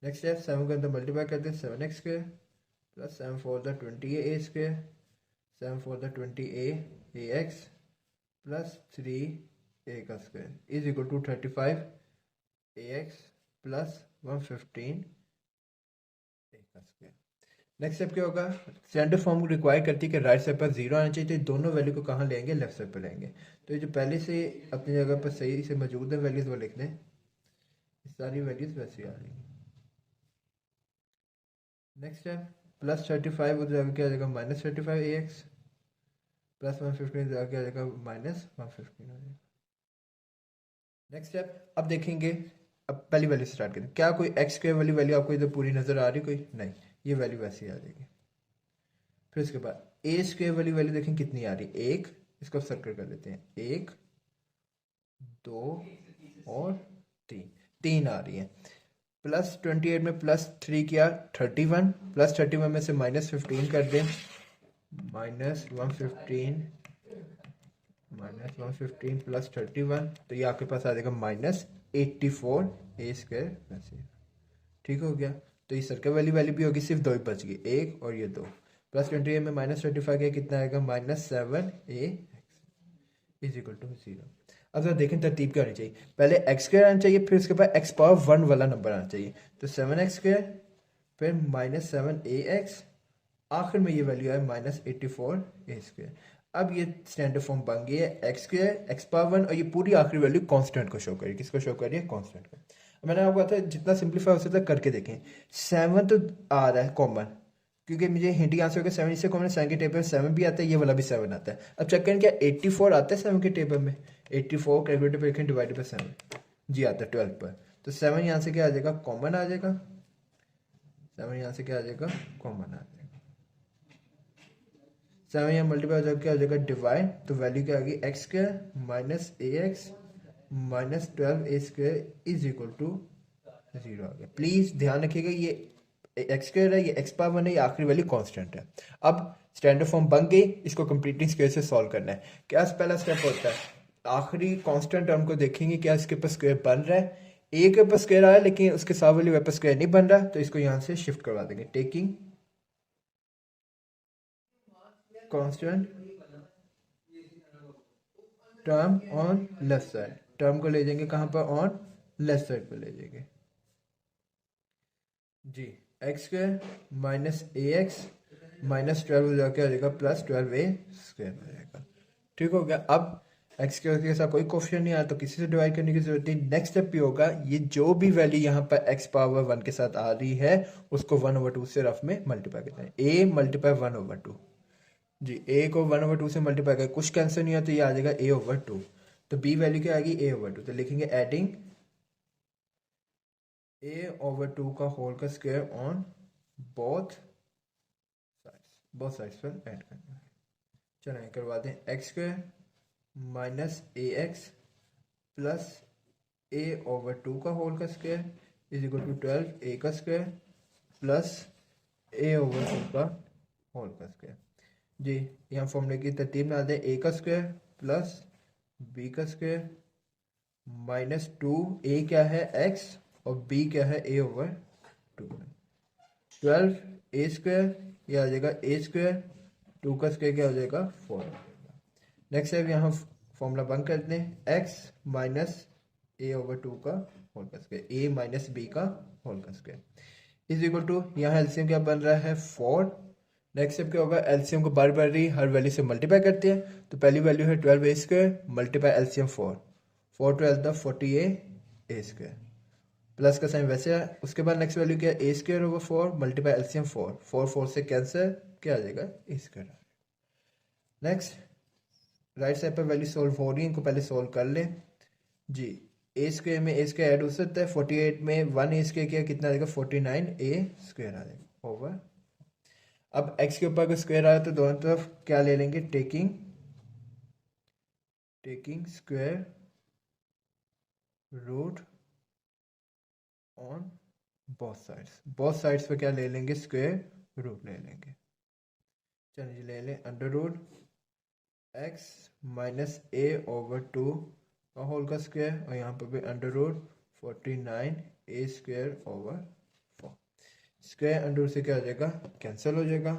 Next step 7 के अंदर मल्टीप्लाई कर दें 7x square plus 7 4 the 20 a square 7 4 the 20 a x plus 3 a का square is equal to 35 a x plus 115 a का स्क्वायर। नेक्स्ट स्टेप क्या होगा, स्टैंडर्ड फॉर्म रिक्वायर करती है कि राइट साइड पर जीरो आना चाहिए, तो दोनों वैल्यू को कहाँ लेंगे, लेफ्ट साइड पर लेंगे। तो ये जो पहले से अपनी जगह पर सही से मौजूद है वैल्यूज वो लिख दें, सारी वैल्यूज वैसे आ रही हैं। नेक्स्ट स्टेप प्लस 35 उधर आगे क्या आ जाएगा माइनस 35 ए एक्स प्लस 115 आगे आ जाएगा माइनस 115 आ जाएगा। नेक्स्ट स्टेप अब देखेंगे, अब पहली वैल्यू स्टार्ट करें, क्या कोई एक्स स्क्वायर वाली वैल्यू आपको इधर पूरी नजर आ रही, कोई नहीं, ये वैल्यू वैसे ही आ जाएगी। फिर उसके बाद ए स्क्वायर वाली वैल्यू देखें कितनी आ रही, एक, इसको सर्कल कर लेते हैं, एक, दो और तीन, तीन आ रही है। प्लस 28 में प्लस 3 किया 31, प्लस 31 में से माइनस 15 कर दें, माइनस 115 प्लस 31, तो ये आपके पास आ जाएगा माइनस 84 ए स्क्वायर वैसे। ठीक हो गया, तो ये सर्कल वाली वैल्यू भी होगी, सिर्फ दो ही बच गई, एक और ये दो। प्लस 28 में माइनस 35 का कितना आएगा minus 7 a x is equal to 0। अब जरा देखें तरतीब क्या होनी चाहिए, पहले एक्स स्क्वायर आना चाहिए, फिर उसके बाद एक्स पावर 1 वाला नंबर आना चाहिए, तो 7x स्क्वायर फिर माइनस 7 ए एक्स, आखिर में ये वैल्यू है माइनस 84 ए स्क्वायर। अब ये स्टैंडर्ड फॉर्म बन गई है एक्स स्क्वायर एक्स पावर 1 और ये पूरी आखिरी वैल्यू कांस्टेंट को शो करिए, किसको शो करिए, कांस्टेंट को। मैंने आपको कहा था जितना सिंप्लीफाई हो सकता है करके देखें। 7 तो आ रहा है कॉमन, क्योंकि मुझे हिंट आंसर होगा 7 इससे कॉमन, 7 के टेबल में 7 भी आता है, ये वाला भी 7 आता है। अब चेक करें क्या 84 आता है 7 के टेबल में, 84 कैलकुलेटर पर लिखें डिवाइडेड बाई 7, जी आता है 12 पर, तो 7 यहाँ से क्या आ जाएगा, कॉमन आ जाएगा, 7 यहाँ से क्या आ जाएगा, कॉमन आ जाएगा। 7 यहाँ मल्टीप्लाई हो जाएगा क्या हो जाएगा डिवाइड, तो वैल्यू क्या आ गई x square minus a x minus 12 A square is equal to 0 आ गया। प्लीज ध्यान रखिएगा ये एक्स स्क्वायर है, ये एक्स पावर 1 है, ये आखिरी वैल्यू कांस्टेंट है। अब स्टैंडर्ड फॉर्म बन गई, इसको कंप्लीटिंग स्क्वायर से सॉल्व करना है। क्या पहला स्टेप होता है, आखिरी कांस्टेंट टर्म को देखेंगे क्या इसके ऊपर स्क्वायर बन रहा है, ए के ऊपर स्क्वायर आया लेकिन उसके साथ वाली वापस स्क्वायर नहीं बन रहा, तो इसको यहाँ से शिफ्ट करवा देंगे, taking constant term on left side, term को ले जाएंगे कहाँ पर, ऑन लेफ्ट साइड पर ले जाएंगे जी। X square minus a x minus 12 जाके आ जाएगा प्लस 12 ए स्क्वायर हो जाएगा। ठीक हो गया। अब एक्स स्क्वायर के साथ कोई कोफिशिएंट नहीं आया तो किसी से डिवाइड करने की जरूरत नहीं। नेक्स्ट स्टेप भी होगा, ये जो भी वैल्यू यहाँ पर एक्स पावर 1 के साथ आ रही है उसको 1/2 से रफ में मल्टीप्लाई करते हैं, ए मल्टीप्लाई 1/2 जी, ए को 1/2 से मल्टीप्लाई कर, कुछ कैंसिल नहीं है तो ये आ जाएगा a/2, तो बी वैल्यू क्या आएगी a/2, तो लिखेंगे एडिंग a/2 का होल का स्क्वायर ऑन बोथ साइड्स पर ऐड करना है। चलिए करवा दें, X square minus a x plus a/2 का होल का स्क्वायर इज इक्वल टू 12 ए का स्क्वायर प्लस a/2 का होल का स्क्वायर जी। यहाँ फॉर्मूले की तरतीब में आते हैं, ए का स्क्वायर प्लस बी का स्क्वायर माइनस 2, ए क्या है एक्स और बी क्या है a/2, 12 ए स्क्वायर, ये आ जाएगा ए स्क्वायर, 2 का स्क्वायर क्या हो जाएगा 4। नेक्स्ट है यहाँ फॉर्मूला बंद करते हैं, एक्स माइनस a/2 का होल का स्क्वायर, ए माइनस बी का होल का स्क्वायर इज इक्वल टू, यहाँ एलसीएम क्या बन रहा है 4। नेक्स्ट स्टेप क्या होगा, एलसीएम को बार बार ही हर वैल्यू से मल्टीप्लाई करते हैं, तो पहली वैल्यू है 12 ए स्क्वायर मल्टीप्लाई एलसीएम 4, 4 12 द 40 ए स्क्वायर, प्लस का साइन वैसे है। उसके बाद नेक्स्ट वैल्यू क्या है A square over 4 multiply LCM 4, 4 4 से कैंसिल क्या आ जाएगा A square. Next right side पर वैल्यू सोल्व हो रही है, इनको पहले सोल्व कर लें जी। ए स्क्वायर में ए स्क्वायर ऐड हो सकता है, 48 में 1 ए स्क्वायर किया कितना आ जाएगा 49 ए स्क्वायर आ जाएगा ओवर। अब x के ऊपर अगर स्क्वायर आया तो दोनों तरफ क्या ले लेंगे, taking square root on both sides पे क्या ले लेंगे, स्क्वायर रूट ले लेंगे। चलिए ले लें under root x minus a/2 और होल का स्क्वायर और यहाँ पर भी under root 49a² square under से क्या हो जाएगा, कैंसिल हो जाएगा।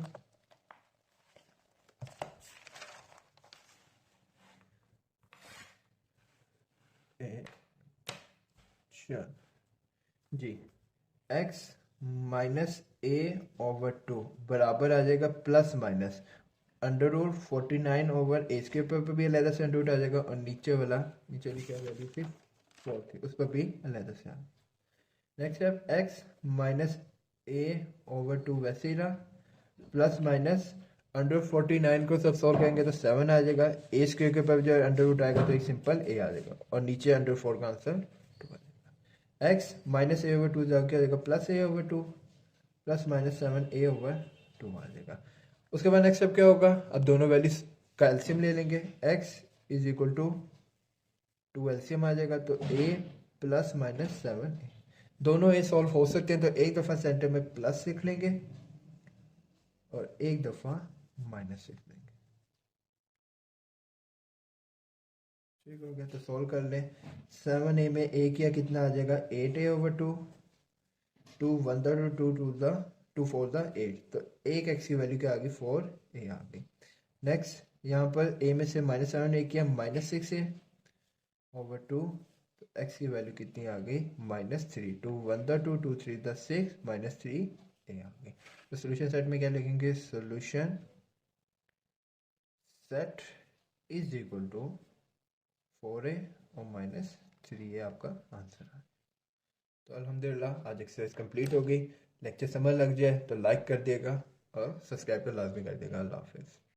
चल जी, x माइनस a/2 बराबर आ जाएगा plus minus under root 49/a² पर भी अलहदा से अंडर रूट आ जाएगा, और नीचे वाला नीचे वाली क्या वैल्यू थी 4 थी, उस पर भी अलहदा से आ। नेक्स्ट है x माइनस a/2 वैसे ही रहा, प्लस माइनस अंडर 49 को सब सॉल्व करेंगे तो 7 आ जाएगा, a² के ऊपर जो अंडर रूट आएगा तो एक सिंपल a आ जाएगा, और नीचे अंडर 4 का आंसर 2 आ जाएगा। x माइनस a/2 जाके आ जाएगा plus a/2 plus minus 7a/2 आ जाएगा। उसके बाद नेक्स्ट स्टेप क्या होगा, अब दोनों वैल्यूज का एलसीएम ले लेंगे, x is equal to 2 LCM आ जाएगा तो a प्लस माइनस 7a, दोनों ए सॉल्व हो सकते हैं तो एक दफ़ा सेंटर में प्लस लिख लेंगे और एक दफ़ा माइनस लिख लेंगे। ठीक हो गया, तो सॉल्व कर लें। 7a में a किया कितना आ जाएगा 8a/2, 2 1 द 2 2 द 2 4 द 8, तो एक x की वैल्यू क्या आ गई 4a आ गई। नेक्स्ट यहाँ पर a में से माइनस 7a किया -6a/2, तो x की वैल्यू कितनी आ गई -3, 2 1 द 2 2 3 द 6 -3a आ गई। तो सोल्यूशन सेट में क्या लिखेंगे, solution set is equal to 4a और -3a आपका आंसर है। तो अल्हम्दुलिल्लाह आज एक्सरसाइज कंप्लीट हो गई। लेक्चर समझ लग जाए तो लाइक कर दिएगा और सब्सक्राइब तो लाजमी कर दिएगा। अल्लाह हाफिज़।